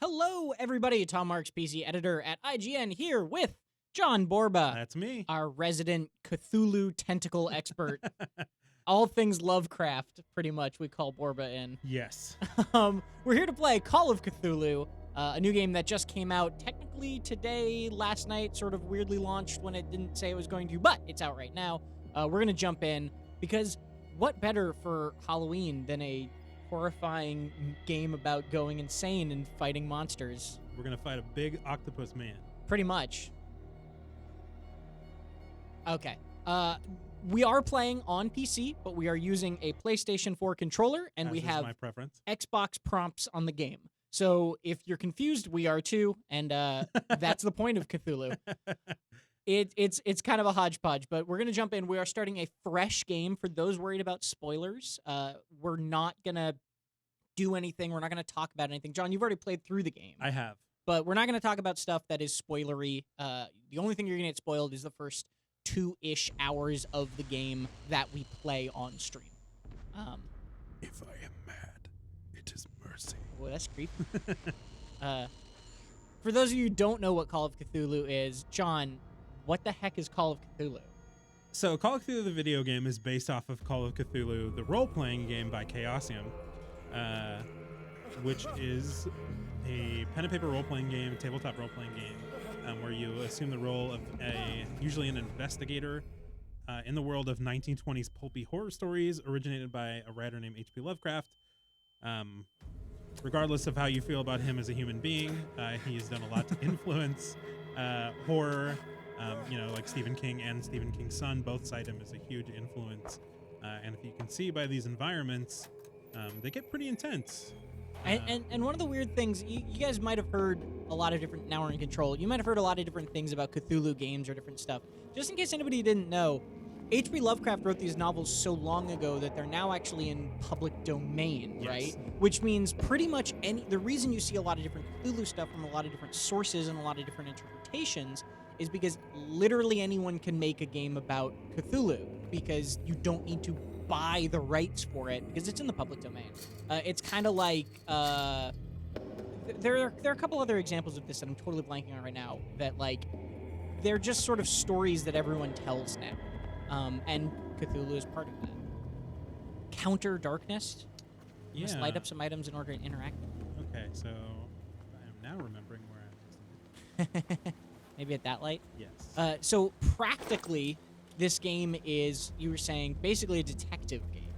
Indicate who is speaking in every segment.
Speaker 1: Hello, everybody. Tom Marks, PC editor at IGN, here with John Borba.
Speaker 2: That's me.
Speaker 1: Our resident Cthulhu tentacle expert. All things Lovecraft, pretty much, we call Borba in.
Speaker 2: Yes.
Speaker 1: We're here to play Call of Cthulhu, a new game that just came out technically today, last night, sort of weirdly launched when it didn't say it was going to, but it's out right now. We're going to jump in, because what better for Halloween than a horrifying game about going insane and fighting monsters?
Speaker 2: We're going to fight a big octopus man.
Speaker 1: Pretty much. Okay. We are playing on PC, but we are using a PlayStation 4 controller, and
Speaker 2: As
Speaker 1: we
Speaker 2: is
Speaker 1: have
Speaker 2: my preference.
Speaker 1: Xbox prompts on the game. So if you're confused, we are too, and that's the point of Cthulhu. It's kind of a hodgepodge, but we're going to jump in. We are starting a fresh game for those worried about spoilers. We're not going to do anything. We're not going to talk about anything. John, you've already played through the game.
Speaker 2: I have.
Speaker 1: But we're not going to talk about stuff that is spoilery. The only thing you're going to get spoiled is the first 2-ish hours of the game that we play on stream.
Speaker 2: If I am mad, it is mercy.
Speaker 1: Boy, that's creepy. For those of you who don't know what Call of Cthulhu is, John, what the heck is Call of Cthulhu?
Speaker 2: So Call of Cthulhu, the video game, is based off of Call of Cthulhu, the role-playing game by Chaosium, which is a pen and paper role-playing game, tabletop role-playing game, where you assume the role of usually an investigator in the world of 1920s pulpy horror stories originated by a writer named H.P. Lovecraft. Regardless of how you feel about him as a human being, he has done a lot to influence horror. Like Stephen King and Stephen King's son both cite him as a huge influence. And if you can see by these environments, they get pretty intense.
Speaker 1: And one of the weird things, you guys might have heard a lot of different, now we're in control, you might have heard a lot of different things about Cthulhu games or different stuff. Just in case anybody didn't know, H.P. Lovecraft wrote these novels so long ago that they're now actually in public domain,
Speaker 2: Yes.
Speaker 1: right? Which means pretty much the reason you see a lot of different Cthulhu stuff from a lot of different sources and a lot of different interpretations is because literally anyone can make a game about Cthulhu, because you don't need to buy the rights for it because it's in the public domain. It's kind of like there are a couple other examples of this that I'm totally blanking on right now that like they're just sort of stories that everyone tells now, and Cthulhu is part of that. Counter darkness. You must light up some items in order to interact with them.
Speaker 2: Okay, so I am now remembering where I was.
Speaker 1: Maybe at that light?
Speaker 2: Yes.
Speaker 1: So practically, this game is, you were saying, basically a detective game.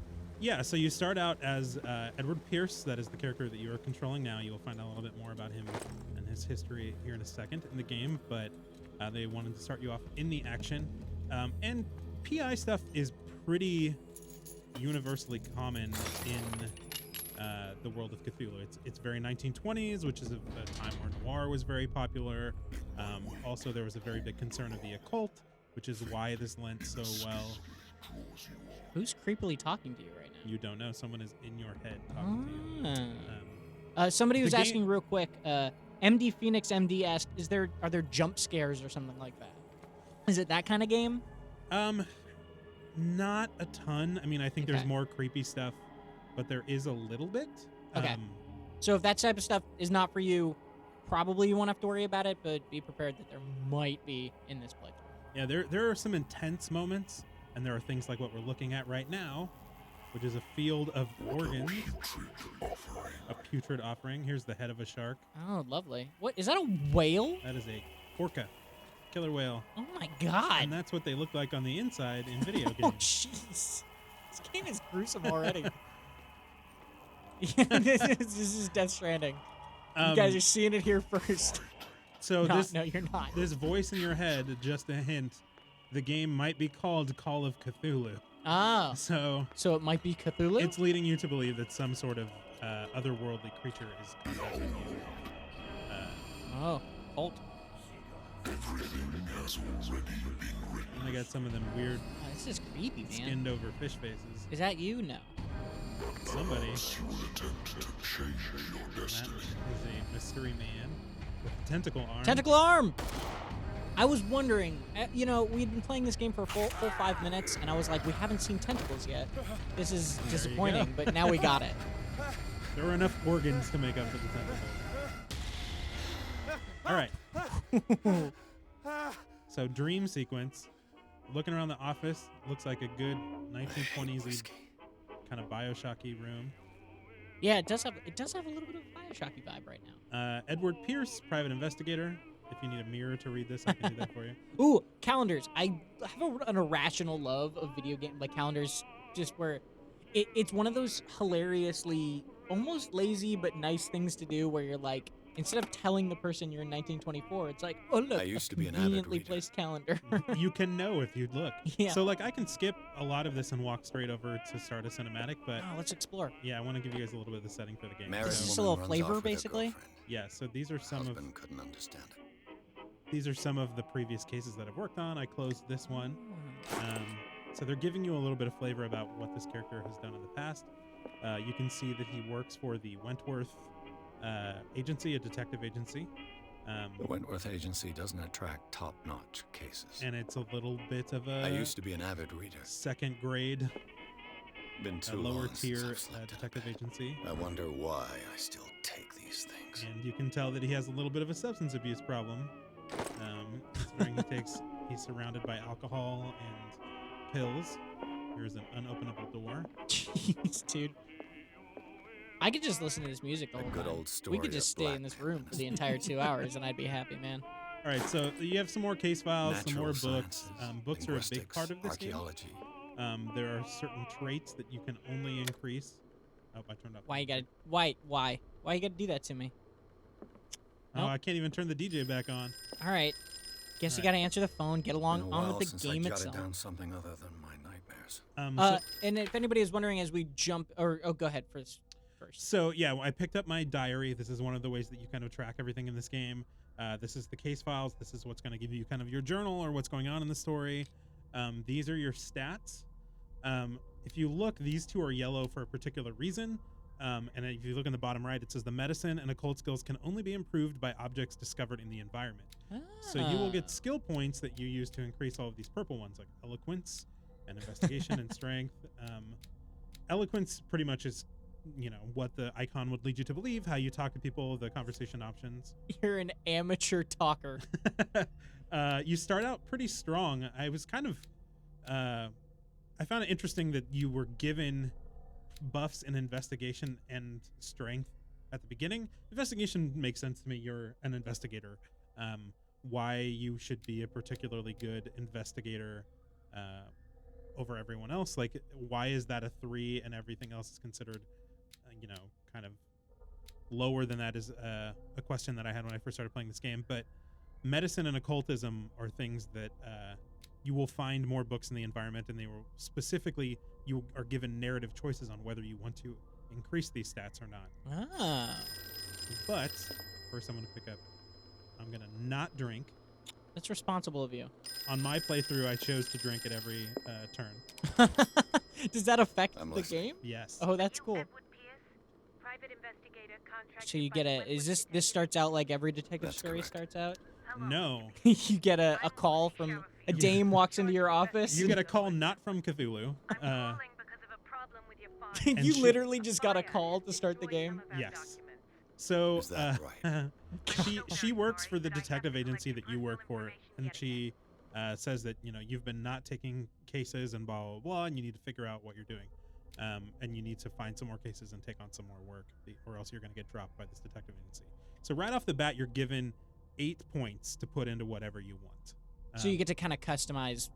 Speaker 2: Yeah, so you start out as Edward Pierce. That is the character that you are controlling now. You will find out a little bit more about him and his history here in a second in the game, but they wanted to start you off in the action. And PI stuff is pretty universally common in the world of Cthulhu. It's very 1920s, which is a time where noir was very popular. Also, there was a very big concern of the occult, which is why this lent so well.
Speaker 1: Who's creepily talking to you right now?
Speaker 2: You don't know. Someone is in your head talking to you.
Speaker 1: Somebody was asking real quick, MD Phoenix MD asked, are there jump scares or something like that? Is it that kind of game?
Speaker 2: Not a ton. I mean, I think there's more creepy stuff, but there is a little bit.
Speaker 1: Okay. So if that type of stuff is not for you, probably you won't have to worry about it, but be prepared that there might be in this playthrough.
Speaker 2: Yeah, there are some intense moments, and there are things like what we're looking at right now, which is a field of organs. A putrid offering. Here's the head of a shark.
Speaker 1: Oh, lovely. What, is that a whale?
Speaker 2: That is a orca, killer whale.
Speaker 1: Oh my god.
Speaker 2: And that's what they look like on the inside in video games.
Speaker 1: Oh, jeez. This game is gruesome already. This is Death Stranding. You guys are seeing it here first.
Speaker 2: So
Speaker 1: no, you're not.
Speaker 2: This voice in your head, just a hint, the game might be called Call of Cthulhu.
Speaker 1: Ah.
Speaker 2: So
Speaker 1: it might be Cthulhu?
Speaker 2: It's leading you to believe that some sort of otherworldly creature is possessing you.
Speaker 1: Cult.
Speaker 2: And I got some of them weird
Speaker 1: This is creepy, man.
Speaker 2: skinned over fish faces.
Speaker 1: Is that you? No.
Speaker 2: Somebody. That is a mystery man with a tentacle arm.
Speaker 1: Tentacle arm! I was wondering, we'd been playing this game for a full 5 minutes, and I was like, we haven't seen tentacles yet. This is disappointing, but now we got it.
Speaker 2: There were enough organs to make up for the tentacles. All right. So dream sequence. Looking around the office, looks like a good 1920s kind of Bioshocky room.
Speaker 1: Yeah, it does have a little bit of a Bioshocky vibe right now.
Speaker 2: Edward Pierce, private investigator. If you need a mirror to read this, I can do that for you.
Speaker 1: Ooh, calendars. I have an irrational love of video game like calendars, just where it's one of those hilariously almost lazy but nice things to do, where you're like, instead of telling the person you're in 1924, it's like, oh look,
Speaker 3: I used to
Speaker 1: a
Speaker 3: be an avid
Speaker 1: conveniently
Speaker 3: reader.
Speaker 1: placed calendar.
Speaker 2: You can know if you'd look.
Speaker 1: Yeah.
Speaker 2: So like I can skip a lot of this and walk straight over to start a cinematic, but
Speaker 1: Oh, let's explore.
Speaker 2: yeah, I want to give you guys a little bit of the setting for the game.
Speaker 3: Married
Speaker 1: This is just a
Speaker 3: woman
Speaker 1: little
Speaker 3: runs
Speaker 1: flavor,
Speaker 3: off with her
Speaker 1: basically?
Speaker 3: girlfriend.
Speaker 2: Yeah, so these are some of
Speaker 3: Husband couldn't understand it.
Speaker 2: these are some of the previous cases that I've worked on. I closed this one. So they're giving you a little bit of flavor about what this character has done in the past. You can see that he works for the Wentworth agency, a detective agency.
Speaker 3: The Wentworth Agency doesn't attract top-notch cases.
Speaker 2: And it's a little bit of
Speaker 3: I
Speaker 2: a
Speaker 3: used to be an avid reader.
Speaker 2: second grade,
Speaker 3: Been too
Speaker 2: lower
Speaker 3: long since
Speaker 2: tier
Speaker 3: I've slept in a
Speaker 2: detective
Speaker 3: bed.
Speaker 2: agency.
Speaker 3: I wonder why I still take these things.
Speaker 2: And you can tell that he has a little bit of a substance abuse problem. Considering he's surrounded by alcohol and pills. Here's an unopenable door.
Speaker 1: Jeez, dude. I could just listen to this music the
Speaker 3: A
Speaker 1: whole
Speaker 3: good
Speaker 1: time.
Speaker 3: old story
Speaker 1: We could just
Speaker 3: of
Speaker 1: stay
Speaker 3: black
Speaker 1: in this
Speaker 3: men
Speaker 1: room
Speaker 3: and
Speaker 1: for the
Speaker 3: a
Speaker 1: entire 2 hours, and I'd be happy, man.
Speaker 2: All right, so you have some more case files, some more
Speaker 3: Natural
Speaker 2: books.
Speaker 3: sciences,
Speaker 2: Books are a big part of this game.
Speaker 3: archaeology.
Speaker 2: There are certain traits that you can only increase. Oh, I turned up.
Speaker 1: Why you gotta? Why you gotta do that to me?
Speaker 2: Oh,
Speaker 1: Nope.
Speaker 2: I can't even turn the DJ back on.
Speaker 1: All right. Guess you
Speaker 2: Alright.
Speaker 1: gotta answer the phone. Get
Speaker 3: Been a
Speaker 1: along on
Speaker 3: while
Speaker 1: with the
Speaker 3: since
Speaker 1: game
Speaker 3: I jotted
Speaker 1: itself.
Speaker 3: down something other than my nightmares.
Speaker 1: And if anybody is wondering, as we jump, go ahead first.
Speaker 2: So yeah, I picked up my diary. This is one of the ways that you kind of track everything in this game. This is the case files. This is what's going to give you kind of your journal or what's going on in the story. These are your stats. If you look, these two are yellow for a particular reason. And if you look in the bottom right, it says the medicine and occult skills can only be improved by objects discovered in the environment. So you will get skill points that you use to increase all of these purple ones, like eloquence and investigation and strength. Eloquence pretty much is, what the icon would lead you to believe, how you talk to people, the conversation options.
Speaker 1: You're an amateur talker.
Speaker 2: You start out pretty strong. I was kind of, I found it interesting that you were given buffs in investigation and strength at the beginning. Investigation makes sense to me. You're an investigator. Why you should be a particularly good investigator over everyone else. Like, why is that a 3 and everything else is considered, kind of lower than that is a question that I had when I first started playing this game. But medicine and occultism are things that you will find more books in the environment, and they will specifically, you are given narrative choices on whether you want to increase these stats or not. But first I'm going to I'm going to not drink.
Speaker 1: That's responsible of you.
Speaker 2: On my playthrough, I chose to drink at every turn.
Speaker 1: Does that affect
Speaker 3: I'm
Speaker 1: the
Speaker 3: listening.
Speaker 1: game?
Speaker 2: Yes.
Speaker 1: Oh, that's cool. So you get this starts out like every detective
Speaker 3: That's
Speaker 1: story
Speaker 3: correct.
Speaker 1: starts out?
Speaker 2: No.
Speaker 1: You get a call from a dame walks into your office.
Speaker 2: You get a call not from Cthulhu.
Speaker 1: You
Speaker 2: and she-
Speaker 1: literally just got a call to start the game.
Speaker 2: Yes. So
Speaker 3: Is that right?
Speaker 2: she works for the detective agency that you work for, and she says that you've been not taking cases and blah blah blah, and you need to figure out what you're doing, and you need to find some more cases and take on some more work, or else you're going to get dropped by this detective agency. So right off the bat, you're given 8 points to put into whatever you want.
Speaker 1: So you get to kind of customize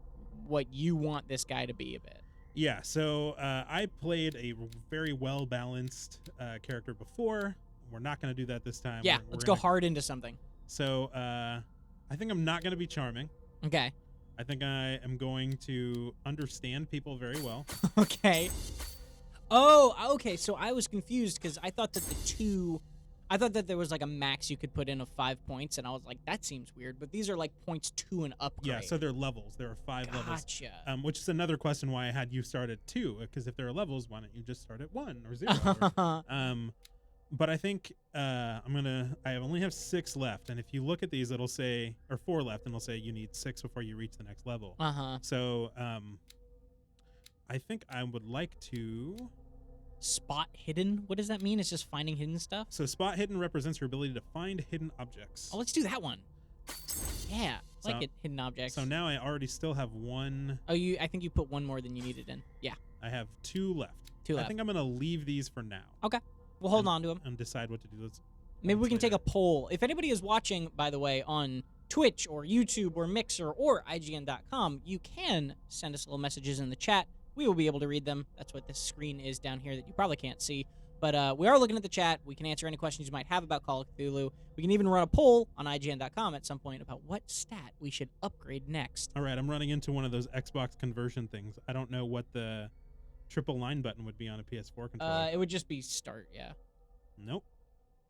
Speaker 1: what you want this guy to be a bit.
Speaker 2: Yeah, so I played a very well-balanced character before. We're not going to do that this time.
Speaker 1: Yeah,
Speaker 2: We're
Speaker 1: let's go
Speaker 2: gonna-
Speaker 1: hard into something.
Speaker 2: So I think I'm not going to be charming.
Speaker 1: Okay.
Speaker 2: I think I am going to understand people very well.
Speaker 1: Okay. Oh, okay. So I was confused because I thought that there was like a max you could put in of 5 points, and I was like, that seems weird. But these are like points to an upgrade.
Speaker 2: Yeah, so they're levels. There are 5 levels.
Speaker 1: Gotcha.
Speaker 2: Which is another question why I had you start at 2, because if there are levels, why don't you just start at 1 or 0? But I think I only have 6 left, and if you look at these, it'll say, or 4 left, and it'll say you need 6 before you reach the next level.
Speaker 1: Uh-huh.
Speaker 2: So I think I would like to
Speaker 1: Spot hidden. What does that mean? It's just finding hidden stuff.
Speaker 2: So spot hidden represents your ability to find hidden objects.
Speaker 1: Oh, let's do that one. Yeah, I like
Speaker 2: So-
Speaker 1: it. Hidden objects.
Speaker 2: So now I already still have one.
Speaker 1: Oh, I think you put one more than you needed in. Yeah,
Speaker 2: I have 2 left.
Speaker 1: 2 left.
Speaker 2: I think I'm gonna leave these for now.
Speaker 1: Okay, we'll hold on to them.
Speaker 2: And decide what to do.
Speaker 1: Maybe we can take
Speaker 2: later.
Speaker 1: a poll. If anybody is watching, by the way, on Twitch or YouTube or Mixer or IGN.com, you can send us little messages in the chat. We will be able to read them. That's what this screen is down here that you probably can't see. But we are looking at the chat. We can answer any questions you might have about Call of Cthulhu. We can even run a poll on IGN.com at some point about what stat we should upgrade next.
Speaker 2: All right, I'm running into one of those Xbox conversion things. I don't know what the triple line button would be on a PS4 controller.
Speaker 1: It would just be start, yeah.
Speaker 2: Nope.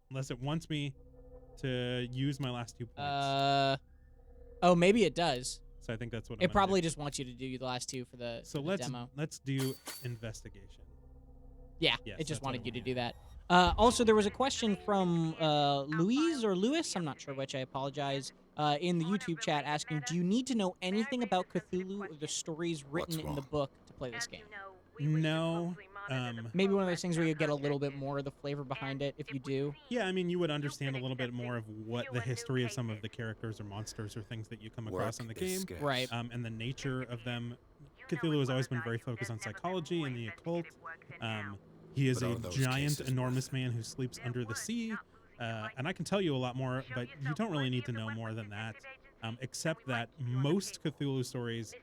Speaker 2: Unless it wants me to use my last 2 points.
Speaker 1: Oh, maybe it does.
Speaker 2: So I think that's what
Speaker 1: It probably just wants you to do the last 2 for the,
Speaker 2: So
Speaker 1: for the demo.
Speaker 2: let's do investigation.
Speaker 1: Yeah,
Speaker 2: Yes,
Speaker 1: it just
Speaker 2: that's what
Speaker 1: wanted
Speaker 2: I
Speaker 1: you to
Speaker 2: want.
Speaker 1: do that. Also, there was a question from Louise or Lewis, I'm not sure which, I apologize, in the YouTube chat asking, do you need to know anything about Cthulhu or the stories written in the book to play this game?
Speaker 2: No.
Speaker 1: Maybe one of those things where you get a little bit more of the flavor behind it if you do.
Speaker 2: Yeah, I mean, you would understand a little bit more of what the history of some of the characters or monsters or things that you come across in the game.
Speaker 1: Right.
Speaker 2: And the nature of them. Cthulhu has always been very focused on psychology and the occult. He is
Speaker 3: But
Speaker 2: a
Speaker 3: are those
Speaker 2: giant,
Speaker 3: cases
Speaker 2: enormous
Speaker 3: worth it?
Speaker 2: man who sleeps under the sea. And I can tell you a lot more, but you don't really need to know more than that. Except that most Cthulhu stories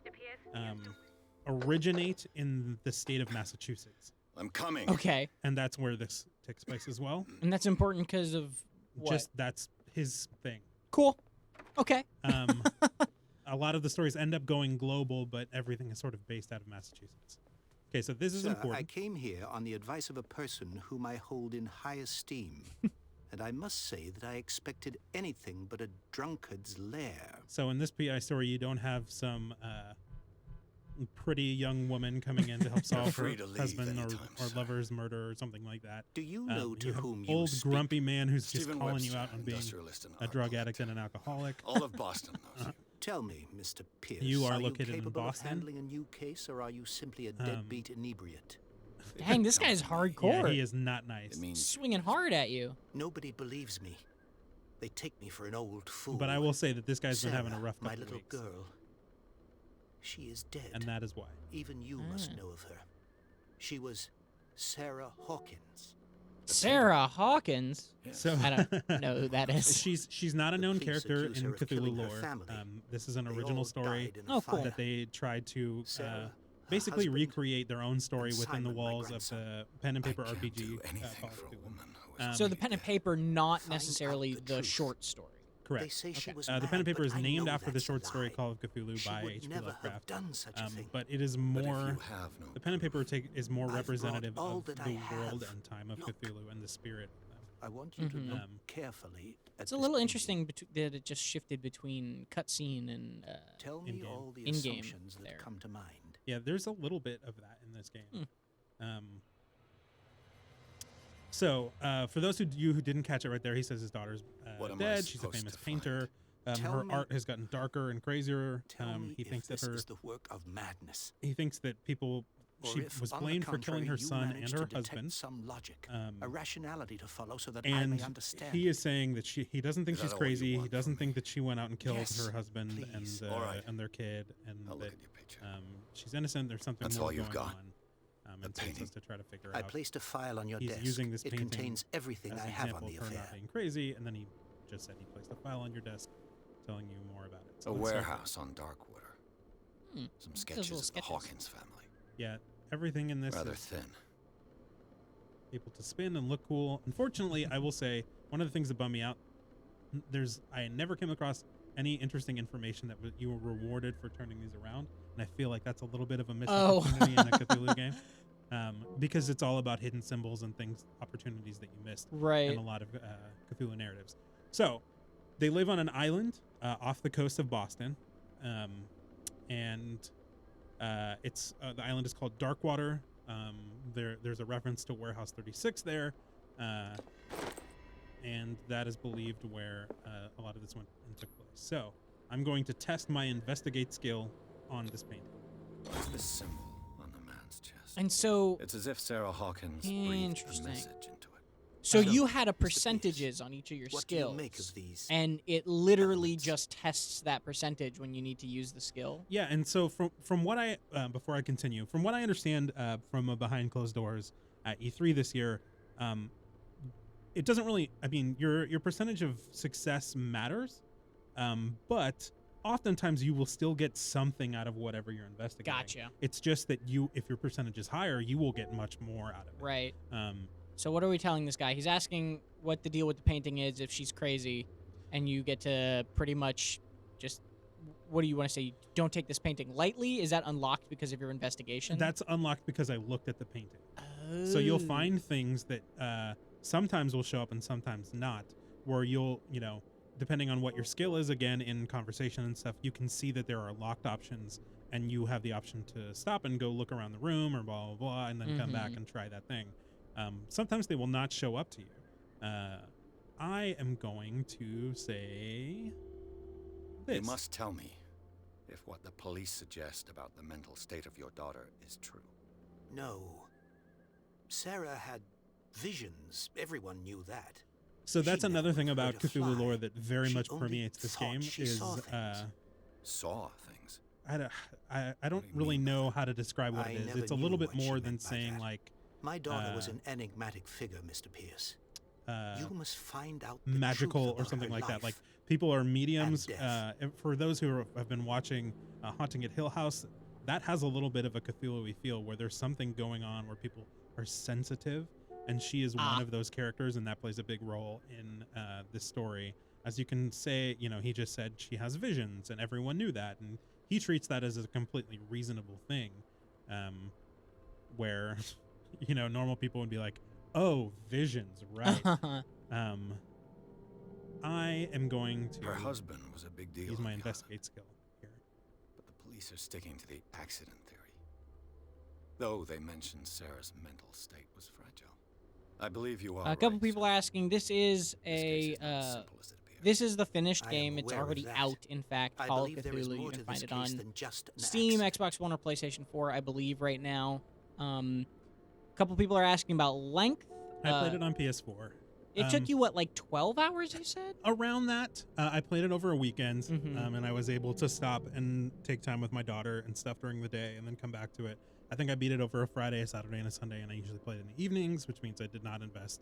Speaker 2: originate in the state of Massachusetts.
Speaker 3: I'm coming.
Speaker 1: Okay.
Speaker 2: And that's where this takes place as well.
Speaker 1: And that's important because of what?
Speaker 2: Just that's his thing.
Speaker 1: Cool. Okay.
Speaker 2: A lot of the stories end up going global, but everything is sort of based out of Massachusetts. Okay, so this is
Speaker 4: Sir, I
Speaker 2: important.
Speaker 4: came here on the advice of a person whom I hold in high esteem. And I must say that I expected anything but a drunkard's lair.
Speaker 2: So in this PI story, you don't have some pretty young woman coming in to help solve her
Speaker 3: free to leave
Speaker 2: husband
Speaker 3: anytime,
Speaker 2: or
Speaker 3: sir.
Speaker 2: lover's murder or something like that.
Speaker 4: Do you know to
Speaker 2: you have
Speaker 4: whom you
Speaker 2: old
Speaker 4: speak?
Speaker 2: grumpy man who's just
Speaker 3: Stephen
Speaker 2: calling
Speaker 3: Webster,
Speaker 2: you out on being
Speaker 3: industrialist and
Speaker 2: a drug
Speaker 3: architect.
Speaker 2: addict and an alcoholic.
Speaker 3: All of Boston knows you.
Speaker 4: Tell me, Mr. Pierce,
Speaker 2: You are located in
Speaker 4: capable
Speaker 2: Boston?
Speaker 4: of handling a new case, or are you simply a deadbeat inebriate?
Speaker 1: Dang, this guy's
Speaker 2: Yeah,
Speaker 1: hardcore.
Speaker 2: he is not nice.
Speaker 3: It means
Speaker 1: Swinging hard at you.
Speaker 4: Nobody believes me. They take me for an old fool.
Speaker 2: But I will say that this guy's been having a
Speaker 4: Sarah,
Speaker 2: rough
Speaker 4: my
Speaker 2: couple
Speaker 4: little
Speaker 2: weeks,
Speaker 4: girl. She is dead.
Speaker 2: and that is why.
Speaker 4: Even you must know of her. She was Sarah Hawkins.
Speaker 1: Sarah Hawkins.
Speaker 3: yes.
Speaker 2: So
Speaker 1: I don't know who that is.
Speaker 2: she's not a
Speaker 4: The
Speaker 2: known
Speaker 4: police
Speaker 2: character
Speaker 4: accuse
Speaker 2: in
Speaker 4: her of
Speaker 2: Cthulhu
Speaker 4: killing her
Speaker 2: lore.
Speaker 4: family.
Speaker 2: This is an
Speaker 4: They
Speaker 2: original
Speaker 4: all
Speaker 2: story
Speaker 4: died in a
Speaker 1: Oh, cool.
Speaker 4: fire.
Speaker 2: that they tried to
Speaker 4: Sarah, her
Speaker 2: basically
Speaker 4: husband,
Speaker 2: recreate their own story
Speaker 4: and
Speaker 2: within the
Speaker 4: Simon, my
Speaker 2: walls of
Speaker 4: grandson.
Speaker 2: the pen and
Speaker 3: I
Speaker 2: paper
Speaker 3: can't
Speaker 2: RPG.
Speaker 3: do anything
Speaker 2: Call of
Speaker 3: for a
Speaker 2: Cthulhu.
Speaker 3: woman who is
Speaker 1: So the pen and paper, not
Speaker 4: Find out
Speaker 1: necessarily
Speaker 4: the
Speaker 1: the
Speaker 4: truth.
Speaker 1: short story.
Speaker 4: They
Speaker 2: Correct.
Speaker 4: say she
Speaker 1: Okay.
Speaker 4: was
Speaker 2: The pen and
Speaker 4: mad,
Speaker 2: paper
Speaker 4: but
Speaker 2: is
Speaker 4: I
Speaker 2: named
Speaker 4: know
Speaker 2: after the
Speaker 4: that's a
Speaker 2: short story
Speaker 4: lie.
Speaker 2: Call of Cthulhu
Speaker 4: She
Speaker 2: by
Speaker 4: would
Speaker 2: H.P.
Speaker 4: never
Speaker 2: Lovecraft.
Speaker 4: have done such a thing.
Speaker 2: But it is
Speaker 3: But if
Speaker 2: more.
Speaker 3: you have no
Speaker 2: The pen and paper is more
Speaker 4: I've brought
Speaker 2: representative
Speaker 4: all
Speaker 2: of
Speaker 4: that
Speaker 2: the
Speaker 4: I have.
Speaker 2: world and time of
Speaker 4: Look.
Speaker 2: Cthulhu and the spirit of them.
Speaker 4: I want you to
Speaker 1: Mhm.
Speaker 4: look
Speaker 2: Um,
Speaker 4: carefully at
Speaker 1: It's a
Speaker 4: this
Speaker 1: little
Speaker 4: painting.
Speaker 1: interesting that it just shifted between cutscene and
Speaker 4: Tell me
Speaker 2: in-game.
Speaker 4: all the
Speaker 1: In-game
Speaker 4: assumptions that
Speaker 1: there.
Speaker 4: come to mind.
Speaker 2: Yeah, there's a little bit of that in this game. So, for those who didn't catch it right there, he says his daughter's
Speaker 3: What am I
Speaker 2: dead. She's a
Speaker 3: supposed
Speaker 2: famous
Speaker 3: to find?
Speaker 2: painter.
Speaker 4: Tell
Speaker 2: Her
Speaker 4: me-
Speaker 2: art has gotten darker and crazier.
Speaker 4: Tell me
Speaker 2: He
Speaker 4: if
Speaker 2: thinks that
Speaker 4: this
Speaker 2: her
Speaker 4: is the work of madness.
Speaker 2: he thinks that people
Speaker 4: Or
Speaker 2: she
Speaker 4: if,
Speaker 2: was
Speaker 4: on the
Speaker 2: blamed for killing
Speaker 4: contrary,
Speaker 2: her
Speaker 4: you
Speaker 2: son and
Speaker 4: managed
Speaker 2: her
Speaker 4: to detect
Speaker 2: husband.
Speaker 4: some logic,
Speaker 2: Um,
Speaker 4: a rationality to follow, so that I
Speaker 2: and
Speaker 4: may understand.
Speaker 2: he is saying that he doesn't think
Speaker 3: Is that
Speaker 2: she's
Speaker 3: all you
Speaker 2: crazy. He
Speaker 3: want
Speaker 2: doesn't
Speaker 3: from
Speaker 2: think
Speaker 3: me?
Speaker 2: that she went out and killed
Speaker 4: Yes,
Speaker 2: her husband
Speaker 4: please.
Speaker 2: and
Speaker 3: All right.
Speaker 2: and their kid, and
Speaker 3: I'll
Speaker 2: that
Speaker 3: look at your picture.
Speaker 2: she's innocent. There's something
Speaker 3: That's
Speaker 2: more
Speaker 3: all you've
Speaker 2: going
Speaker 3: got?
Speaker 2: on.
Speaker 3: The
Speaker 2: And so he
Speaker 3: painting?
Speaker 2: says to try to figure
Speaker 4: I
Speaker 2: out.
Speaker 4: placed a file on your
Speaker 2: He's
Speaker 4: desk.
Speaker 2: using this
Speaker 4: it
Speaker 2: painting
Speaker 4: contains everything
Speaker 2: as
Speaker 4: I
Speaker 2: an
Speaker 4: have
Speaker 2: example
Speaker 4: on the
Speaker 2: of her
Speaker 4: affair.
Speaker 2: not being crazy, and then he just said he placed a file on your desk, telling you more about it.
Speaker 3: A
Speaker 2: let's start
Speaker 3: warehouse on Darkwater.
Speaker 1: Hmm.
Speaker 3: Some
Speaker 1: Those
Speaker 3: sketches
Speaker 1: little
Speaker 3: of the
Speaker 1: sketches.
Speaker 3: Hawkins family.
Speaker 2: with- Yeah, everything in this
Speaker 3: Rather
Speaker 2: is
Speaker 3: thin.
Speaker 2: able to spin and look cool. Unfortunately, I will say one of the things that bummed me out. I never came across any interesting information that you were rewarded for turning these around, and I feel like that's a little bit of a missed
Speaker 1: Oh.
Speaker 2: opportunity in a Cthulhu game, because it's all about hidden symbols and things, opportunities that you missed
Speaker 1: Right.
Speaker 2: in a lot of Cthulhu narratives. So they live on an island off the coast of Boston, and it's the island is called Darkwater. There's a reference to Warehouse 36 there, and that is believed where a lot of this went and took place. So I'm going to test my investigate skill on this painting.
Speaker 3: What's this symbol on the man's chest?
Speaker 1: And so,
Speaker 3: It's as if Sarah Hawkins breathed a
Speaker 1: Interesting.
Speaker 3: message into it.
Speaker 1: so
Speaker 4: So,
Speaker 1: you had a
Speaker 4: Mr. Pierce,
Speaker 1: percentages on each of your
Speaker 4: What do you
Speaker 1: skills,
Speaker 4: make of these
Speaker 1: and it literally
Speaker 4: elements?
Speaker 1: just tests that percentage when you need to use the skill.
Speaker 2: Yeah, and so from what I before I continue, from what I understand from behind closed doors at E3 this year, it doesn't really. I mean, your percentage of success matters, but oftentimes you will still get something out of whatever you're investigating.
Speaker 1: Gotcha.
Speaker 2: It's just that if your percentage is higher, you will get much more out of it.
Speaker 1: Right.
Speaker 2: Um,
Speaker 1: So what are we telling this guy? He's asking what the deal with the painting is, if she's crazy, and you get to pretty much just, what do you want to say? Don't take this painting lightly? Is that unlocked because of your investigation?
Speaker 2: that's unlocked because I looked at the painting. So you'll
Speaker 1: Oh.
Speaker 2: find things that sometimes will show up and sometimes not, where you'll, depending on what your skill is, again, in conversation and stuff, you can see that there are locked options and you have the option to stop and go look around the room or blah, blah, blah, and then come back and try that thing. Sometimes they will not show up to you. I am going to say this.
Speaker 3: You must tell me if what the police suggest about the mental state of your daughter is true.
Speaker 4: No. Sarah had visions. Everyone knew that.
Speaker 2: So
Speaker 4: She
Speaker 2: that's
Speaker 4: never
Speaker 2: another thing
Speaker 4: heard
Speaker 2: about
Speaker 4: a
Speaker 2: Cthulhu
Speaker 4: fly.
Speaker 2: lore that very
Speaker 4: She
Speaker 2: much
Speaker 4: only
Speaker 2: permeates this
Speaker 4: thought
Speaker 2: game
Speaker 4: she
Speaker 2: is
Speaker 4: saw things.
Speaker 3: Saw things.
Speaker 2: I don't
Speaker 3: What do you
Speaker 2: really
Speaker 3: mean by
Speaker 2: know
Speaker 3: that?
Speaker 2: how to describe what
Speaker 4: I
Speaker 2: it is.
Speaker 4: never
Speaker 2: It's a
Speaker 4: knew
Speaker 2: little bit
Speaker 4: what she
Speaker 2: more than
Speaker 4: meant by
Speaker 2: saying
Speaker 4: that.
Speaker 2: like
Speaker 4: My daughter was an enigmatic figure, Mr. Pierce. You must find out the
Speaker 2: magical
Speaker 4: truth
Speaker 2: or
Speaker 4: about
Speaker 2: something
Speaker 4: her
Speaker 2: like that. Like
Speaker 4: life.
Speaker 2: people are mediums.
Speaker 4: death.
Speaker 2: And for those who have been watching Haunting at Hill House, that has a little bit of a Cthulhu-y feel where there's something going on where people are sensitive, and she is one of those characters, and that plays a big role in this story. As you can say, he just said she has visions, and everyone knew that, and he treats that as a completely reasonable thing, where normal people would be like, "Oh, visions, right?" I am going to
Speaker 3: Her husband was a big deal.
Speaker 2: use
Speaker 3: on
Speaker 2: my
Speaker 3: the
Speaker 2: investigate skill here.
Speaker 3: island, but the police are sticking to the accident theory. Though they mentioned Sarah's mental state was fragile. I believe you are
Speaker 1: A couple
Speaker 3: right,
Speaker 1: people
Speaker 3: sir.
Speaker 1: asking, this is
Speaker 3: This case
Speaker 1: a
Speaker 3: is not as simple as it appears.
Speaker 1: this is the finished
Speaker 4: I am
Speaker 1: game. It's
Speaker 4: aware of
Speaker 1: already
Speaker 4: that.
Speaker 1: out. In fact,
Speaker 4: I
Speaker 1: Call of
Speaker 4: believe there is
Speaker 1: Cthulhu.
Speaker 4: more
Speaker 1: You
Speaker 4: to
Speaker 1: can find
Speaker 4: this
Speaker 1: it
Speaker 4: case
Speaker 1: on
Speaker 4: than just an
Speaker 1: Steam,
Speaker 4: accident.
Speaker 1: Xbox One, or PlayStation 4, I believe, right now. A couple people are asking about length.
Speaker 2: I played it on PS4.
Speaker 1: It took you, what, like 12 hours, you said?
Speaker 2: Around that. I played it over a weekend,
Speaker 1: Mhm.
Speaker 2: and I was able to stop and take time with my daughter and stuff during the day, and then come back to it. I think I beat it over a Friday, a Saturday, and a Sunday, and I usually play it in the evenings, which means I did not invest,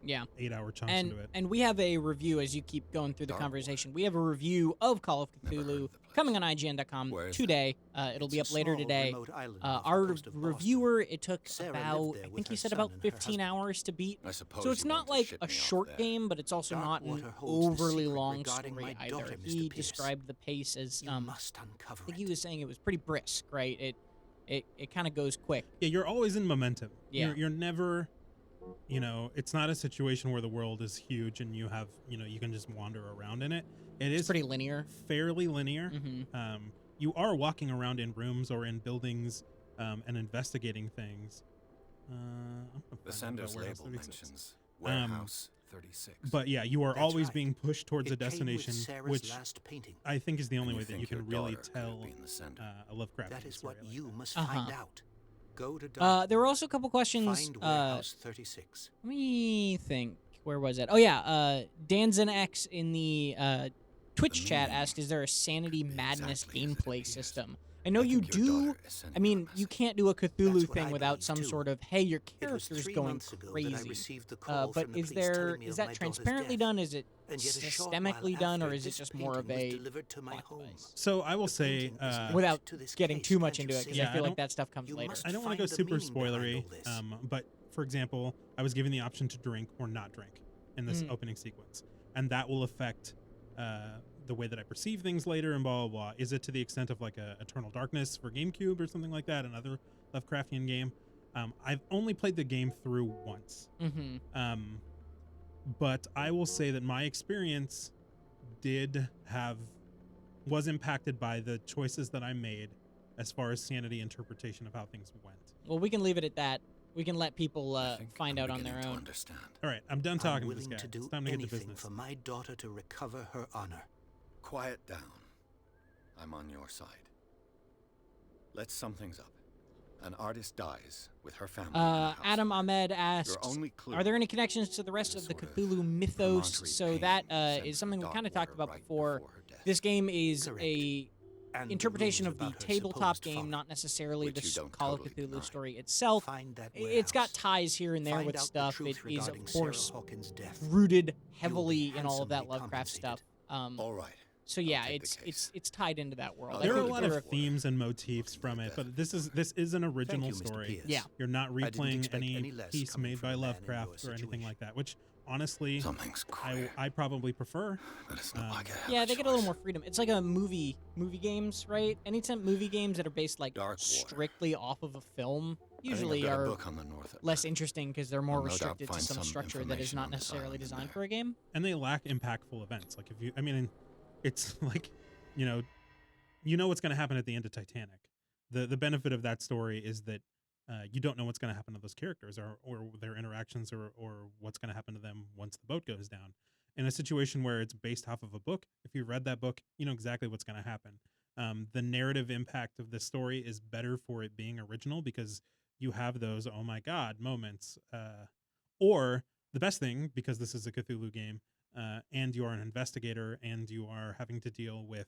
Speaker 1: Yeah.
Speaker 2: 8-hour chunks
Speaker 1: And
Speaker 2: into it.
Speaker 1: and we have a review as you keep going through the
Speaker 3: Darkwater.
Speaker 1: conversation. We have a review of Call of
Speaker 3: Never heard
Speaker 1: Cthulhu
Speaker 3: of the place.
Speaker 1: coming on IGN.com
Speaker 3: Where is
Speaker 1: today. It'll be
Speaker 4: It's
Speaker 1: up
Speaker 4: a
Speaker 1: later
Speaker 4: small,
Speaker 1: today.
Speaker 4: remote island off the
Speaker 1: Our
Speaker 4: coast of Boston.
Speaker 1: reviewer, it took
Speaker 4: Sarah
Speaker 1: about,
Speaker 4: lived there
Speaker 1: I
Speaker 4: with
Speaker 1: think he
Speaker 4: her
Speaker 1: said
Speaker 4: son
Speaker 1: about
Speaker 4: and her
Speaker 1: 15
Speaker 4: husband.
Speaker 1: hours to beat.
Speaker 3: I suppose
Speaker 1: So it's
Speaker 3: you
Speaker 1: not
Speaker 3: want to
Speaker 1: like
Speaker 3: ship
Speaker 1: a
Speaker 3: me off
Speaker 1: short
Speaker 3: there.
Speaker 1: game, but it's also not an
Speaker 4: Darkwater holds the
Speaker 1: overly
Speaker 4: secret
Speaker 1: long
Speaker 4: regarding
Speaker 1: story
Speaker 4: my
Speaker 1: either.
Speaker 4: daughter, Mr.
Speaker 1: He
Speaker 4: Pierce.
Speaker 1: described the pace as
Speaker 4: You must uncover
Speaker 1: I think
Speaker 4: it.
Speaker 1: he was saying it was pretty brisk, right? It kind of goes quick.
Speaker 2: Yeah, you're always in momentum.
Speaker 1: Yeah.
Speaker 2: You're never, it's not a situation where the world is huge and you have, you can just wander around in it. It
Speaker 1: It's
Speaker 2: is
Speaker 1: pretty linear.
Speaker 2: fairly linear.
Speaker 1: Mm-hmm.
Speaker 2: You are walking around in rooms or in buildings and investigating things. I'm gonna
Speaker 3: The
Speaker 2: find out about
Speaker 3: sender's
Speaker 2: Warehouse
Speaker 3: label
Speaker 2: 36.
Speaker 3: mentions Warehouse 36.
Speaker 2: But yeah, you are
Speaker 4: That's
Speaker 2: always
Speaker 4: right.
Speaker 2: being pushed towards
Speaker 4: It
Speaker 2: a destination,
Speaker 4: came with Sarah's
Speaker 2: which
Speaker 4: last painting.
Speaker 2: I think is the only
Speaker 3: And
Speaker 2: way
Speaker 3: you
Speaker 2: that you
Speaker 3: think
Speaker 2: can
Speaker 3: your
Speaker 2: really
Speaker 3: daughter could have
Speaker 2: tell
Speaker 3: been the sender.
Speaker 2: a Lovecraftian
Speaker 4: That is what
Speaker 2: story like
Speaker 4: you
Speaker 2: that.
Speaker 4: must
Speaker 1: Uh-huh.
Speaker 4: find out. Go to
Speaker 1: There were also a couple questions.
Speaker 4: Find Warehouse 36.
Speaker 1: Let me think. Where was it? Oh yeah, Danzen X in the Twitch
Speaker 3: The
Speaker 1: chat
Speaker 3: meaning
Speaker 1: asked, "Is there a Sanity
Speaker 3: could be
Speaker 1: Madness
Speaker 3: exactly as it
Speaker 1: gameplay
Speaker 3: appears.
Speaker 1: system?" I know
Speaker 3: I
Speaker 1: you
Speaker 3: think your
Speaker 1: do.
Speaker 3: daughter is sending
Speaker 1: I mean,
Speaker 3: you a
Speaker 1: you
Speaker 3: message.
Speaker 1: can't do a Cthulhu
Speaker 4: That's what
Speaker 1: thing
Speaker 4: I
Speaker 1: without
Speaker 4: believe,
Speaker 1: some
Speaker 4: too.
Speaker 1: sort of, hey, your
Speaker 4: It was
Speaker 1: character's
Speaker 4: 3
Speaker 1: going
Speaker 4: months ago that I
Speaker 1: crazy.
Speaker 4: received the call
Speaker 1: But
Speaker 4: from the
Speaker 1: is
Speaker 4: police telling me
Speaker 1: is
Speaker 4: of
Speaker 1: that
Speaker 4: my daughter's
Speaker 1: transparently
Speaker 4: death.
Speaker 1: done? Is it
Speaker 4: And yet a short
Speaker 1: systemically
Speaker 4: while
Speaker 1: done, or
Speaker 4: after,
Speaker 1: is it
Speaker 4: this
Speaker 1: just more of
Speaker 4: painting was
Speaker 1: a
Speaker 4: delivered to my
Speaker 1: plot
Speaker 4: home.
Speaker 1: device?
Speaker 2: So I will
Speaker 4: The
Speaker 2: say,
Speaker 4: painting is linked
Speaker 1: Without
Speaker 4: to this
Speaker 1: getting
Speaker 4: case,
Speaker 1: too much
Speaker 4: can't
Speaker 1: into
Speaker 4: you
Speaker 1: it, because
Speaker 4: see?
Speaker 2: Yeah,
Speaker 1: I
Speaker 2: I
Speaker 1: feel
Speaker 2: don't-
Speaker 1: like that stuff comes
Speaker 4: You
Speaker 1: later.
Speaker 4: must
Speaker 2: I don't want to go
Speaker 4: find the
Speaker 2: super
Speaker 4: meaning behind
Speaker 2: spoilery,
Speaker 4: all this.
Speaker 2: but for example, I was given the option to drink or not drink in this opening sequence, and that will affect the way that I perceive things later and blah, blah, blah. Is it to the extent of like a Eternal Darkness for GameCube or something like that, another Lovecraftian game? I've only played the game through once.
Speaker 1: Mm-hmm.
Speaker 2: But I will say that my experience was impacted by the choices that I made as far as sanity interpretation of how things went.
Speaker 1: Well, we can leave it at that. We can let people
Speaker 3: I think
Speaker 1: find
Speaker 3: I'm
Speaker 1: out on their
Speaker 3: beginning to
Speaker 1: own.
Speaker 3: Understand.
Speaker 2: All right, I'm done
Speaker 4: I'm
Speaker 2: talking to this
Speaker 4: willing
Speaker 2: guy.
Speaker 4: to do
Speaker 2: It's time to get to
Speaker 4: anything
Speaker 2: business.
Speaker 4: for my daughter to recover her honor.
Speaker 3: Quiet down. I'm on your side. Let's sum things up. An artist dies with her family. in the house.
Speaker 1: Adam Ahmed asks,
Speaker 3: Your only clue
Speaker 1: are there any connections to the rest of the
Speaker 3: sort of
Speaker 1: Cthulhu mythos?
Speaker 3: promontory
Speaker 1: So
Speaker 3: pain
Speaker 1: that
Speaker 3: sent
Speaker 1: is
Speaker 3: to
Speaker 1: something we kind of
Speaker 3: Darkwater
Speaker 1: talked about
Speaker 3: right
Speaker 1: before.
Speaker 3: her death,
Speaker 1: This game is
Speaker 4: Correct.
Speaker 1: a
Speaker 4: And the
Speaker 1: interpretation
Speaker 4: rules
Speaker 1: of the
Speaker 4: about her
Speaker 1: tabletop
Speaker 4: supposed
Speaker 1: game,
Speaker 4: folly.
Speaker 1: not necessarily the
Speaker 3: Which you don't
Speaker 1: Call of
Speaker 3: totally
Speaker 1: Cthulhu
Speaker 3: deny.
Speaker 1: story itself.
Speaker 4: Find that
Speaker 1: It's got
Speaker 4: warehouse.
Speaker 1: ties here and there
Speaker 4: Find
Speaker 1: with
Speaker 4: out the
Speaker 1: stuff.
Speaker 4: truth
Speaker 1: It is, of
Speaker 4: regarding Sarah
Speaker 1: course,
Speaker 4: Hawkins' death.
Speaker 1: rooted
Speaker 4: You'll
Speaker 1: heavily
Speaker 4: be
Speaker 1: in all of that
Speaker 4: handsomely
Speaker 1: Lovecraft stuff.
Speaker 3: All right.
Speaker 1: So yeah,
Speaker 3: take the
Speaker 1: it's
Speaker 3: case.
Speaker 1: it's tied into that world.
Speaker 3: I'll
Speaker 1: I
Speaker 2: There are a
Speaker 1: think
Speaker 2: lot
Speaker 1: there
Speaker 2: of themes and motifs from it, but this is an original
Speaker 4: Thank you, Mr.
Speaker 2: story.
Speaker 4: Pierce.
Speaker 1: Yeah.
Speaker 2: You're not
Speaker 4: didn't
Speaker 2: replaying
Speaker 4: expect
Speaker 2: any
Speaker 4: any less
Speaker 2: piece
Speaker 4: coming
Speaker 2: made
Speaker 4: from
Speaker 2: by
Speaker 4: a man in
Speaker 2: Lovecraft
Speaker 4: your
Speaker 2: or anything
Speaker 4: situation.
Speaker 2: like that, which honestly
Speaker 3: Something's queer,
Speaker 2: I probably prefer.
Speaker 3: but it's not like I have
Speaker 1: Yeah,
Speaker 3: a
Speaker 1: they get a little
Speaker 3: choice.
Speaker 1: more freedom. It's like a movie games, right? Anytime movie games that are based like
Speaker 3: Darkwater.
Speaker 1: strictly off of a film
Speaker 3: I think
Speaker 1: usually
Speaker 3: I've got a
Speaker 1: are
Speaker 3: book on the north.
Speaker 1: less interesting because they're more
Speaker 3: I'll no doubt
Speaker 1: restricted to
Speaker 3: find
Speaker 1: some
Speaker 3: some
Speaker 1: structure that is
Speaker 3: information
Speaker 1: not
Speaker 3: on this
Speaker 1: necessarily
Speaker 3: island in
Speaker 1: designed
Speaker 3: there.
Speaker 1: for a game.
Speaker 2: And they lack impactful events. Like I mean, it's like, you know what's going to happen at the end of Titanic. The benefit of that story is that you don't know what's going to happen to those characters or their interactions or what's going to happen to them once the boat goes down. In a situation where it's based off of a book, if you read that book, you know exactly what's going to happen. The narrative impact of this story is better for it being original because you have those oh my god moments. Or the best thing, because this is a Cthulhu game, and you are an investigator and you are having to deal with,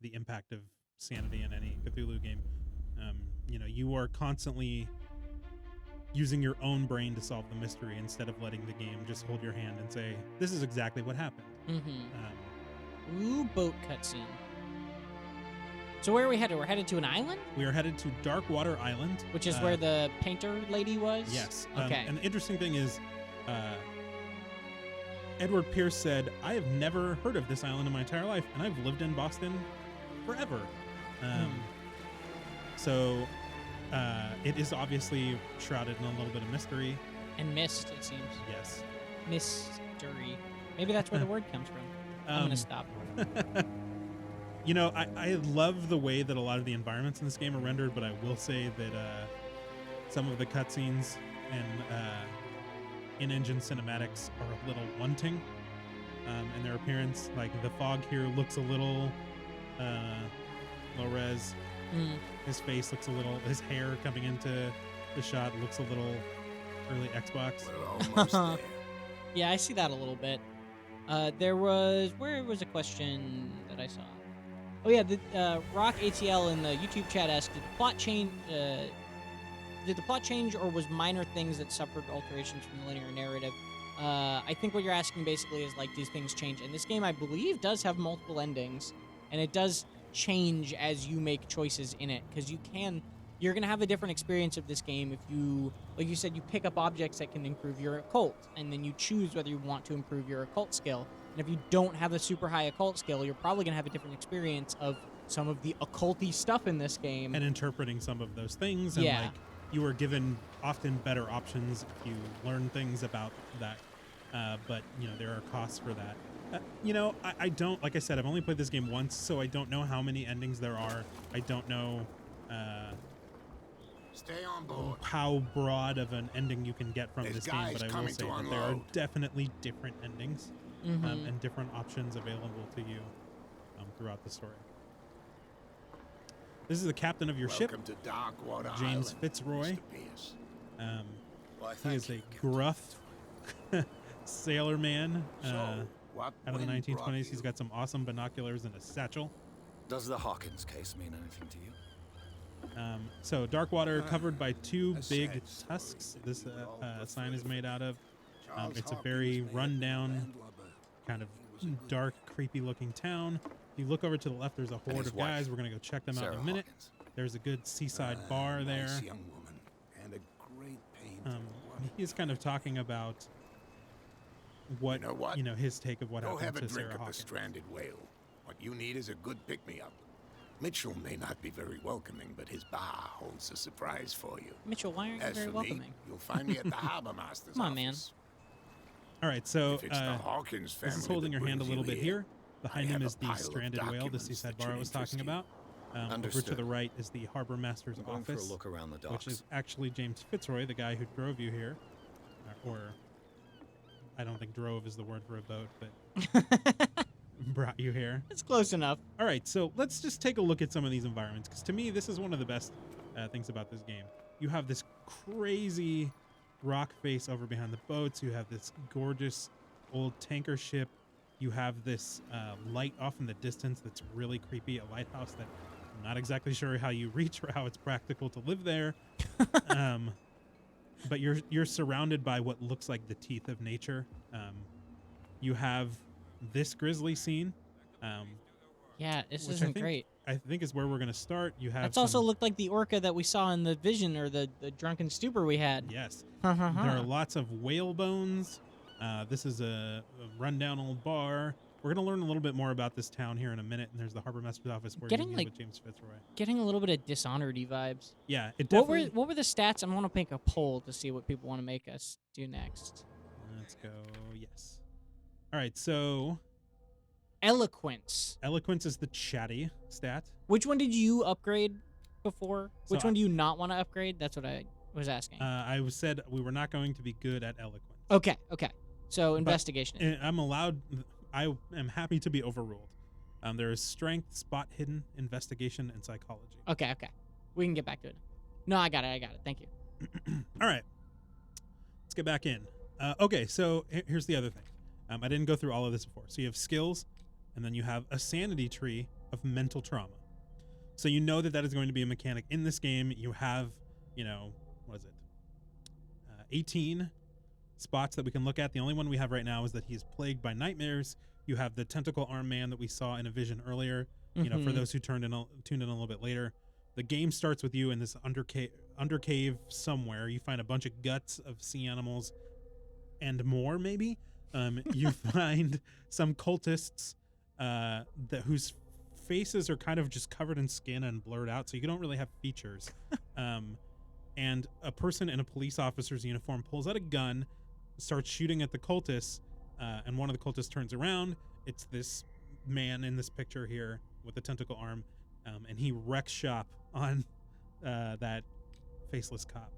Speaker 2: the impact of sanity in any Cthulhu game. You are constantly using your own brain to solve the mystery instead of letting the game just hold your hand and say, this is exactly what happened.
Speaker 1: Mm-hmm. Ooh, boat cutscene. So where are we headed? We're headed to an island?
Speaker 2: We are headed to Darkwater Island.
Speaker 1: Which is where the painter lady was?
Speaker 2: Yes.
Speaker 1: Okay.
Speaker 2: And the interesting thing is, Edward Pierce said, I have never heard of this island in my entire life, and I've lived in Boston forever. So it is obviously shrouded in a little bit of mystery.
Speaker 1: And mist, it seems.
Speaker 2: Yes.
Speaker 1: Mystery. Maybe that's where the word comes from. I'm going to stop.
Speaker 2: I love the way that a lot of the environments in this game are rendered, but I will say that some of the cutscenes and in-engine cinematics are a little wanting in their appearance. Like the fog here looks a little low res. His face looks a little, his hair coming into the shot looks a little early Xbox.
Speaker 3: We're almost there.
Speaker 1: Yeah, I see that a little bit. Where was a question that I saw? Oh yeah, the Rock ATL in the YouTube chat asked, did the plot change or was minor things that suffered alterations from the linear narrative? I think what you're asking basically is like, do things change? And this game, I believe, does have multiple endings, and it does change as you make choices in it, because you're going to have a different experience of this game if you, like you said, you pick up objects that can improve your occult, and then you choose whether you want to improve your occult skill. And if you don't have a super high occult skill, you're probably going to have a different experience of some of the occulty stuff in this game.
Speaker 2: And interpreting some of those things. And
Speaker 1: Yeah.
Speaker 2: like you are given often better options if you learn things about that. But, there are costs for that. I don't, like I said, I've only played this game once, so I don't know how many endings there are. I don't know
Speaker 5: Stay on board.
Speaker 2: how broad of an ending you can get from
Speaker 5: There's
Speaker 2: this game,
Speaker 5: guys
Speaker 2: but I will
Speaker 5: coming
Speaker 2: say
Speaker 5: to
Speaker 2: that there are
Speaker 5: unload.
Speaker 2: definitely different endings and different options available to you throughout the story. This is the captain of your
Speaker 5: Welcome
Speaker 2: ship,
Speaker 5: to Darkwater
Speaker 2: James
Speaker 5: Island,
Speaker 2: Fitzroy.
Speaker 5: Mr. Pierce.
Speaker 3: Why,
Speaker 2: He
Speaker 3: thank
Speaker 2: is a
Speaker 3: you, Captain
Speaker 2: gruff sailor man
Speaker 5: So, what
Speaker 2: out of the
Speaker 5: wind brought
Speaker 2: 1920s. He's
Speaker 5: you?
Speaker 2: got some awesome binoculars and a satchel.
Speaker 3: Does the Hawkins case mean anything to you?
Speaker 2: So Darkwater covered by two
Speaker 5: a
Speaker 2: big
Speaker 5: sense
Speaker 2: tusks.
Speaker 5: for
Speaker 2: This
Speaker 5: you. We all
Speaker 2: sign is
Speaker 5: prefer
Speaker 2: made out of.
Speaker 5: Charles
Speaker 2: It's a
Speaker 5: Hawkins
Speaker 2: very
Speaker 5: may have been a
Speaker 2: rundown,
Speaker 5: landlubber.
Speaker 2: kind of
Speaker 5: He was a good
Speaker 2: dark, creepy-looking town. If you look over to the left, there's a horde
Speaker 3: his
Speaker 2: of
Speaker 3: wife,
Speaker 2: guys. We're gonna go check them out
Speaker 3: Sarah
Speaker 2: in a minute.
Speaker 3: Hawkins.
Speaker 2: There's a good seaside bar there.
Speaker 5: Nice young woman and a great pain to watch.
Speaker 2: He's kind of talking about what,
Speaker 5: You know what?
Speaker 2: his take of what
Speaker 5: Go
Speaker 2: happened
Speaker 5: have a
Speaker 2: to
Speaker 5: drink
Speaker 2: Sarah
Speaker 5: at the
Speaker 2: Hawkins.
Speaker 5: stranded whale. What you need is a good pick-me-up. Mitchell may not be very welcoming, but his bar holds a surprise for you.
Speaker 1: Mitchell, why aren't you
Speaker 5: As
Speaker 1: very
Speaker 5: for
Speaker 1: welcoming?
Speaker 5: me, you'll find me at the harbor master's
Speaker 1: Come on, man.
Speaker 5: office.
Speaker 2: All right, so
Speaker 5: If it's the Hawkins family
Speaker 2: this is holding
Speaker 5: that
Speaker 2: your hand a
Speaker 5: brings
Speaker 2: little
Speaker 5: you
Speaker 2: bit here. Behind
Speaker 5: I
Speaker 2: him
Speaker 5: have
Speaker 2: is
Speaker 5: a
Speaker 2: the
Speaker 5: pile of
Speaker 2: stranded whale, the
Speaker 5: documents
Speaker 2: seaside
Speaker 5: that
Speaker 2: bar I
Speaker 5: should
Speaker 2: was talking
Speaker 5: interest you.
Speaker 2: about. Over to
Speaker 3: Understood.
Speaker 2: the right is the harbor master's
Speaker 3: I'm going for a
Speaker 2: office,
Speaker 3: look around the
Speaker 2: which
Speaker 3: docks.
Speaker 2: is actually James Fitzroy, the guy who drove you here. Or I don't think drove is the word for a boat, but brought you here.
Speaker 1: It's close enough.
Speaker 2: All right, so let's just take a look at some of these environments, because to me, this is one of the best things about this game. You have this crazy rock face over behind the boats. You have this gorgeous old tanker ship. You have this light off in the distance that's really creepy, a lighthouse that I'm not exactly sure how you reach or how it's practical to live there. But you're surrounded by what looks like the teeth of nature. You have this grisly scene.
Speaker 1: Yeah, this
Speaker 2: which
Speaker 1: isn't great.
Speaker 2: I think is where we're going to start. You have
Speaker 1: That's also looked like the orca that we saw in the vision or the drunken stupor we had.
Speaker 2: Yes. There are lots of whale bones. This is a rundown old bar. We're going to learn a little bit more about this town here in a minute, and there's the harbor master's office where you meet with James Fitzroy.
Speaker 1: Getting a little bit of Dishonored-y vibes.
Speaker 2: Yeah, it definitely...
Speaker 1: What were the stats? I want to make a poll to see what people want to make us do next.
Speaker 2: Let's go. Yes. All right, so...
Speaker 1: Eloquence.
Speaker 2: Eloquence is the chatty stat.
Speaker 1: Which one did you upgrade before? Which
Speaker 2: So
Speaker 1: one do you not want to upgrade? That's what I was asking.
Speaker 2: I said we were not going to be good at eloquence.
Speaker 1: Okay. So investigation.
Speaker 2: I am happy to be overruled. There is strength, spot hidden, investigation, and psychology.
Speaker 1: Okay. We can get back to it. No, I got it. Thank you.
Speaker 2: All right. Let's get back in. Okay, so here's the other thing. I didn't go through all of this before. So you have skills, and then you have a sanity tree of mental trauma. So you know that is going to be a mechanic in this game. You have, 18 spots that we can look at. The only one we have right now is that he's plagued by nightmares. You have the tentacle arm man that we saw in a vision earlier. For those who tuned in a little bit later, the game starts with you in this under cave somewhere. You find a bunch of guts of sea animals and more, maybe. You find some cultists whose faces are kind of just covered in skin and blurred out, so you don't really have features. And a person in a police officer's uniform pulls out a gun, starts shooting at the cultists, and one of the cultists turns around. It's this man in this picture here with a tentacle arm, and he wrecks shop on that faceless cop.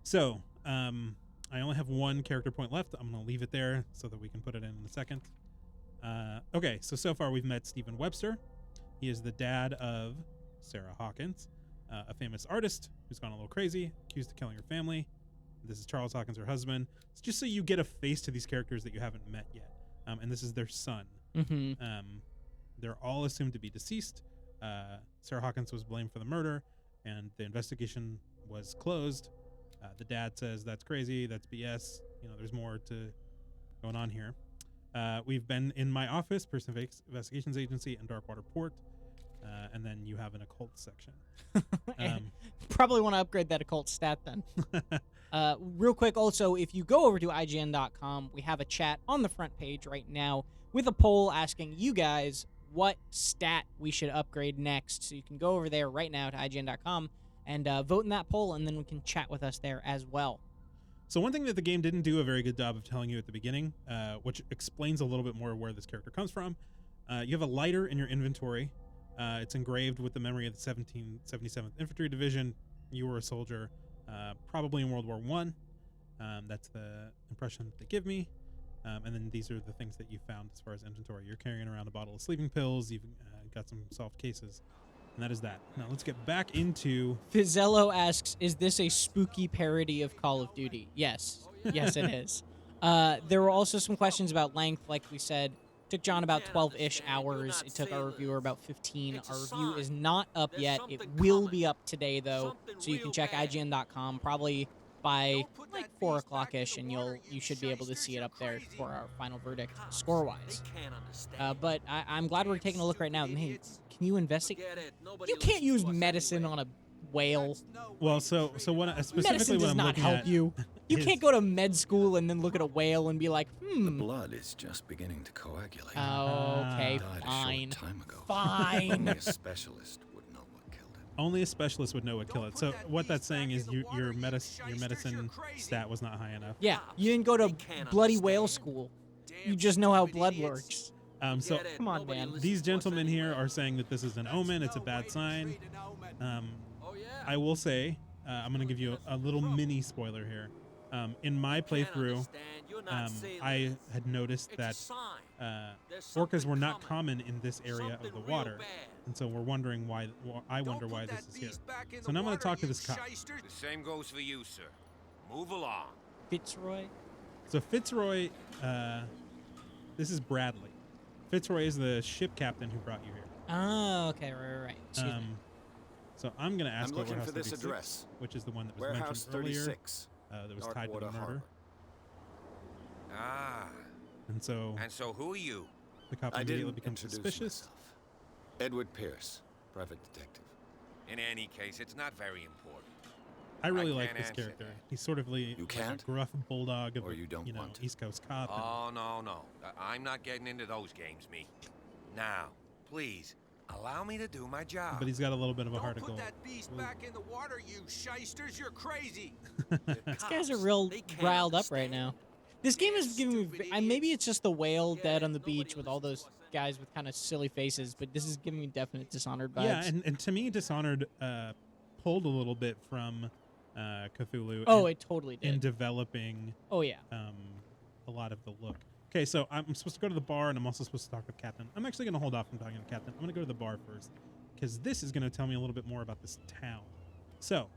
Speaker 2: So I only have one character point left. I'm going to leave it there so that we can put it in a second. Okay, so far we've met Stephen Webster. He is the dad of Sarah Hawkins, a famous artist who's gone a little crazy, accused of killing her family. This is Charles Hawkins, her husband. It's just so you get a face to these characters that you haven't met yet. And this is their son. They're all assumed to be deceased. Sarah Hawkins was blamed for the murder, and the investigation was closed. The dad says that's crazy, that's BS. There's more to going on here. We've been in my office, Person Investigations Agency, and Darkwater Port. And then you have an occult section.
Speaker 1: Probably want to upgrade that occult stat then. Real quick, also, if you go over to IGN.com, we have a chat on the front page right now with a poll asking you guys what stat we should upgrade next. So you can go over there right now to IGN.com and vote in that poll, and then we can chat with us there as well.
Speaker 2: So one thing that the game didn't do a very good job of telling you at the beginning, which explains a little bit more where this character comes from, you have a lighter in your inventory. It's engraved with the memory of the 1777th Infantry Division. You were a soldier, probably in World War I. That's the impression that they give me. And then these are the things that you found as far as inventory. You're carrying around a bottle of sleeping pills. You've got some soft cases. And that is that. Now let's get back into...
Speaker 1: Fizzello asks, is this a spooky parody of Call of Duty? Yes. Yes, it is. There were also some questions about length, like we said. Took John about 12-ish hours. It took our reviewer about 15. Our review is not up yet. It will be up today, though, so you can check IGN.com probably by like 4 o'clock-ish, and you should be able to see it up there for our final verdict score-wise. But I'm glad we're taking a look right now. Man, can you investigate? You can't use medicine on a whale.
Speaker 2: Well, so what specifically
Speaker 1: medicine does
Speaker 2: what I'm
Speaker 1: not
Speaker 2: looking
Speaker 1: help
Speaker 2: at
Speaker 1: you. You can't go to med school and then look at a whale and be like,
Speaker 3: The blood is just beginning to coagulate.
Speaker 1: Oh, okay,
Speaker 3: Died
Speaker 1: fine.
Speaker 3: a short time ago.
Speaker 1: Fine.
Speaker 3: Only a specialist would know what killed it.
Speaker 2: Only a specialist would know what killed it. So what that's saying is your medicine stat was not high enough.
Speaker 1: Yeah, you didn't go to bloody whale school. You just know how blood works.
Speaker 2: So
Speaker 1: Come on, man.
Speaker 2: These gentlemen here are saying that this is an omen. It's a bad sign. I will say, I'm going to give you a little mini spoiler here. In my playthrough, I had noticed that orcas were not common in this area of the water, and so we're wondering why. I wonder why this is here. So now I'm going to talk to this cop.
Speaker 6: The same goes for you, sir. Move along.
Speaker 1: Fitzroy.
Speaker 2: So Fitzroy, this is Bradley. Fitzroy is the ship captain who brought you here.
Speaker 1: Oh, okay, right. Excuse me.
Speaker 2: So I'm going to ask
Speaker 3: I'm
Speaker 2: about
Speaker 3: looking
Speaker 2: Warehouse
Speaker 3: for this
Speaker 2: 36,
Speaker 3: address.
Speaker 2: which is the one that was
Speaker 3: Warehouse
Speaker 2: mentioned earlier.
Speaker 3: 36.
Speaker 2: That was tied to the
Speaker 3: Darkwater
Speaker 2: murder.
Speaker 3: Harbor.
Speaker 6: Ah.
Speaker 2: And so
Speaker 6: who are you?
Speaker 2: the cop
Speaker 3: I
Speaker 2: immediately
Speaker 3: didn't
Speaker 2: becomes
Speaker 3: introduce
Speaker 2: suspicious.
Speaker 3: myself. Edward Pierce, private detective.
Speaker 6: In any case, it's not very important.
Speaker 2: I really
Speaker 6: I
Speaker 2: like
Speaker 6: can't
Speaker 2: this
Speaker 6: answer
Speaker 2: character.
Speaker 6: that.
Speaker 2: He's sort of like
Speaker 3: can't?
Speaker 2: a gruff bulldog of
Speaker 3: Or
Speaker 2: a,
Speaker 3: you don't want to?
Speaker 2: East Coast cop. and-
Speaker 6: Oh, no. I'm not getting into those games, me. Now, please, allow me to do my job.
Speaker 2: but he's got a little bit of a heart of
Speaker 7: Don't
Speaker 2: gold.
Speaker 7: put that beast back in the water, you shysters. You're crazy.
Speaker 1: These guys are real riled up right now. This game is giving me, maybe it's just the whale dead on the beach with all those guys with kind of silly faces, but this is giving me definite Dishonored vibes.
Speaker 2: Yeah, and to me, Dishonored pulled a little bit from Cthulhu.
Speaker 1: Oh,
Speaker 2: in,
Speaker 1: it totally
Speaker 2: in
Speaker 1: did.
Speaker 2: developing
Speaker 1: Oh, yeah.
Speaker 2: a lot of the look. Okay, so I'm supposed to go to the bar, and I'm also supposed to talk with Captain. I'm actually going to hold off from talking to Captain. I'm going to go to the bar first, because this is going to tell me a little bit more about this town. So,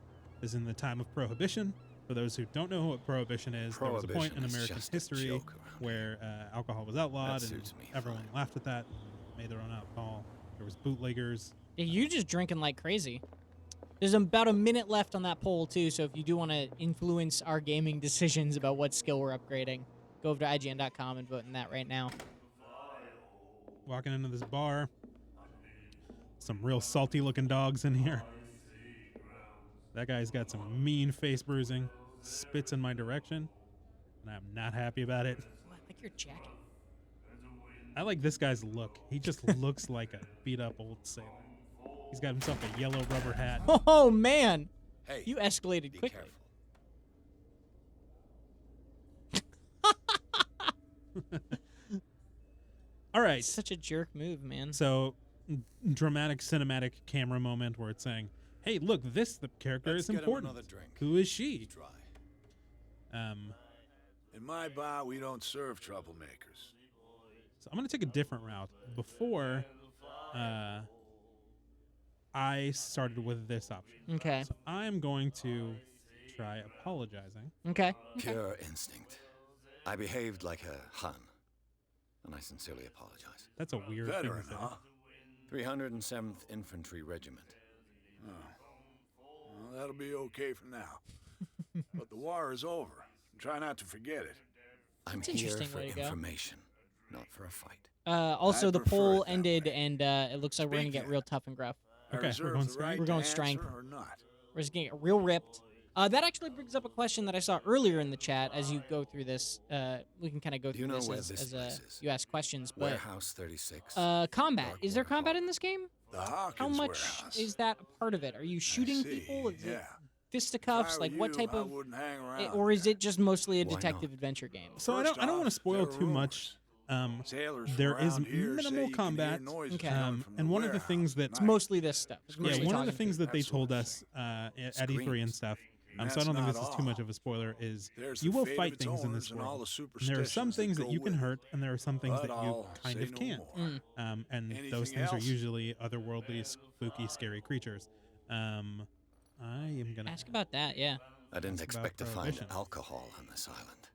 Speaker 2: this is in the time of Prohibition. For those who don't know what Prohibition is, there was a point in
Speaker 3: Prohibition is
Speaker 2: American
Speaker 3: just a
Speaker 2: history
Speaker 3: joke around
Speaker 2: where alcohol was outlawed,
Speaker 3: That
Speaker 2: and
Speaker 3: suits me
Speaker 2: everyone
Speaker 3: fine.
Speaker 2: laughed at that and made their own alcohol. There was bootleggers.
Speaker 1: Yeah, you're just drinking like crazy. There's about a minute left on that poll, too, so if you do want to influence our gaming decisions about what skill we're upgrading, go over to IGN.com and vote in that right now.
Speaker 2: Walking into this bar. Some real salty-looking dogs in here. That guy's got some mean face bruising. Spits in my direction, and I'm not happy about it.
Speaker 1: Oh, I like your jacket.
Speaker 2: I like this guy's look. He just looks like a beat-up old sailor. He's got himself a yellow rubber hat.
Speaker 1: Oh, man.
Speaker 3: Hey,
Speaker 1: You escalated
Speaker 3: be
Speaker 1: quickly.
Speaker 3: careful.
Speaker 2: All right.
Speaker 1: Such a jerk move, man.
Speaker 2: So, dramatic cinematic camera moment where it's saying, "Hey, look, the character
Speaker 3: Let's
Speaker 2: is
Speaker 3: get him
Speaker 2: important.
Speaker 3: another drink.
Speaker 2: Who is she?"
Speaker 3: Try.
Speaker 5: In my bar, we don't serve troublemakers.
Speaker 2: So I'm going to take a different route. Before, I started with this option.
Speaker 1: Okay.
Speaker 2: So I'm going to try apologizing.
Speaker 1: Okay.
Speaker 3: Pure instinct. I behaved like a Hun, and I sincerely apologize.
Speaker 2: That's a weird thing
Speaker 5: Veteran,
Speaker 2: to say.
Speaker 5: huh?
Speaker 3: 307th Infantry Regiment.
Speaker 5: Well, that'll be okay for now. But the war is over. Try not to forget it.
Speaker 3: I'm
Speaker 1: That's an
Speaker 3: here
Speaker 1: interesting
Speaker 3: for
Speaker 1: way to go.
Speaker 3: information, not for a fight.
Speaker 1: Also,
Speaker 5: I
Speaker 1: the
Speaker 5: prefer
Speaker 1: poll
Speaker 5: it that
Speaker 1: ended,
Speaker 5: way.
Speaker 1: and it looks like we're going to get
Speaker 5: Speak
Speaker 1: real tough and gruff.
Speaker 5: I
Speaker 2: Okay, we're
Speaker 5: reserve
Speaker 2: going
Speaker 5: the
Speaker 2: strength?
Speaker 5: right
Speaker 1: We're going
Speaker 5: to
Speaker 1: strength.
Speaker 5: answer or not.
Speaker 1: We're just getting real ripped. That actually brings up a question that I saw earlier in the chat as you go through this. We can kind of go
Speaker 3: Do you
Speaker 1: through
Speaker 3: know
Speaker 1: this
Speaker 3: where
Speaker 1: as,
Speaker 3: this
Speaker 1: as
Speaker 3: place is?
Speaker 1: you ask questions. But
Speaker 3: Warehouse 36.
Speaker 1: combat. Is there
Speaker 3: Darkwater
Speaker 1: combat
Speaker 3: Hall.
Speaker 1: in this game?
Speaker 5: The Hawkins
Speaker 1: How much
Speaker 5: warehouse.
Speaker 1: is that a part of it? Are you shooting
Speaker 5: see,
Speaker 1: people? Is
Speaker 5: yeah.
Speaker 1: it
Speaker 5: If
Speaker 1: fisticuffs?
Speaker 5: I
Speaker 1: Like
Speaker 5: were
Speaker 1: what
Speaker 5: you,
Speaker 1: type
Speaker 5: I
Speaker 1: of?
Speaker 5: wouldn't hang around
Speaker 1: Or is
Speaker 5: there.
Speaker 1: it just mostly a
Speaker 3: Why
Speaker 1: detective
Speaker 3: not?
Speaker 1: adventure game?
Speaker 2: So I
Speaker 5: First
Speaker 2: don't want to
Speaker 5: off,
Speaker 2: spoil
Speaker 5: there are
Speaker 2: too much.
Speaker 5: Sailors
Speaker 2: There
Speaker 5: from
Speaker 2: is
Speaker 5: around here say
Speaker 2: minimal
Speaker 5: you can hear
Speaker 2: combat.
Speaker 5: noises
Speaker 1: Okay.
Speaker 5: coming from
Speaker 2: And
Speaker 5: the
Speaker 2: one of the
Speaker 5: warehouse
Speaker 2: things
Speaker 5: at
Speaker 2: that's
Speaker 1: It's
Speaker 5: night.
Speaker 1: mostly this stuff. It's
Speaker 2: Yeah,
Speaker 1: mostly
Speaker 2: one of the
Speaker 1: talking
Speaker 2: things
Speaker 1: to
Speaker 2: that they
Speaker 5: That sort
Speaker 2: told
Speaker 5: of
Speaker 2: us at E3 and
Speaker 3: Screams.
Speaker 2: stuff.
Speaker 5: And
Speaker 2: So I don't think
Speaker 5: that's
Speaker 2: this is
Speaker 5: not
Speaker 2: too much
Speaker 5: all.
Speaker 2: of a spoiler. Is
Speaker 5: There's
Speaker 2: you
Speaker 5: the
Speaker 2: will
Speaker 5: fate of
Speaker 2: fight
Speaker 5: its
Speaker 2: things in
Speaker 5: owners
Speaker 2: this
Speaker 5: and all
Speaker 2: world.
Speaker 5: the
Speaker 2: And there are some
Speaker 5: superstitions
Speaker 2: things that
Speaker 5: go
Speaker 2: you can
Speaker 5: with it.
Speaker 2: hurt, and there are some things
Speaker 5: But
Speaker 2: that you
Speaker 5: I'll
Speaker 2: kind
Speaker 5: say
Speaker 2: of
Speaker 5: no
Speaker 2: can't.
Speaker 5: more.
Speaker 2: And those
Speaker 5: Anything
Speaker 2: things are
Speaker 5: else?
Speaker 2: usually otherworldly, spooky, scary creatures. I am gonna
Speaker 1: Ask about that. Yeah.
Speaker 3: I didn't
Speaker 2: That's about
Speaker 3: expect to find
Speaker 2: Prohibition.
Speaker 3: alcohol on this island.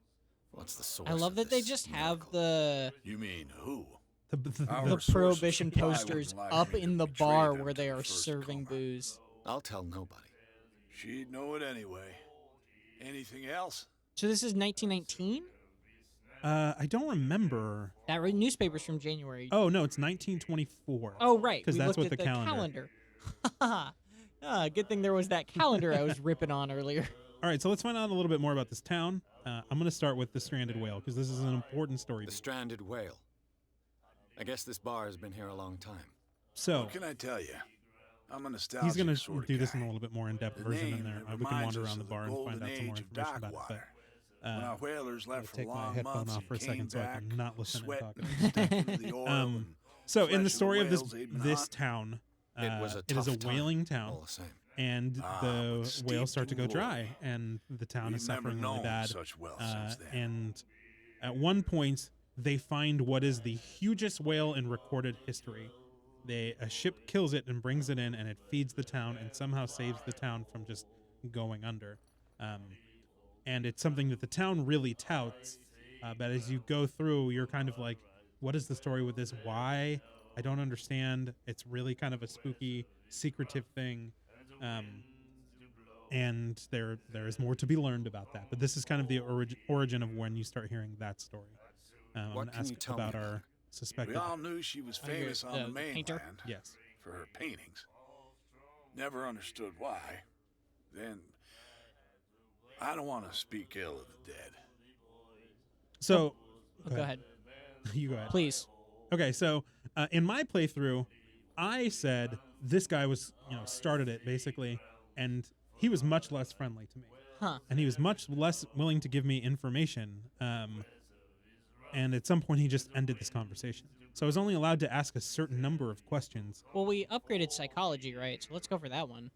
Speaker 3: What's the source
Speaker 1: I love
Speaker 3: of
Speaker 1: that they
Speaker 3: this
Speaker 1: just have
Speaker 3: miracle?
Speaker 1: the
Speaker 5: You mean who?
Speaker 2: the
Speaker 5: Our
Speaker 1: the
Speaker 5: source of
Speaker 1: prohibition
Speaker 5: supply
Speaker 1: posters
Speaker 5: wouldn't like
Speaker 1: up
Speaker 5: me to
Speaker 1: in the
Speaker 5: betray
Speaker 1: bar
Speaker 5: them
Speaker 1: where
Speaker 5: to
Speaker 1: they
Speaker 5: the
Speaker 1: are
Speaker 5: first
Speaker 1: serving
Speaker 5: comer.
Speaker 1: booze.
Speaker 3: I'll tell nobody.
Speaker 5: She'd know it anyway. Anything else?
Speaker 1: So this is 1919.
Speaker 2: I don't remember.
Speaker 1: That newspaper's from January.
Speaker 2: Oh no, it's 1924.
Speaker 1: Oh, right.
Speaker 2: 'Cause
Speaker 1: we
Speaker 2: that's
Speaker 1: looked
Speaker 2: what
Speaker 1: at
Speaker 2: the calendar.
Speaker 1: Good thing there was that calendar I was ripping on earlier.
Speaker 2: All right, so let's find out a little bit more about this town. I'm going to start with the stranded whale because this is an important story.
Speaker 3: The stranded whale. I guess this bar has been here a long time.
Speaker 2: So
Speaker 5: What can I tell you? I'm a nostalgic
Speaker 2: he's going
Speaker 5: sort
Speaker 2: to
Speaker 5: of
Speaker 2: do this
Speaker 5: guy.
Speaker 2: in a little bit more in-depth
Speaker 5: The
Speaker 2: version in
Speaker 5: name,
Speaker 2: there.
Speaker 5: it
Speaker 2: We can
Speaker 5: reminds
Speaker 2: wander
Speaker 5: us
Speaker 2: around the
Speaker 5: of
Speaker 2: bar and find
Speaker 5: golden
Speaker 2: out some more
Speaker 5: age of
Speaker 2: information about it. But
Speaker 5: Darkwater. When our whalers left for
Speaker 2: take my
Speaker 5: long
Speaker 2: headphone
Speaker 5: months
Speaker 2: off
Speaker 5: and
Speaker 2: for a second
Speaker 5: came
Speaker 2: so I
Speaker 5: back,
Speaker 2: can not listen and
Speaker 5: sweat
Speaker 2: talk.
Speaker 5: and stench of the oil and
Speaker 2: So in
Speaker 5: flesh
Speaker 2: the
Speaker 5: of
Speaker 2: story of this
Speaker 5: whales they'd been
Speaker 2: this
Speaker 5: hunting.
Speaker 2: town,
Speaker 3: It was a
Speaker 2: it is
Speaker 3: tough
Speaker 2: a
Speaker 3: time,
Speaker 2: whaling town,
Speaker 3: all the same.
Speaker 2: and
Speaker 5: Ah,
Speaker 2: the
Speaker 5: but steeped
Speaker 2: whales start to
Speaker 5: in
Speaker 2: go
Speaker 5: glory.
Speaker 2: dry, and the town is
Speaker 5: We've never
Speaker 2: suffering really
Speaker 5: known
Speaker 2: bad.
Speaker 5: such wealth since then.
Speaker 2: And at one point, they find what is the hugest whale in recorded history. A ship kills it and brings it in, and it feeds the town and somehow saves the town from just going under. And it's something that the town really touts. But as you go through, you're kind of like, what is the story with this? Why? I don't understand. It's really kind of a spooky, secretive thing. And there is more to be learned about that. But this is kind of the origin of when you start hearing that story. I'm
Speaker 3: What
Speaker 2: going to
Speaker 3: can
Speaker 2: ask
Speaker 3: you tell me
Speaker 2: about
Speaker 3: about
Speaker 2: our
Speaker 3: her?
Speaker 2: suspected.
Speaker 5: We all knew she was famous on the
Speaker 1: painter?
Speaker 5: mainland
Speaker 2: Yes.
Speaker 5: for her paintings. Never understood why. Then, I don't want to speak ill of the dead.
Speaker 2: So,
Speaker 1: Go ahead.
Speaker 2: You go ahead.
Speaker 1: Please.
Speaker 2: Okay, so in my playthrough, I said this guy was, started it basically, and he was much less friendly to me.
Speaker 1: Huh.
Speaker 2: And he was much less willing to give me information. And at some point, he just ended this conversation. So I was only allowed to ask a certain number of questions.
Speaker 1: Well, we upgraded psychology, right? So let's go for that one.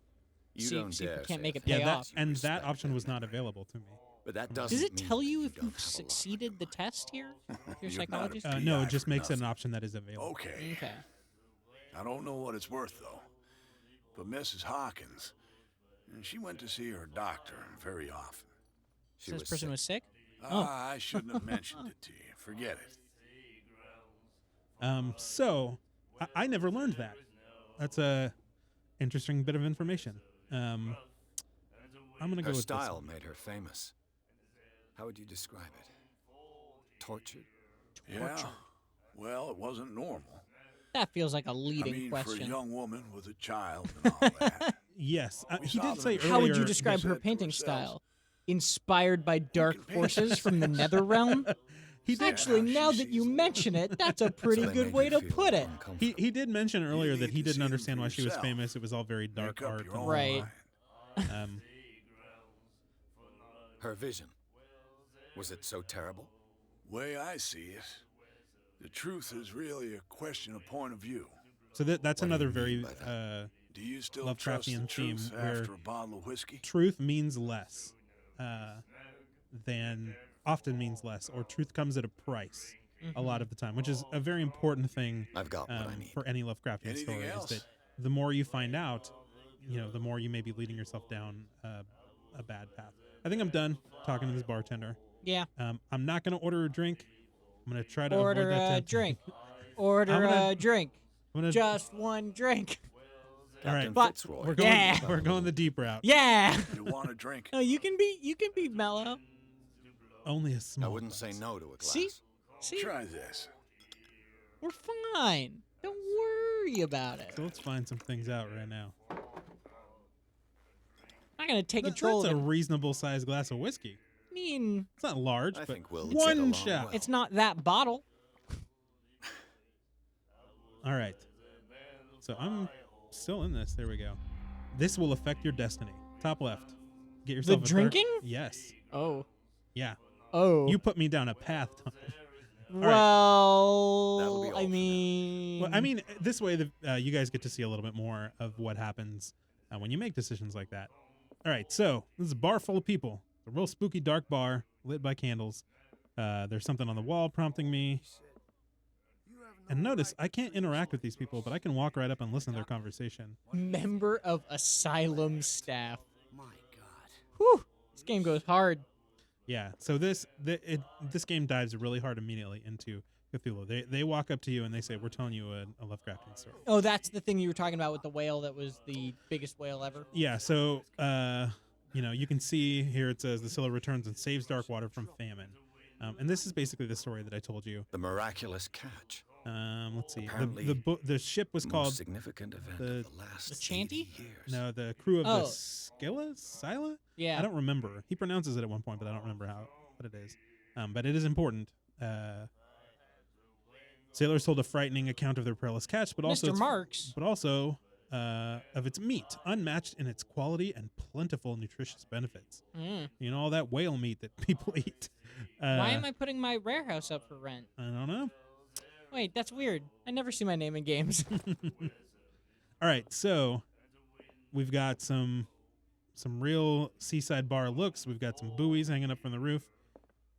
Speaker 3: You
Speaker 1: see,
Speaker 3: don't
Speaker 1: see if
Speaker 3: dare
Speaker 1: we can't
Speaker 3: say
Speaker 1: make
Speaker 3: a
Speaker 1: it
Speaker 3: thing
Speaker 1: pay
Speaker 2: Yeah,
Speaker 1: off.
Speaker 3: You
Speaker 2: that
Speaker 3: respect
Speaker 2: option
Speaker 3: that
Speaker 2: was not
Speaker 3: man.
Speaker 2: available to me.
Speaker 3: But that doesn't
Speaker 1: Does it
Speaker 3: mean
Speaker 1: tell you
Speaker 3: you
Speaker 1: if
Speaker 3: don't
Speaker 1: you've
Speaker 3: have a lot.
Speaker 1: succeeded the test here? Your
Speaker 5: You're not a
Speaker 1: psychologist?
Speaker 2: No,
Speaker 5: PI
Speaker 2: it just
Speaker 5: for
Speaker 2: makes it an
Speaker 5: nothing.
Speaker 2: option that is available.
Speaker 5: Okay.
Speaker 1: Okay.
Speaker 5: I don't know what it's worth, though. But Mrs. Hawkins, she went to see her doctor very often.
Speaker 3: She
Speaker 1: So this
Speaker 3: was
Speaker 1: person
Speaker 3: sick.
Speaker 1: was sick?
Speaker 5: I shouldn't have mentioned it to you. Forget it.
Speaker 2: So I never learned that. That's a interesting bit of information. I'm gonna go
Speaker 3: Her
Speaker 2: with
Speaker 3: style
Speaker 2: this
Speaker 3: made her famous. How would you describe it? Tortured?
Speaker 5: Yeah. Well, it wasn't normal.
Speaker 1: That feels like a
Speaker 5: I
Speaker 1: leading
Speaker 5: mean, for a
Speaker 1: question.
Speaker 5: young woman with a child and all that.
Speaker 2: Yes,
Speaker 5: We
Speaker 2: he
Speaker 5: saw
Speaker 2: did
Speaker 5: them
Speaker 2: say
Speaker 5: in the
Speaker 2: earlier.
Speaker 1: How would you
Speaker 5: earlier-
Speaker 1: describe
Speaker 5: said
Speaker 1: her
Speaker 5: to
Speaker 1: painting
Speaker 5: ourselves,
Speaker 1: style? Inspired by dark
Speaker 5: paint
Speaker 1: forces
Speaker 5: this.
Speaker 1: from the nether realm?
Speaker 2: He did.
Speaker 1: Actually,
Speaker 5: she
Speaker 1: now that
Speaker 5: sees
Speaker 1: you
Speaker 5: the
Speaker 1: mention it, that's a pretty
Speaker 3: So they
Speaker 1: good
Speaker 3: made
Speaker 1: way
Speaker 3: you
Speaker 1: to
Speaker 3: feel
Speaker 1: put it.
Speaker 3: uncomfortable.
Speaker 2: He did mention earlier that
Speaker 5: need
Speaker 2: he
Speaker 5: to see
Speaker 2: didn't
Speaker 5: them
Speaker 2: understand
Speaker 5: for
Speaker 2: why she was
Speaker 5: yourself.
Speaker 2: famous. It was all very dark
Speaker 5: Make up
Speaker 2: art.
Speaker 5: your
Speaker 2: and
Speaker 5: own
Speaker 2: all
Speaker 1: Right.
Speaker 5: mind.
Speaker 2: Um,
Speaker 3: Her vision. Was it so terrible?
Speaker 5: Way I see it, the truth is really a question of point of view.
Speaker 2: so that's
Speaker 3: What do you
Speaker 2: another
Speaker 3: mean
Speaker 2: very
Speaker 3: by that?
Speaker 5: Do you still trust the
Speaker 2: Lovecraftian theme
Speaker 5: truth
Speaker 2: where
Speaker 5: after a bottle of whiskey?
Speaker 2: truth means less than often means less, or truth comes at a price a lot of the time, which is a very important thing
Speaker 3: I've got what I need.
Speaker 2: for any Lovecraftian
Speaker 5: Anything
Speaker 2: story.
Speaker 5: else?
Speaker 2: Is that the more you find out, the more you may be leading yourself down a bad path. I think I'm done talking to this bartender.
Speaker 1: Yeah.
Speaker 2: I'm not going to order a drink. I'm going to try to
Speaker 1: Order
Speaker 2: avoid that
Speaker 1: a
Speaker 2: temptation.
Speaker 1: drink. Order
Speaker 2: I'm gonna-
Speaker 1: a drink.
Speaker 2: I'm gonna,
Speaker 1: Just one drink.
Speaker 2: all right,
Speaker 3: Captain
Speaker 1: But-
Speaker 3: Fitzroy.
Speaker 2: we're going.
Speaker 1: Yeah.
Speaker 2: We're going the deep route.
Speaker 1: Yeah.
Speaker 5: You want a drink?
Speaker 1: No, you can be mellow.
Speaker 2: Only a
Speaker 3: I
Speaker 2: small.
Speaker 3: wouldn't say
Speaker 2: glass.
Speaker 3: no to a glass.
Speaker 1: See,
Speaker 5: Try this.
Speaker 1: we're fine. Don't worry about it.
Speaker 2: So let's find some things out right now.
Speaker 1: I'm not gonna take
Speaker 2: That's
Speaker 1: control
Speaker 2: a
Speaker 1: of it.
Speaker 2: reasonable sized glass of whiskey.
Speaker 1: I mean,
Speaker 2: It's not large,
Speaker 3: I
Speaker 2: but
Speaker 3: think we'll get
Speaker 2: one
Speaker 3: along
Speaker 2: shot.
Speaker 3: well.
Speaker 1: it's not that bottle.
Speaker 2: All right. So I'm still in this. There we go. This will affect your destiny. Top left. Get yourself a dark-
Speaker 1: drinking?
Speaker 2: Yes.
Speaker 1: Oh.
Speaker 2: Yeah.
Speaker 1: Oh.
Speaker 2: You put me down a path, Tom. right.
Speaker 3: That'll be
Speaker 1: Well,
Speaker 3: all
Speaker 1: I
Speaker 3: for now.
Speaker 1: mean.
Speaker 2: Well, I mean, this way you guys get to see a little bit more of what happens when you make decisions like that. All right, so this is a bar full of people. It's a real spooky, dark bar lit by candles. There's something on the wall prompting me. And notice, I can't interact with these people, but I can walk right up and listen to their conversation.
Speaker 1: member of asylum staff.
Speaker 7: My God.
Speaker 1: Whew. This game goes hard.
Speaker 2: Yeah, so this game dives really hard immediately into Cthulhu. They walk up to you and they say, "We're telling you a Lovecraftian story."
Speaker 1: Oh, that's the thing you were talking about with the whale that was the biggest whale ever.
Speaker 2: Yeah, so you can see here it says the Scylla returns and saves Darkwater from famine, and this is basically the story that I told you.
Speaker 3: The miraculous catch.
Speaker 2: Let's see,
Speaker 3: Apparently,
Speaker 2: the ship was
Speaker 3: Most
Speaker 2: called
Speaker 3: significant event
Speaker 2: the-
Speaker 3: of the last
Speaker 1: The Chanty?
Speaker 3: 80 years.
Speaker 2: no the crew of
Speaker 1: Oh.
Speaker 2: the Scylla.
Speaker 1: Yeah.
Speaker 2: I don't remember. He pronounces it at one point, but I don't remember what it is. But it is important. Sailors told a frightening account of their perilous catch, but also
Speaker 1: Mr. Marks.
Speaker 2: of its meat, unmatched in its quality and plentiful nutritious benefits. You know, all that whale meat that people eat.
Speaker 1: Why am I putting my warehouse up for rent?
Speaker 2: I don't know.
Speaker 1: Wait, that's weird. I never see my name in games.
Speaker 2: All right, so we've got some real seaside bar looks. We've got some buoys hanging up from the roof.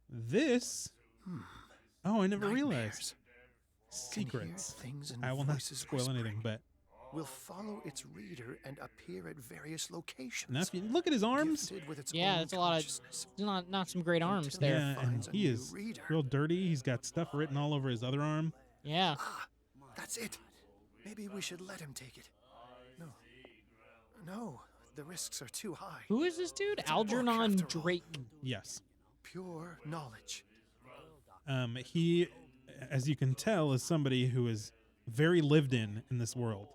Speaker 2: This Oh, I never
Speaker 8: nightmares.
Speaker 2: realized.
Speaker 8: Can hear
Speaker 2: Secrets.
Speaker 8: things and
Speaker 2: I will not
Speaker 8: voices
Speaker 2: spoil anything,
Speaker 8: whispering.
Speaker 2: but
Speaker 8: Will follow its reader and appear at various locations.
Speaker 2: now if you look at his arms,
Speaker 8: Gifted with its
Speaker 1: Yeah,
Speaker 8: own
Speaker 1: that's a lot of
Speaker 8: consciousness.
Speaker 1: not some great arms
Speaker 8: Until
Speaker 1: there.
Speaker 2: yeah, and
Speaker 8: finds a
Speaker 2: he
Speaker 8: new
Speaker 2: is
Speaker 8: reader.
Speaker 2: real dirty. He's got stuff written all over his other arm.
Speaker 1: Yeah.
Speaker 8: Ah, that's it. Maybe we should let him take it. No, the risks are too high.
Speaker 1: Who is this dude?
Speaker 8: It's a book,
Speaker 1: Algernon
Speaker 8: after all.
Speaker 1: Drake.
Speaker 2: Yes.
Speaker 8: Pure knowledge.
Speaker 2: He, as you can tell, is somebody who is very lived in this world.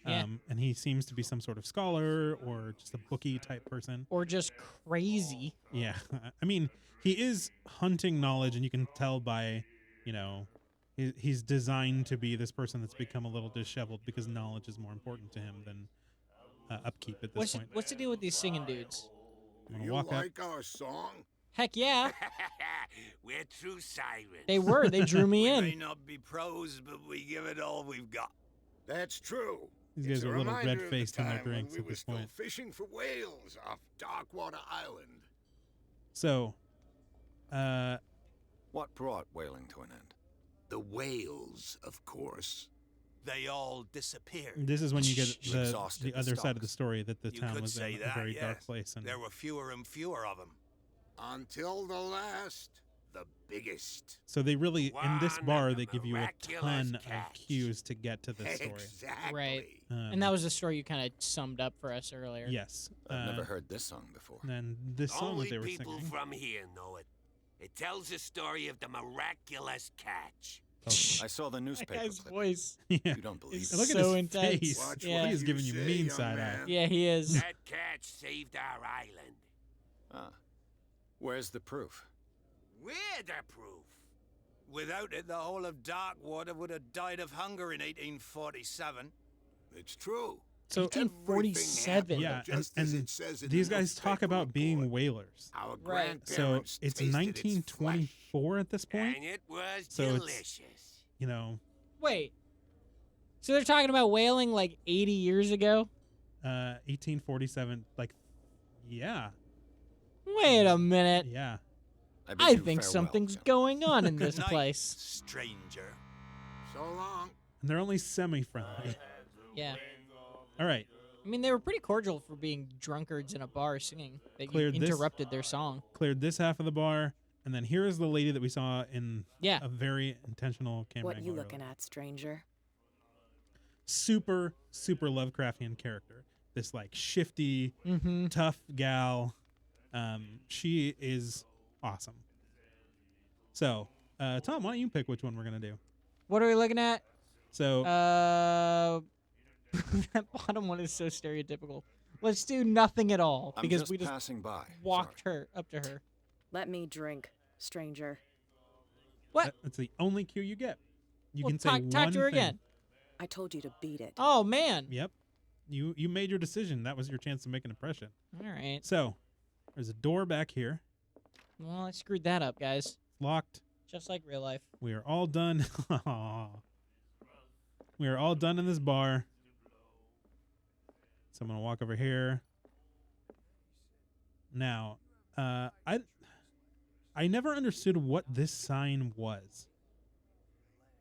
Speaker 1: Yeah.
Speaker 2: And he seems to be some sort of scholar or just a bookie type person.
Speaker 1: Or just crazy.
Speaker 2: Yeah. I mean, he is hunting knowledge, and you can tell by, you know, he's designed to be this person that's become a little disheveled because knowledge is more important to him than upkeep at this point.
Speaker 1: What's the deal with these singing dudes?
Speaker 2: I'm gonna
Speaker 5: You
Speaker 2: walk up.
Speaker 5: like our song?
Speaker 1: Heck yeah.
Speaker 6: We're true sirens.
Speaker 1: They were. They drew me
Speaker 3: We may
Speaker 1: in.
Speaker 3: not be pros, but we give it all we've got.
Speaker 5: That's true.
Speaker 2: These
Speaker 5: It's
Speaker 2: guys are a little
Speaker 5: reminder of the
Speaker 2: red-faced in their
Speaker 5: time when
Speaker 2: drinks
Speaker 5: we
Speaker 2: at
Speaker 5: were
Speaker 2: this
Speaker 5: still
Speaker 2: point.
Speaker 5: fishing for whales off Darkwater Island.
Speaker 2: So,
Speaker 3: What brought whaling to an end?
Speaker 5: The whales, of course.
Speaker 9: They all disappeared.
Speaker 2: this is when you get
Speaker 3: You
Speaker 2: the
Speaker 3: exhausted the
Speaker 2: other side of the
Speaker 3: stocks.
Speaker 2: story that the
Speaker 9: You
Speaker 2: town
Speaker 9: could
Speaker 2: was
Speaker 9: say
Speaker 2: in
Speaker 9: that,
Speaker 2: a very
Speaker 9: yes.
Speaker 2: dark place. And
Speaker 9: There were fewer and fewer of them.
Speaker 5: Until the last, the biggest.
Speaker 2: so they really, in this
Speaker 6: One
Speaker 2: bar,
Speaker 6: of
Speaker 2: they
Speaker 6: the
Speaker 2: give you a
Speaker 6: miraculous
Speaker 2: ton of
Speaker 6: cats.
Speaker 2: cues to get to this story.
Speaker 5: Exactly.
Speaker 1: Right. And that was the story you kind of summed up for us earlier.
Speaker 2: Yes.
Speaker 3: I've never heard this song before.
Speaker 2: And this song
Speaker 6: Only
Speaker 2: that they were
Speaker 6: people
Speaker 2: singing.
Speaker 6: from here know it. It tells the story of the miraculous catch.
Speaker 3: I saw the
Speaker 1: That
Speaker 3: newspaper
Speaker 1: guy's
Speaker 3: clip.
Speaker 1: voice.
Speaker 2: Yeah.
Speaker 3: You don't believe
Speaker 1: is
Speaker 3: it.
Speaker 2: Look at
Speaker 1: so
Speaker 2: his
Speaker 1: intense.
Speaker 2: face.
Speaker 5: Watch
Speaker 1: Yeah.
Speaker 5: what
Speaker 2: He's
Speaker 5: you
Speaker 2: giving you
Speaker 5: say,
Speaker 2: mean
Speaker 5: young
Speaker 2: side eye.
Speaker 5: man.
Speaker 1: Yeah, he is.
Speaker 6: That catch saved our island.
Speaker 3: Ah. Where's the proof?
Speaker 6: We're the proof.
Speaker 9: Without it, the whole of Darkwater would have died of hunger in 1847.
Speaker 5: It's true.
Speaker 2: So,
Speaker 1: 1847.
Speaker 2: yeah,
Speaker 5: Just
Speaker 2: and
Speaker 5: as it says in
Speaker 2: these
Speaker 5: the
Speaker 2: guys talk
Speaker 5: newspaper
Speaker 2: about being
Speaker 5: report.
Speaker 2: whalers.
Speaker 5: Our
Speaker 1: Right.
Speaker 2: So
Speaker 5: grandparents
Speaker 2: it's
Speaker 5: tasted its
Speaker 2: 1924 at this point.
Speaker 6: And it was
Speaker 2: So it's-
Speaker 6: delicious.
Speaker 2: You know,
Speaker 1: Wait. So they're talking about whaling like 80 years ago?
Speaker 2: 1847. Like, yeah,
Speaker 1: Wait a minute.
Speaker 2: yeah.
Speaker 3: bid
Speaker 1: I
Speaker 3: you
Speaker 1: think
Speaker 3: farewell,
Speaker 1: something's
Speaker 3: gentlemen.
Speaker 1: going on in this
Speaker 9: Good night,
Speaker 1: place.
Speaker 9: stranger.
Speaker 5: So long.
Speaker 2: And they're only semi-friendly.
Speaker 1: Yeah.
Speaker 2: All right.
Speaker 1: I mean, they were pretty cordial for being drunkards in a bar singing. That you
Speaker 2: Cleared this-
Speaker 1: interrupted their song.
Speaker 2: Cleared this half of the bar, and then here is the lady that we saw in
Speaker 1: Yeah.
Speaker 2: a very intentional camera
Speaker 10: What
Speaker 2: angle
Speaker 10: you looking
Speaker 2: earlier.
Speaker 10: at, stranger?
Speaker 2: Super, super Lovecraftian character. This like shifty,
Speaker 1: Mm-hmm.
Speaker 2: tough gal. She is awesome. So, Tom, why don't you pick which one we're gonna do?
Speaker 1: What are we looking at?
Speaker 2: So,
Speaker 1: That bottom one is so stereotypical. Let's do nothing at all
Speaker 3: I'm
Speaker 1: because
Speaker 3: just
Speaker 1: we just
Speaker 3: passing by.
Speaker 1: walked
Speaker 3: Sorry.
Speaker 1: her up to her.
Speaker 10: Let me drink, stranger.
Speaker 1: What?
Speaker 2: that's the only cue you get. You
Speaker 1: Well,
Speaker 2: can say
Speaker 1: talk
Speaker 2: one
Speaker 1: to her
Speaker 2: thing.
Speaker 1: again.
Speaker 10: I told you to beat it.
Speaker 1: Oh man.
Speaker 2: Yep. You made your decision. That was your chance to make an impression.
Speaker 1: All right.
Speaker 2: So, there's a door back here.
Speaker 1: Well, I screwed that up, guys.
Speaker 2: It's locked.
Speaker 1: Just like real life.
Speaker 2: We are all done. We are all done in this bar. So I'm gonna walk over here. Now, I never understood what this sign was.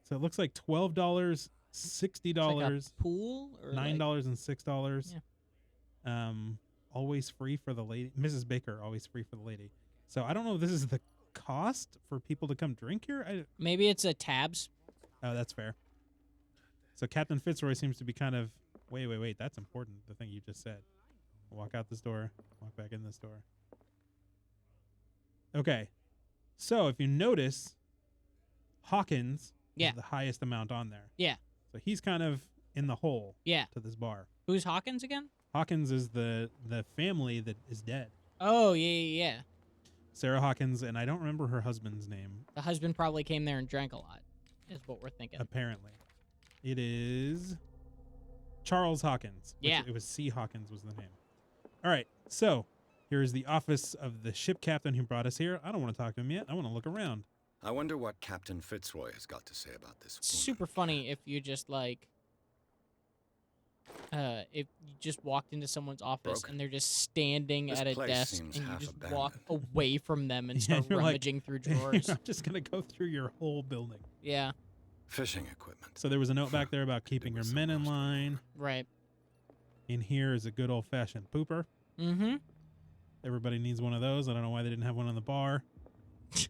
Speaker 2: So it looks like $12, $60,
Speaker 1: It's like a pool or
Speaker 2: $9 and $6.
Speaker 1: Yeah.
Speaker 2: Always free for the lady. Mrs. Baker, always free for the lady. So I don't know if this is the cost for people to come drink here.
Speaker 1: Maybe it's a tabs.
Speaker 2: Oh, that's fair. So Captain Fitzroy seems to be kind of wait. That's important. The thing you just said. Walk out this door. Walk back in this door. Okay. So if you notice, Hawkins
Speaker 1: Yeah.
Speaker 2: is the highest amount on there.
Speaker 1: Yeah.
Speaker 2: So he's kind of in the hole
Speaker 1: Yeah.
Speaker 2: to this bar.
Speaker 1: Who's Hawkins again?
Speaker 2: Hawkins is the family that is dead.
Speaker 1: Oh yeah.
Speaker 2: Sarah Hawkins, and I don't remember her husband's name,
Speaker 1: The husband probably came there and drank a lot. Is what we're thinking.
Speaker 2: apparently. It is Charles Hawkins. which
Speaker 1: Yeah.
Speaker 2: It was C. Hawkins was the name. All right. So here's the office of the ship captain who brought us here. I don't want to talk to him yet. I want to look around.
Speaker 3: I wonder what Captain Fitzroy has got to say about this woman.
Speaker 1: Super funny if you just like if you just walked into someone's office
Speaker 3: Broken.
Speaker 1: and they're just standing
Speaker 3: This
Speaker 1: at a
Speaker 3: place
Speaker 1: desk
Speaker 3: seems
Speaker 1: and you
Speaker 3: half
Speaker 1: just
Speaker 3: abandoned.
Speaker 1: walk away from them and
Speaker 2: Yeah,
Speaker 1: start
Speaker 2: you're like,
Speaker 1: rummaging through drawers.
Speaker 2: I'm just gonna go through your whole building.
Speaker 1: Yeah,
Speaker 3: Fishing equipment.
Speaker 2: So there was a note back there about keeping your
Speaker 3: with
Speaker 2: men in
Speaker 3: some
Speaker 2: line.
Speaker 1: right.
Speaker 2: In here is a good old-fashioned pooper.
Speaker 1: Mm-hmm.
Speaker 2: Everybody needs one of those. I don't know why they didn't have one in the bar.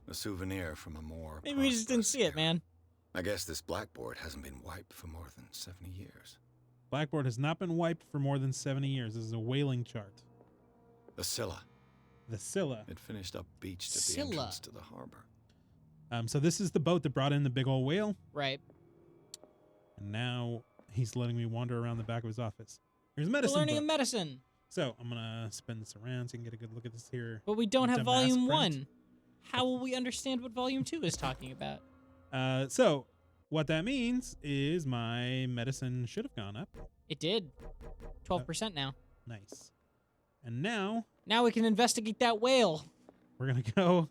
Speaker 3: A souvenir from a more
Speaker 1: Maybe we just didn't
Speaker 3: prosperous
Speaker 1: see it,
Speaker 3: era.
Speaker 1: man.
Speaker 3: I guess this blackboard hasn't been wiped for more than 70 years.
Speaker 2: Blackboard has not been wiped for more than 70 years. This is a whaling chart.
Speaker 3: The Scylla.
Speaker 2: The Scylla.
Speaker 3: It finished up beached at the
Speaker 1: Scylla.
Speaker 3: entrance to the harbor.
Speaker 2: So this is the boat that brought in the big old whale.
Speaker 1: Right.
Speaker 2: And now he's letting me wander around the back of his office. Here's a
Speaker 1: We're
Speaker 2: medicine
Speaker 1: learning
Speaker 2: book.
Speaker 1: a medicine,
Speaker 2: So I'm going to spin this around so you can get a good look at this here.
Speaker 1: but we don't
Speaker 2: It's
Speaker 1: have
Speaker 2: a mass
Speaker 1: volume
Speaker 2: print.
Speaker 1: 1. How will we understand what volume 2 is talking about?
Speaker 2: So what that means is my medicine should have gone up.
Speaker 1: It did. 12% now.
Speaker 2: Nice. And now
Speaker 1: Now we can investigate that whale.
Speaker 2: we're going to go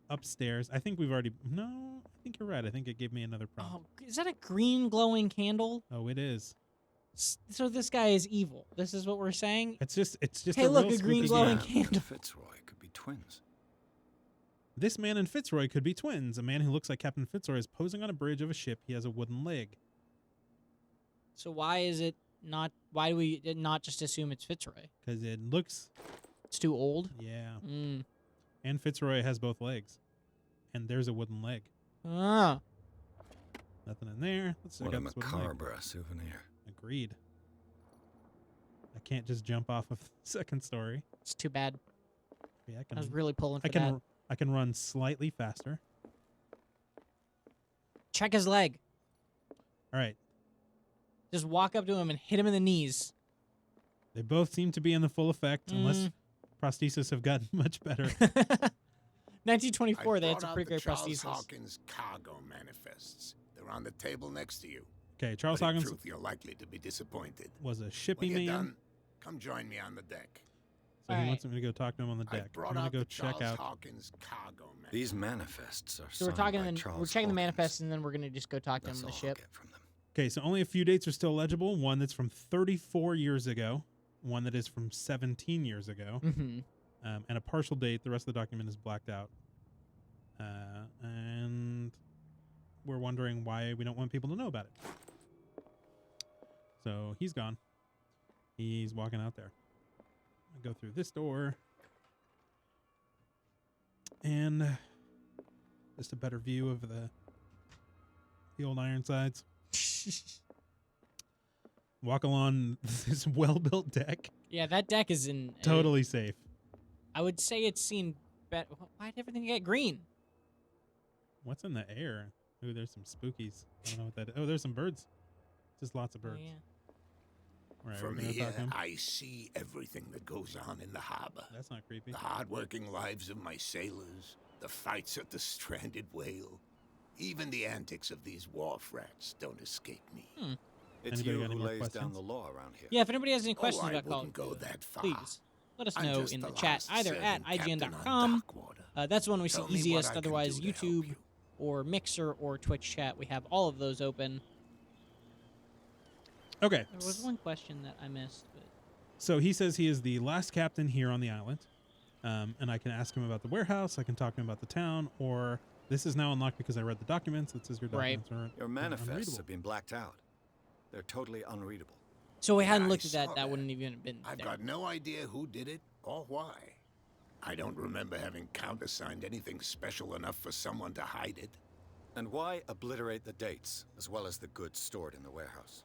Speaker 2: upstairs. I think we've already... No, I think you're right. I think it gave me another prompt.
Speaker 1: Oh, is that a green glowing candle?
Speaker 2: Oh, it is.
Speaker 1: So this guy is evil. This is what we're saying?
Speaker 2: It's just
Speaker 1: Hey,
Speaker 2: a
Speaker 1: look,
Speaker 2: real
Speaker 1: a green
Speaker 2: spooky
Speaker 1: glowing
Speaker 2: game.
Speaker 1: candle.
Speaker 3: Fitzroy could be twins.
Speaker 2: This man and Fitzroy could be twins. A man who looks like Captain Fitzroy is posing on a bridge of a ship. He has a wooden leg.
Speaker 1: So why is it not? Why do we not just assume it's Fitzroy?
Speaker 2: Because it looks...
Speaker 1: It's too old.
Speaker 2: Yeah.
Speaker 1: Mm.
Speaker 2: And Fitzroy has both legs. And there's a wooden leg.
Speaker 1: Ah.
Speaker 2: Nothing in there. Let's check
Speaker 3: What a
Speaker 2: out this wooden leg.
Speaker 3: macabre souvenir.
Speaker 2: Agreed. I can't just jump off of the second story.
Speaker 1: It's too bad.
Speaker 2: Yeah,
Speaker 1: I was really pulling for
Speaker 2: I can
Speaker 1: that.
Speaker 2: I can run slightly faster.
Speaker 1: Check his leg.
Speaker 2: All right.
Speaker 1: Just walk up to him and hit him in the knees.
Speaker 2: They both seem to be in the full effect, unless prostheses have gotten much better.
Speaker 1: 1924, they had
Speaker 5: I
Speaker 1: some
Speaker 5: brought
Speaker 1: pretty
Speaker 5: out the
Speaker 1: great
Speaker 5: Charles
Speaker 1: prostheses.
Speaker 5: Hawkins cargo manifests. They're on the table next to you.
Speaker 2: Okay, Charles
Speaker 5: But in
Speaker 2: Hawkins
Speaker 5: truth, you're likely to be disappointed.
Speaker 2: was a
Speaker 5: When
Speaker 2: shipping
Speaker 5: you're
Speaker 2: man.
Speaker 5: done, come join me on the deck.
Speaker 2: So he wants me to go talk to him on the
Speaker 5: I
Speaker 2: deck. I'm
Speaker 5: brought
Speaker 2: gonna
Speaker 5: out
Speaker 2: go
Speaker 5: the
Speaker 2: check
Speaker 5: Charles
Speaker 2: out.
Speaker 5: Hawkins cargo manifest.
Speaker 3: These manifests are
Speaker 1: So we're
Speaker 3: signed
Speaker 1: talking,
Speaker 3: by
Speaker 1: and
Speaker 3: Charles
Speaker 1: we're checking the
Speaker 3: Hawkins.
Speaker 1: manifest, and then we're gonna just go talk to him
Speaker 3: That's
Speaker 1: on the
Speaker 3: all I'll
Speaker 1: ship.
Speaker 3: get from them.
Speaker 2: Okay, so only a few dates are still legible. One that's from 34 years ago. One that is from 17 years ago.
Speaker 1: Mm-hmm.
Speaker 2: And a partial date. The rest of the document is blacked out. And we're wondering why we don't want people to know about it. So he's gone. He's walking out there. I go through this door. And just a better view of the old Ironsides. Walk along this well-built deck.
Speaker 1: Yeah, that deck is in
Speaker 2: Totally safe.
Speaker 1: I would say it's seen better. Why'd everything get green?
Speaker 2: What's in the air? Ooh, there's some spookies. I don't know what that is. Oh, there's some birds. Just lots of birds.
Speaker 1: Oh, yeah.
Speaker 2: Right,
Speaker 5: From
Speaker 2: we're gonna
Speaker 5: here,
Speaker 2: talk to him.
Speaker 5: I see everything that goes on in the harbor.
Speaker 2: That's not creepy.
Speaker 5: The hard-working lives of my sailors, the fights at the stranded whale, even the antics of these wharf rats don't escape me.
Speaker 3: It's
Speaker 2: Anybody
Speaker 3: you
Speaker 2: got any
Speaker 3: who
Speaker 2: more
Speaker 3: lays down
Speaker 2: questions?
Speaker 3: the law around here.
Speaker 1: Yeah, if anybody has any
Speaker 5: Oh,
Speaker 1: questions
Speaker 5: I
Speaker 1: about Call of
Speaker 5: wouldn't go
Speaker 1: Cthulhu,
Speaker 5: that far.
Speaker 1: please let us
Speaker 5: I'm
Speaker 1: know
Speaker 5: just
Speaker 1: in the
Speaker 5: the
Speaker 1: chat,
Speaker 5: last
Speaker 1: either at
Speaker 5: serving captain on
Speaker 1: IGN.com.
Speaker 5: Darkwater.
Speaker 1: That's the one we see
Speaker 5: Tell me what
Speaker 1: easiest.
Speaker 5: I can
Speaker 1: Otherwise,
Speaker 5: do to help
Speaker 1: YouTube
Speaker 5: you.
Speaker 1: or Mixer or Twitch chat. We have all of those open.
Speaker 2: Okay.
Speaker 1: There was one question that I missed. But...
Speaker 2: So he says he is the last captain here on the island. And I can ask him about the warehouse. I can talk to him about the town. Or this is now unlocked because I read the documents. It says your documents are
Speaker 3: Your manifests
Speaker 2: unreadable.
Speaker 3: have been blacked out. They're totally unreadable.
Speaker 1: So we hadn't
Speaker 5: I
Speaker 1: looked at that.
Speaker 5: saw
Speaker 1: That wouldn't even have been
Speaker 5: I've
Speaker 1: there.
Speaker 5: got no idea who did it or why. I don't remember having countersigned anything special enough for someone to hide it.
Speaker 3: And why obliterate the dates, as well as the goods stored in the warehouse?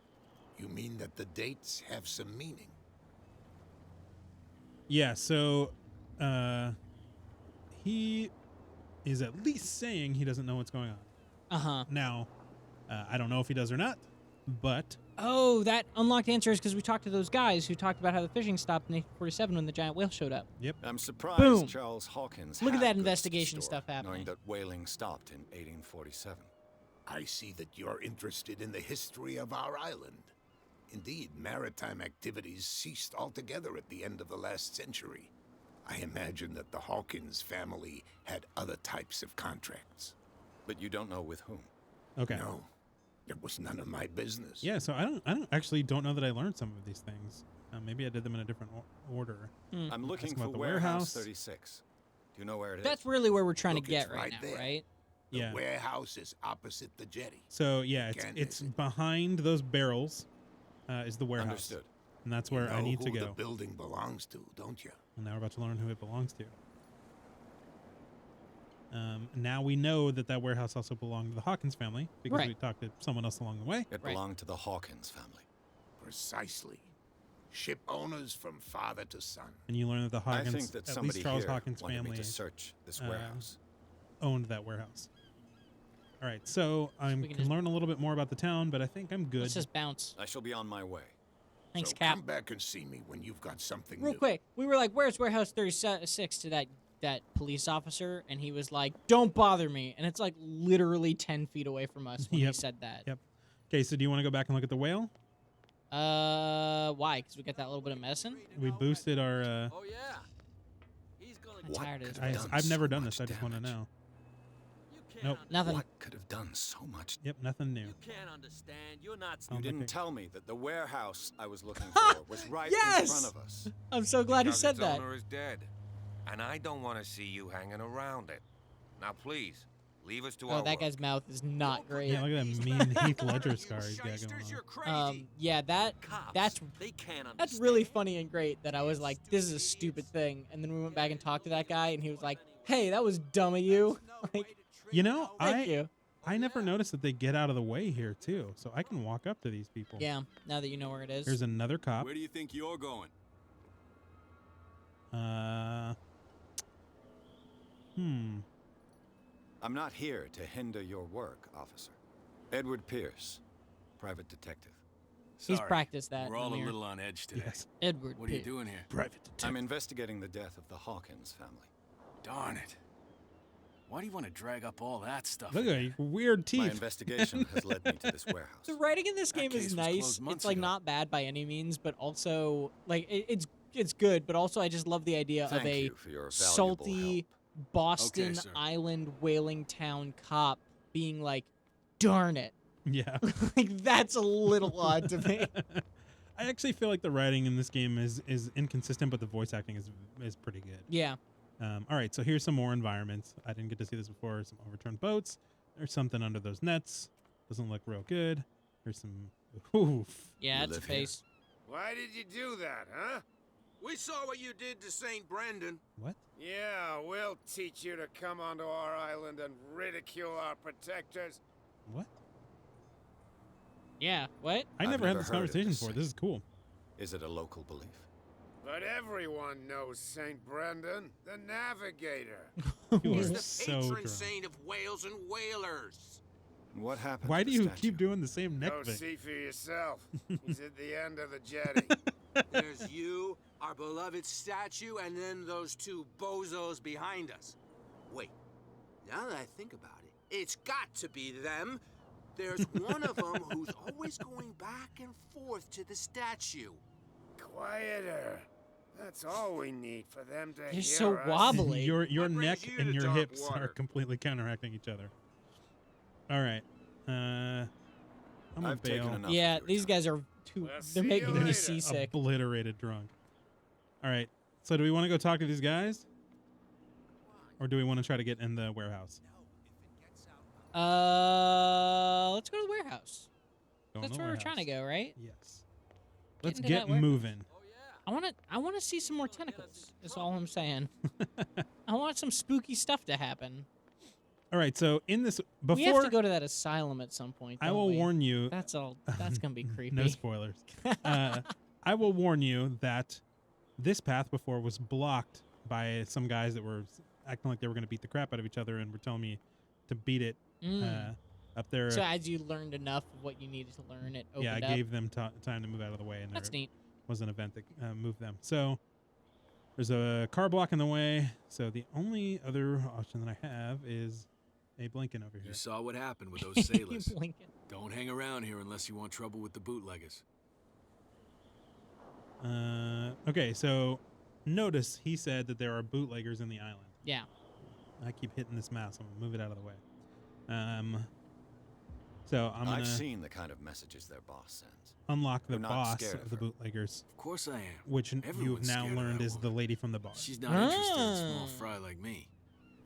Speaker 5: You mean that the dates have some meaning?
Speaker 2: Yeah, so he is at least saying he doesn't know what's going on.
Speaker 1: Uh-huh.
Speaker 2: Now, I don't know if he does or not, but
Speaker 1: Oh, that unlocked answer is because we talked to those guys who talked about how the fishing stopped in 1847 when the giant whale showed up.
Speaker 2: yep.
Speaker 3: I'm surprised
Speaker 1: Boom.
Speaker 3: Charles Hawkins
Speaker 1: Look at
Speaker 3: had
Speaker 1: that
Speaker 3: goods to
Speaker 1: investigation
Speaker 3: store,
Speaker 1: stuff happening.
Speaker 3: knowing that whaling stopped in 1847.
Speaker 5: I see that you're interested in the history of our island. Indeed, maritime activities ceased altogether at the end of the last century. I imagine that the Hawkins family had other types of contracts.
Speaker 3: But you don't know with whom.
Speaker 2: Okay.
Speaker 5: No, It was none of my business.
Speaker 2: Yeah, so I don't know that I learned some of these things. Maybe I did them in a different order.
Speaker 3: I'm looking
Speaker 2: Asking
Speaker 3: for
Speaker 2: about the
Speaker 3: warehouse
Speaker 2: warehouse.
Speaker 3: 36. Do you know where it is?
Speaker 1: That's really where we're trying
Speaker 5: Look,
Speaker 1: to get
Speaker 5: it's
Speaker 1: right
Speaker 5: right
Speaker 1: now,
Speaker 5: there.
Speaker 1: right?
Speaker 5: The
Speaker 2: Yeah.
Speaker 5: warehouse is opposite the jetty.
Speaker 2: So yeah,
Speaker 5: Can't
Speaker 2: it's
Speaker 5: miss it.
Speaker 2: behind those barrels is the warehouse.
Speaker 3: Understood.
Speaker 2: And that's
Speaker 5: You
Speaker 2: where I
Speaker 5: know
Speaker 2: need to
Speaker 5: who
Speaker 2: go.
Speaker 5: the building belongs to, don't you?
Speaker 2: And now we're about to learn who it belongs to. Now we know that warehouse also belonged to the Hawkins family because
Speaker 1: Right.
Speaker 2: we talked to someone else along the way.
Speaker 3: It
Speaker 1: Right.
Speaker 3: belonged to the Hawkins family.
Speaker 5: Precisely. Ship owners from father to son.
Speaker 2: And you learn that the Hawkins,
Speaker 3: I think that
Speaker 2: at
Speaker 3: somebody
Speaker 2: least Charles
Speaker 3: here
Speaker 2: Hawkins'
Speaker 3: wanted me
Speaker 2: family,
Speaker 3: to search this warehouse.
Speaker 2: owned that warehouse. All right, so I
Speaker 1: we
Speaker 2: can
Speaker 1: can just-
Speaker 2: learn a little bit more about the town, but I think I'm good.
Speaker 1: Let's just bounce.
Speaker 3: I shall be on my way.
Speaker 1: Thanks,
Speaker 5: So
Speaker 1: Cap.
Speaker 5: come back and see me when you've got something
Speaker 1: Real
Speaker 5: new.
Speaker 1: quick, we were like, "Where's Warehouse 36?" to that police officer, and he was like, "Don't bother me." And it's like literally 10 feet away from us when he
Speaker 2: Yep.
Speaker 1: said that.
Speaker 2: Yep. Okay, so do you want to go back and look at the whale?
Speaker 1: Why? Because we got that little bit of medicine.
Speaker 2: We boosted our.
Speaker 7: Oh yeah. He's gonna
Speaker 1: I'm tired of this.
Speaker 3: could have
Speaker 1: place.
Speaker 3: done
Speaker 2: I've never
Speaker 3: so
Speaker 2: done this.
Speaker 3: much
Speaker 2: I just want to
Speaker 3: damage?
Speaker 2: know.
Speaker 7: You can't
Speaker 2: Nope.
Speaker 1: Nothing.
Speaker 3: What could have done so much?
Speaker 2: Yep, nothing new.
Speaker 7: You can't understand. You're not.
Speaker 2: Oh,
Speaker 3: You didn't
Speaker 2: okay.
Speaker 3: tell me that the warehouse I was looking for was right in
Speaker 1: Yes!
Speaker 3: front of us.
Speaker 1: I'm so glad he
Speaker 6: Because
Speaker 1: said
Speaker 6: its
Speaker 1: that.
Speaker 6: owner is dead, and I don't want to see you hanging around it. Now, please, leave us to our
Speaker 1: Oh, that
Speaker 6: work.
Speaker 1: guy's mouth is not great.
Speaker 2: Yeah, look at that mean Heath Ledger scar he's got going
Speaker 7: Shysters, you're
Speaker 2: on.
Speaker 7: crazy.
Speaker 1: Yeah,
Speaker 7: Cops,
Speaker 1: that's
Speaker 7: they can't understand.
Speaker 1: that's really funny and great that I was like, this is a stupid thing, and then we went back and talked to that guy, and he was like, hey, that was dumb of you. Like,
Speaker 2: You know,
Speaker 1: thank you.
Speaker 2: I never noticed that they get out of the way here too, so I can walk up to these people.
Speaker 1: Yeah, now that you know where it is.
Speaker 2: Here's another cop.
Speaker 3: Where do you think you're going? I'm not here to hinder your work, officer. Edward Pierce, private detective.
Speaker 1: He's practiced that.
Speaker 11: We're all a
Speaker 1: Lemire.
Speaker 11: little on edge today.
Speaker 2: Yes.
Speaker 1: Edward.
Speaker 11: What are you
Speaker 1: Pitt.
Speaker 11: doing here?
Speaker 2: Private detective.
Speaker 3: I'm investigating the death of the Hawkins family.
Speaker 11: Darn it. Why do you want to drag up all that stuff?
Speaker 2: Look at
Speaker 11: again?
Speaker 2: your weird
Speaker 3: My
Speaker 2: teeth.
Speaker 3: investigation has led me to this warehouse.
Speaker 1: The writing in this
Speaker 11: That
Speaker 1: game
Speaker 11: case
Speaker 1: is
Speaker 11: was
Speaker 1: nice.
Speaker 11: closed months
Speaker 1: It's like
Speaker 11: ago.
Speaker 1: not bad by any means, but also like it's good. But also, I just love the idea
Speaker 3: Thank
Speaker 1: of a
Speaker 3: you for your valuable
Speaker 1: salty
Speaker 3: help.
Speaker 1: Boston
Speaker 11: Okay, sir.
Speaker 1: Island whaling town cop being like, "Darn it!"
Speaker 2: Yeah.
Speaker 1: Like that's a little odd to me.
Speaker 2: I actually feel like the writing in this game is inconsistent, but the voice acting is pretty good.
Speaker 1: Yeah.
Speaker 2: All right, so here's some more environments. I didn't get to see this before. Some overturned boats. There's something under those nets. Doesn't look real good. There's some. Oof.
Speaker 1: Yeah,
Speaker 3: You
Speaker 1: it's a
Speaker 3: live here?
Speaker 1: face.
Speaker 7: Why did you do that, huh? We saw what you did to St. Brendan.
Speaker 2: What?
Speaker 7: Yeah, we'll teach you to come onto our island and ridicule our protectors.
Speaker 2: What?
Speaker 1: Yeah. What?
Speaker 2: I
Speaker 3: I've
Speaker 2: never had
Speaker 3: never
Speaker 2: this
Speaker 3: heard of
Speaker 2: conversation
Speaker 3: this
Speaker 2: before.
Speaker 3: thing.
Speaker 2: This is cool.
Speaker 3: Is it a local belief?
Speaker 7: But everyone knows St. Brendan, the navigator.
Speaker 2: You
Speaker 7: He's
Speaker 2: are
Speaker 7: the
Speaker 2: so
Speaker 7: patron
Speaker 2: drunk.
Speaker 7: saint of whales and whalers.
Speaker 3: What happened?
Speaker 2: Why
Speaker 3: to
Speaker 2: do
Speaker 3: the
Speaker 2: you
Speaker 3: statue?
Speaker 2: keep doing the same neck
Speaker 7: Go
Speaker 2: thing?
Speaker 7: see for yourself. He's at the end of the jetty. There's you, our beloved statue, and then those two bozos behind us. Wait, now that I think about it, it's got to be them. There's one of them who's always going back and forth to the statue. Quieter. That's all we need for them to
Speaker 1: You're so wobbly.
Speaker 2: Your
Speaker 7: What brings
Speaker 2: neck
Speaker 7: you
Speaker 2: and
Speaker 7: to
Speaker 2: your hips
Speaker 7: Darkwater?
Speaker 2: are completely counteracting each other. All right. I'm gonna
Speaker 3: I've taken
Speaker 2: bail.
Speaker 3: enough.
Speaker 1: Yeah,
Speaker 3: of your
Speaker 1: these
Speaker 3: time.
Speaker 1: guys are too.
Speaker 7: We'll
Speaker 1: They're
Speaker 7: see
Speaker 1: making
Speaker 7: you
Speaker 1: me
Speaker 7: later.
Speaker 1: seasick.
Speaker 2: Obliterated drunk. All right. So do we want to go talk to these guys, or do we want to try to get in the warehouse?
Speaker 1: Let's go to the warehouse.
Speaker 2: Go in
Speaker 1: That's
Speaker 2: the
Speaker 1: where we're trying to
Speaker 2: warehouse.
Speaker 1: go, right?
Speaker 2: Yes. Let's
Speaker 1: into
Speaker 2: get
Speaker 1: that warehouse.
Speaker 2: moving.
Speaker 1: I want to see some more tentacles. That's all I'm saying. I want some spooky stuff to happen.
Speaker 2: All right. So in this,
Speaker 1: We have to
Speaker 2: before
Speaker 1: go to that asylum at some point.
Speaker 2: I
Speaker 1: don't
Speaker 2: will
Speaker 1: we?
Speaker 2: warn you.
Speaker 1: That's all. That's gonna be creepy.
Speaker 2: No spoilers. I will warn you that this path before was blocked by some guys that were acting like they were going to beat the crap out of each other and were telling me to beat it up there.
Speaker 1: So as you learned enough of what you needed to learn, it opened
Speaker 2: yeah, I
Speaker 1: up.
Speaker 2: gave them time to move out of the way, and
Speaker 1: That's
Speaker 2: there
Speaker 1: neat.
Speaker 2: was an event that moved them. So there's a car block in the way. So the only other option that I have is a Blinken over here.
Speaker 11: You saw what happened with those sailors.
Speaker 1: Blinking.
Speaker 11: Don't hang around here unless you want trouble with the bootleggers.
Speaker 2: Okay, so notice he said that there are bootleggers in the island.
Speaker 1: Yeah.
Speaker 2: I keep hitting this mouse. I'm gonna move it out of the way. So I'm
Speaker 3: I've
Speaker 2: gonna
Speaker 3: seen the kind of messages their boss sends.
Speaker 2: unlock the
Speaker 3: You're not
Speaker 2: boss
Speaker 3: scared
Speaker 2: of
Speaker 3: of
Speaker 2: the
Speaker 3: her.
Speaker 2: bootleggers,
Speaker 11: Of course I am.
Speaker 2: which you've
Speaker 11: Everyone's
Speaker 2: now
Speaker 11: scared of
Speaker 2: learned
Speaker 11: that
Speaker 2: is the
Speaker 11: woman.
Speaker 2: lady from the bar.
Speaker 11: She's not interested in small
Speaker 1: Ah.
Speaker 11: fry like me.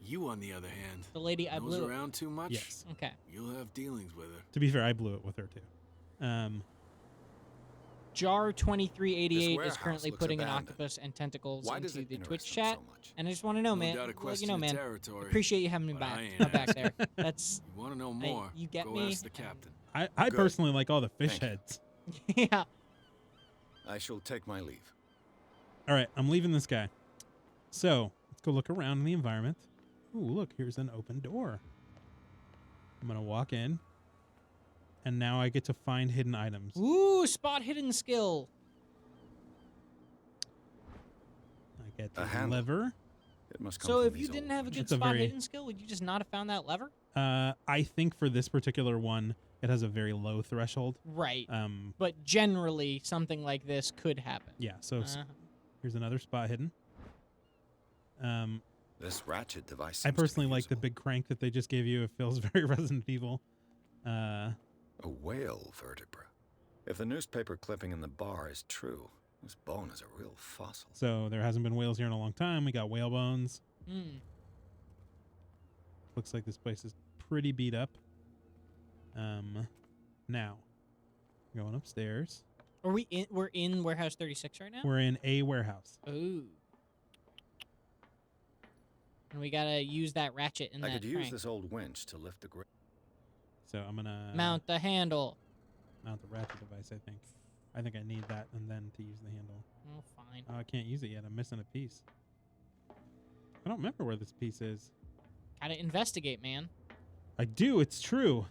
Speaker 11: You, on the other hand,
Speaker 1: The lady I
Speaker 11: knows
Speaker 1: blew.
Speaker 11: around too much.
Speaker 2: Yes.
Speaker 1: Okay.
Speaker 11: You'll have dealings with her.
Speaker 2: To be fair, I blew it with her too.
Speaker 1: Jar 2388
Speaker 3: This
Speaker 1: is
Speaker 3: warehouse
Speaker 1: currently
Speaker 3: looks
Speaker 1: putting an
Speaker 3: abandoned.
Speaker 1: octopus and tentacles
Speaker 3: Why does
Speaker 1: into
Speaker 3: it
Speaker 1: the Twitch
Speaker 3: interest them
Speaker 1: chat,
Speaker 3: so much?
Speaker 1: and I just want to know,
Speaker 11: No
Speaker 1: man.
Speaker 11: doubt a
Speaker 1: Well,
Speaker 11: question
Speaker 1: you know,
Speaker 11: of
Speaker 1: man.
Speaker 11: territory,
Speaker 1: Appreciate you having me
Speaker 11: but
Speaker 1: back.
Speaker 11: I ain't
Speaker 1: Back
Speaker 11: asking.
Speaker 1: there. That's
Speaker 11: You want to know more?
Speaker 1: you get
Speaker 11: Go
Speaker 1: me.
Speaker 11: ask the captain.
Speaker 2: I
Speaker 3: Good.
Speaker 2: personally like all the fish
Speaker 3: Thank you.
Speaker 2: heads.
Speaker 1: Yeah.
Speaker 3: I shall take my leave.
Speaker 2: All right, I'm leaving this guy. So let's go look around in the environment. Ooh, look, here's an open door. I'm gonna walk in, and now I get to find hidden items.
Speaker 1: Ooh, spot hidden skill.
Speaker 2: I get
Speaker 3: A
Speaker 2: the
Speaker 3: handle.
Speaker 2: lever.
Speaker 3: It must come
Speaker 1: So
Speaker 3: from
Speaker 1: if you
Speaker 3: these
Speaker 1: didn't
Speaker 3: old
Speaker 1: have a good
Speaker 2: It's a
Speaker 1: spot
Speaker 2: very-
Speaker 1: hidden skill, would you just not have found that lever?
Speaker 2: I think for this particular one, it has a very low threshold.
Speaker 1: Right.
Speaker 2: Um,
Speaker 1: But generally, something like this could happen.
Speaker 2: yeah. So
Speaker 1: Uh-huh.
Speaker 2: here's another spot hidden.
Speaker 3: This ratchet device.
Speaker 2: I
Speaker 3: seems to be
Speaker 2: personally like the
Speaker 3: usable.
Speaker 2: big crank that they just gave you. It feels very Resident Evil.
Speaker 3: A whale vertebra. If the newspaper clipping in the bar is true, this bone is a real fossil.
Speaker 2: So there hasn't been whales here in a long time. We got whale bones.
Speaker 1: Hmm.
Speaker 2: Looks like this place is pretty beat up. Now, going upstairs.
Speaker 1: Are we in? We're in warehouse 36 right now.
Speaker 2: We're in a warehouse.
Speaker 1: Ooh. And we gotta use that ratchet in
Speaker 3: I
Speaker 1: that
Speaker 3: could use
Speaker 1: crank.
Speaker 3: this old winch to lift the grip.
Speaker 2: So I'm gonna
Speaker 1: Mount the handle.
Speaker 2: mount the ratchet device. I think I need that and then to use the handle.
Speaker 1: Oh, fine.
Speaker 2: Oh, I can't use it yet. I'm missing a piece. I don't remember where this piece is.
Speaker 1: Gotta investigate, man.
Speaker 2: I do. It's true.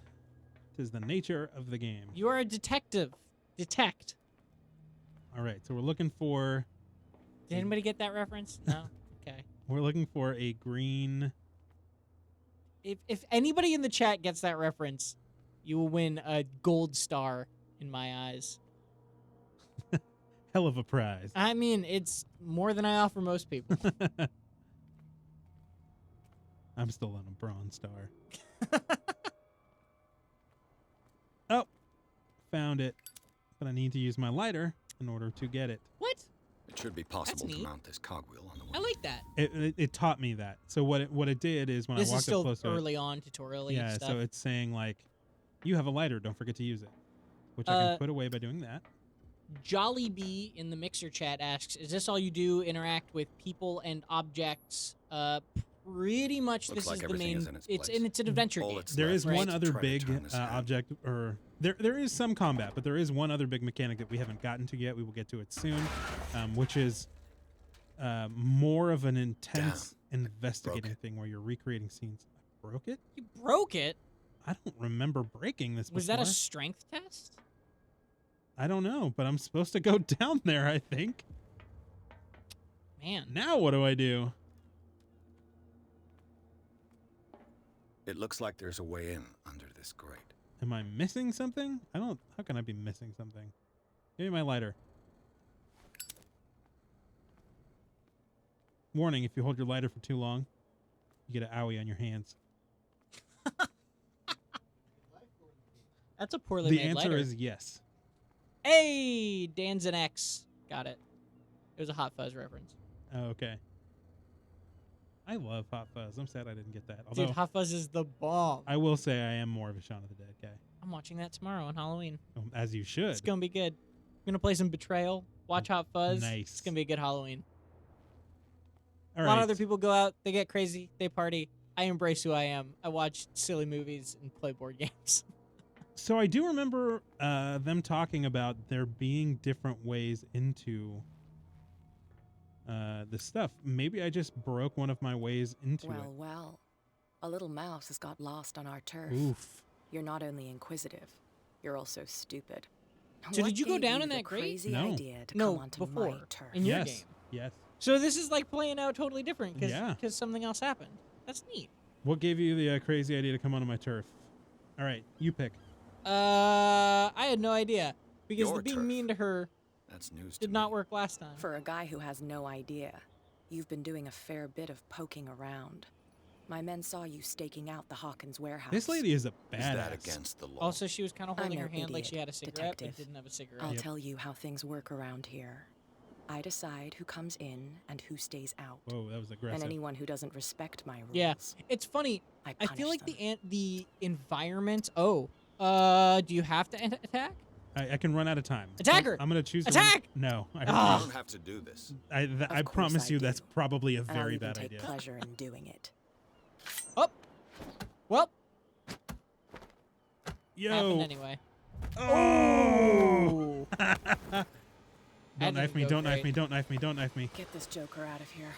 Speaker 2: It is the nature of the game.
Speaker 1: You are a detective. Detect.
Speaker 2: All right. So we're looking for.
Speaker 1: Did anybody get that reference? No. Okay.
Speaker 2: We're looking for a green.
Speaker 1: If anybody in the chat gets that reference, you will win a gold star in my eyes.
Speaker 2: Hell of a prize.
Speaker 1: I mean, it's more than I offer most people.
Speaker 2: I'm still on a bronze star. Oh, found it. But I need to use my lighter in order to get it.
Speaker 1: What?
Speaker 3: It should be possible to
Speaker 1: neat.
Speaker 3: mount this cogwheel on the
Speaker 1: I like that.
Speaker 2: It taught me that. So what it did is when
Speaker 1: This
Speaker 2: I
Speaker 1: is
Speaker 2: walked
Speaker 1: still
Speaker 2: up close to it,
Speaker 1: early on tutorial
Speaker 2: yeah,
Speaker 1: stuff.
Speaker 2: so it's saying like, you have a lighter, don't forget to use it, which I can put away by doing that.
Speaker 1: Jolly Bee in the Mixer chat asks, "Is this all you do? Interact with people and objects?" Pretty much.
Speaker 3: Looks
Speaker 1: this
Speaker 3: like
Speaker 1: is the
Speaker 3: everything
Speaker 1: main.
Speaker 3: is in its place.
Speaker 1: It's an adventure
Speaker 3: All
Speaker 1: game.
Speaker 3: that's
Speaker 2: There
Speaker 3: left
Speaker 2: is
Speaker 1: right?
Speaker 2: one
Speaker 3: to
Speaker 2: other
Speaker 3: try to
Speaker 2: big
Speaker 3: turn this handle.
Speaker 2: object, or there is some combat, but there is one other big mechanic that we haven't gotten to yet. We will get to it soon, which is more of an intense investigating thing where you're recreating scenes. I broke it?
Speaker 1: You broke it.
Speaker 2: I don't remember breaking this
Speaker 1: Was
Speaker 2: before.
Speaker 1: that a strength test?
Speaker 2: I don't know, but I'm supposed to go down there, I think.
Speaker 1: Man.
Speaker 2: Now what do I do?
Speaker 3: It looks like there's a way in under this grate.
Speaker 2: Am I missing something? How can I be missing something? Give me my lighter. Warning, if you hold your lighter for too long, you get an owie on your hands.
Speaker 1: That's a poorly
Speaker 2: The
Speaker 1: made
Speaker 2: answer
Speaker 1: lighter.
Speaker 2: is yes.
Speaker 1: Hey, Dan's an X. Got it. It was a Hot Fuzz reference.
Speaker 2: Oh, okay. I love Hot Fuzz. I'm sad I didn't get that. Although
Speaker 1: Dude, Hot Fuzz is the bomb.
Speaker 2: I will say I am more of a Shaun of the Dead guy.
Speaker 1: I'm watching that tomorrow on Halloween.
Speaker 2: As you should.
Speaker 1: It's gonna be good. I'm gonna play some Betrayal. Watch Hot Fuzz.
Speaker 2: Nice.
Speaker 1: It's gonna be a good Halloween.
Speaker 2: All
Speaker 1: A lot
Speaker 2: right.
Speaker 1: of other people go out. They get crazy. They party. I embrace who I am. I watch silly movies and play board games.
Speaker 2: So I do remember them talking about there being different ways into this stuff. Maybe I just broke one of my ways into
Speaker 10: Well, well. A little mouse has got lost on our turf.
Speaker 2: it. Oof.
Speaker 10: You're not only inquisitive, you're also stupid.
Speaker 1: So
Speaker 10: What
Speaker 1: did you go
Speaker 10: gave
Speaker 1: down
Speaker 10: you
Speaker 1: in
Speaker 10: the
Speaker 1: that grate?
Speaker 10: crazy
Speaker 2: No.
Speaker 10: idea to
Speaker 1: No,
Speaker 10: come onto
Speaker 1: before.
Speaker 10: my turf?
Speaker 1: In your
Speaker 2: Yes.
Speaker 1: game.
Speaker 2: Yes.
Speaker 1: So this is like playing out totally different because
Speaker 2: Yeah.
Speaker 1: something else happened. That's neat.
Speaker 2: What gave you the crazy idea to come onto my turf? All right, you pick.
Speaker 1: I had no idea because
Speaker 3: Your
Speaker 1: the being
Speaker 3: turf.
Speaker 1: mean to her
Speaker 3: That's news to
Speaker 1: did
Speaker 3: me.
Speaker 1: not work last time.
Speaker 10: For a guy who has no idea, you've been doing a fair bit of poking around. My men saw you staking out the Hawkins warehouse.
Speaker 2: This lady is a badass.
Speaker 3: Is that against the law?
Speaker 1: Also, she was kind of holding
Speaker 10: I'm
Speaker 1: her
Speaker 10: no
Speaker 1: hand like
Speaker 10: idiot,
Speaker 1: she had a cigarette,
Speaker 10: detective.
Speaker 1: but didn't have a cigarette.
Speaker 10: I'll tell you how things work around here. I decide who comes in and who stays out.
Speaker 2: Whoa, that was
Speaker 10: And
Speaker 2: aggressive.
Speaker 10: anyone who doesn't respect my rules.
Speaker 1: Yeah, it's funny.
Speaker 10: I
Speaker 1: I feel like
Speaker 10: punish
Speaker 1: the environment. Oh, do you have to attack?
Speaker 2: I can run out of time.
Speaker 1: Attack her!
Speaker 2: I'm gonna choose.
Speaker 1: Attack!
Speaker 2: No, I
Speaker 3: You
Speaker 1: Ah.
Speaker 3: don't have to do this.
Speaker 2: I
Speaker 10: Of course
Speaker 2: promise
Speaker 10: I
Speaker 2: you that's
Speaker 10: do.
Speaker 2: probably a
Speaker 10: And I'll
Speaker 2: very
Speaker 10: even
Speaker 2: bad
Speaker 10: take
Speaker 2: idea.
Speaker 10: pleasure in doing it.
Speaker 1: Oh, well,
Speaker 2: Yo.
Speaker 1: happened anyway.
Speaker 2: Oh!
Speaker 1: That
Speaker 2: Don't knife
Speaker 1: didn't
Speaker 2: me,
Speaker 1: go
Speaker 2: don't knife
Speaker 1: great.
Speaker 2: me, don't knife me, don't knife me.
Speaker 10: Get this joker out of here.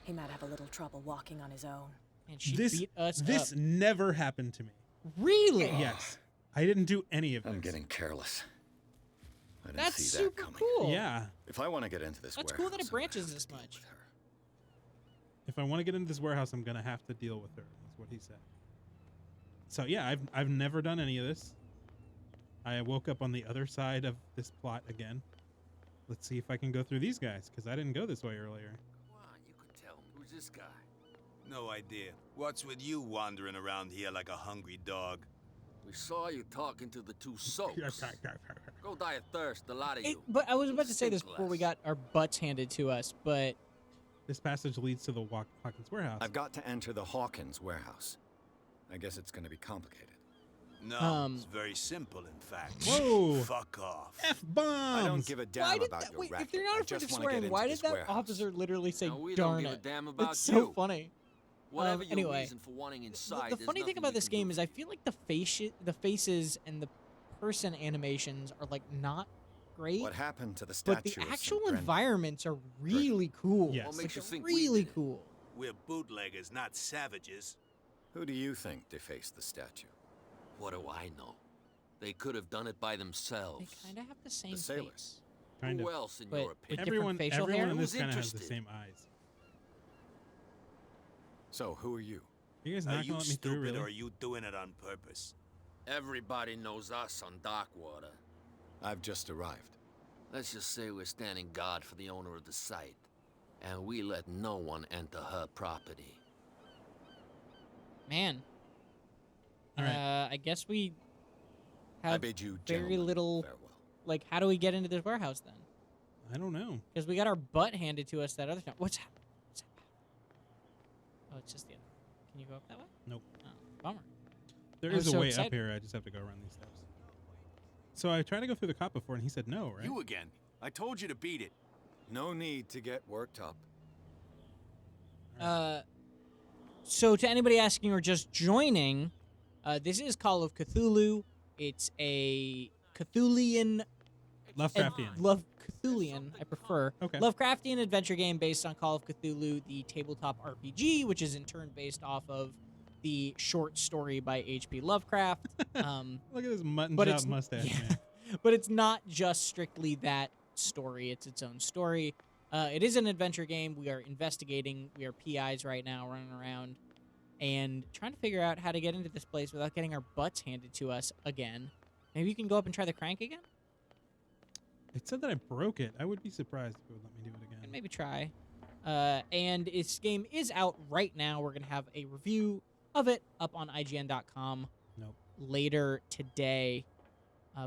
Speaker 10: He might have a little trouble walking on his own.
Speaker 1: And she
Speaker 2: This
Speaker 1: beat us
Speaker 2: this
Speaker 1: up.
Speaker 2: never happened to me.
Speaker 1: Really?
Speaker 2: Yes. I didn't do any of this.
Speaker 3: I'm getting careless. I didn't
Speaker 1: That's
Speaker 3: see
Speaker 1: super
Speaker 3: that coming.
Speaker 1: cool.
Speaker 2: Yeah.
Speaker 3: If I want to get into this
Speaker 1: That's
Speaker 3: warehouse,
Speaker 1: cool that it
Speaker 3: I'm gonna
Speaker 1: branches
Speaker 3: have
Speaker 1: this
Speaker 3: to deal
Speaker 1: much.
Speaker 3: with her.
Speaker 2: If I want to get into this warehouse, I'm gonna have to deal with her. That's what he said. So yeah, I've never done any of this. I woke up on the other side of this plot again. Let's see if I can go through these guys, because I didn't go this way earlier.
Speaker 9: Come on, you could tell me. Who's this guy? No idea. What's with you wandering around here like a hungry dog?
Speaker 12: We saw you talking to the two soaps. Go die of thirst, a lot of you.
Speaker 1: But I was about to say this before we got our butts handed to us, but
Speaker 2: This passage leads to the Hawkins warehouse.
Speaker 3: I've got to enter the Hawkins warehouse. I guess it's going to be complicated.
Speaker 9: No, it's very simple, in fact.
Speaker 2: Whoa!
Speaker 9: Fuck off.
Speaker 2: F-bombs!
Speaker 3: I don't give a damn
Speaker 1: why did
Speaker 3: about
Speaker 1: that?
Speaker 3: your
Speaker 1: Wait,
Speaker 3: racket.
Speaker 1: if they're not
Speaker 3: I
Speaker 1: afraid
Speaker 3: just
Speaker 1: of
Speaker 3: wanna get
Speaker 1: swearing,
Speaker 3: into
Speaker 1: why
Speaker 3: this
Speaker 1: did that
Speaker 3: warehouse.
Speaker 1: officer literally say
Speaker 12: No, we
Speaker 1: "darn
Speaker 12: don't give
Speaker 1: it"?
Speaker 12: a damn about
Speaker 1: It's so
Speaker 12: you.
Speaker 1: funny.
Speaker 12: Whatever your
Speaker 1: anyway,
Speaker 12: reason for wanting inside,
Speaker 1: the
Speaker 12: there's
Speaker 1: funny thing
Speaker 12: nothing
Speaker 1: about
Speaker 12: we
Speaker 1: this
Speaker 12: can
Speaker 1: game
Speaker 12: do.
Speaker 1: is I feel like the faces and the person animations are like not great.
Speaker 3: What happened to the
Speaker 1: But
Speaker 3: statue?
Speaker 1: the
Speaker 3: of
Speaker 1: actual
Speaker 3: St. Brendan?
Speaker 1: environments are really cool.
Speaker 2: Yes.
Speaker 12: What makes you
Speaker 1: Like,
Speaker 12: think we
Speaker 1: really
Speaker 12: did it?
Speaker 1: cool.
Speaker 9: We're bootleggers, not savages.
Speaker 3: Who do you think defaced the statue?
Speaker 12: What do I know? They could have done it by
Speaker 1: They
Speaker 12: themselves.
Speaker 1: kind of have the same
Speaker 3: sailors.
Speaker 1: face.
Speaker 2: Kind
Speaker 12: Who
Speaker 2: of.
Speaker 12: else, in
Speaker 1: But
Speaker 12: your
Speaker 1: with
Speaker 12: opinion?
Speaker 1: different facial
Speaker 2: everyone
Speaker 1: hair?
Speaker 2: in this
Speaker 12: Who's
Speaker 2: kind of has the
Speaker 12: interested?
Speaker 2: same eyes.
Speaker 3: So, who are you?
Speaker 2: You guys
Speaker 9: Are
Speaker 2: not
Speaker 9: you
Speaker 2: gonna let me through,
Speaker 9: stupid
Speaker 2: really?
Speaker 9: or are you doing it on purpose?
Speaker 12: Everybody knows us on Darkwater.
Speaker 3: I've just arrived.
Speaker 12: Let's just say we're standing guard for the owner of the site, and we let no one enter her property.
Speaker 1: Man.
Speaker 2: All right.
Speaker 1: I guess we
Speaker 3: I
Speaker 1: have
Speaker 3: bid you
Speaker 1: very
Speaker 3: gentlemen
Speaker 1: little.
Speaker 3: farewell.
Speaker 1: Like, how do we get into this warehouse then?
Speaker 2: I don't know.
Speaker 1: Because we got our butt handed to us that other time. What's happening? Oh, it's just the other. Can you go up that way?
Speaker 2: Nope.
Speaker 1: Oh, bummer.
Speaker 2: There
Speaker 1: I was
Speaker 2: is a
Speaker 1: so
Speaker 2: way
Speaker 1: excited.
Speaker 2: up here. I just have to go around these steps. So I tried to go through the cop before, and he said no, right?
Speaker 11: You again. I told you to beat it.
Speaker 3: No need to get worked up.
Speaker 1: So to anybody asking or just joining, this is Call of Cthulhu. It's a Cthulian
Speaker 2: Lovecraftian.
Speaker 1: Cthulian, I prefer.
Speaker 2: Okay.
Speaker 1: Lovecraftian adventure game based on Call of Cthulhu, the tabletop RPG, which is in turn based off of the short story by H.P. Lovecraft.
Speaker 2: Look at this mutton
Speaker 1: but
Speaker 2: chop
Speaker 1: it's
Speaker 2: mustache,
Speaker 1: yeah.
Speaker 2: man.
Speaker 1: But it's not just strictly that story. It's its own story. It is an adventure game. We are investigating. We are PIs right now, running around and trying to figure out how to get into this place without getting our butts handed to us again. Maybe you can go up and try the crank again?
Speaker 2: It said that I broke it. I would be surprised if it would let me do it again.
Speaker 1: And maybe try. And this game is out right now. We're going to have a review of it up on IGN.com
Speaker 2: Nope.
Speaker 1: later today.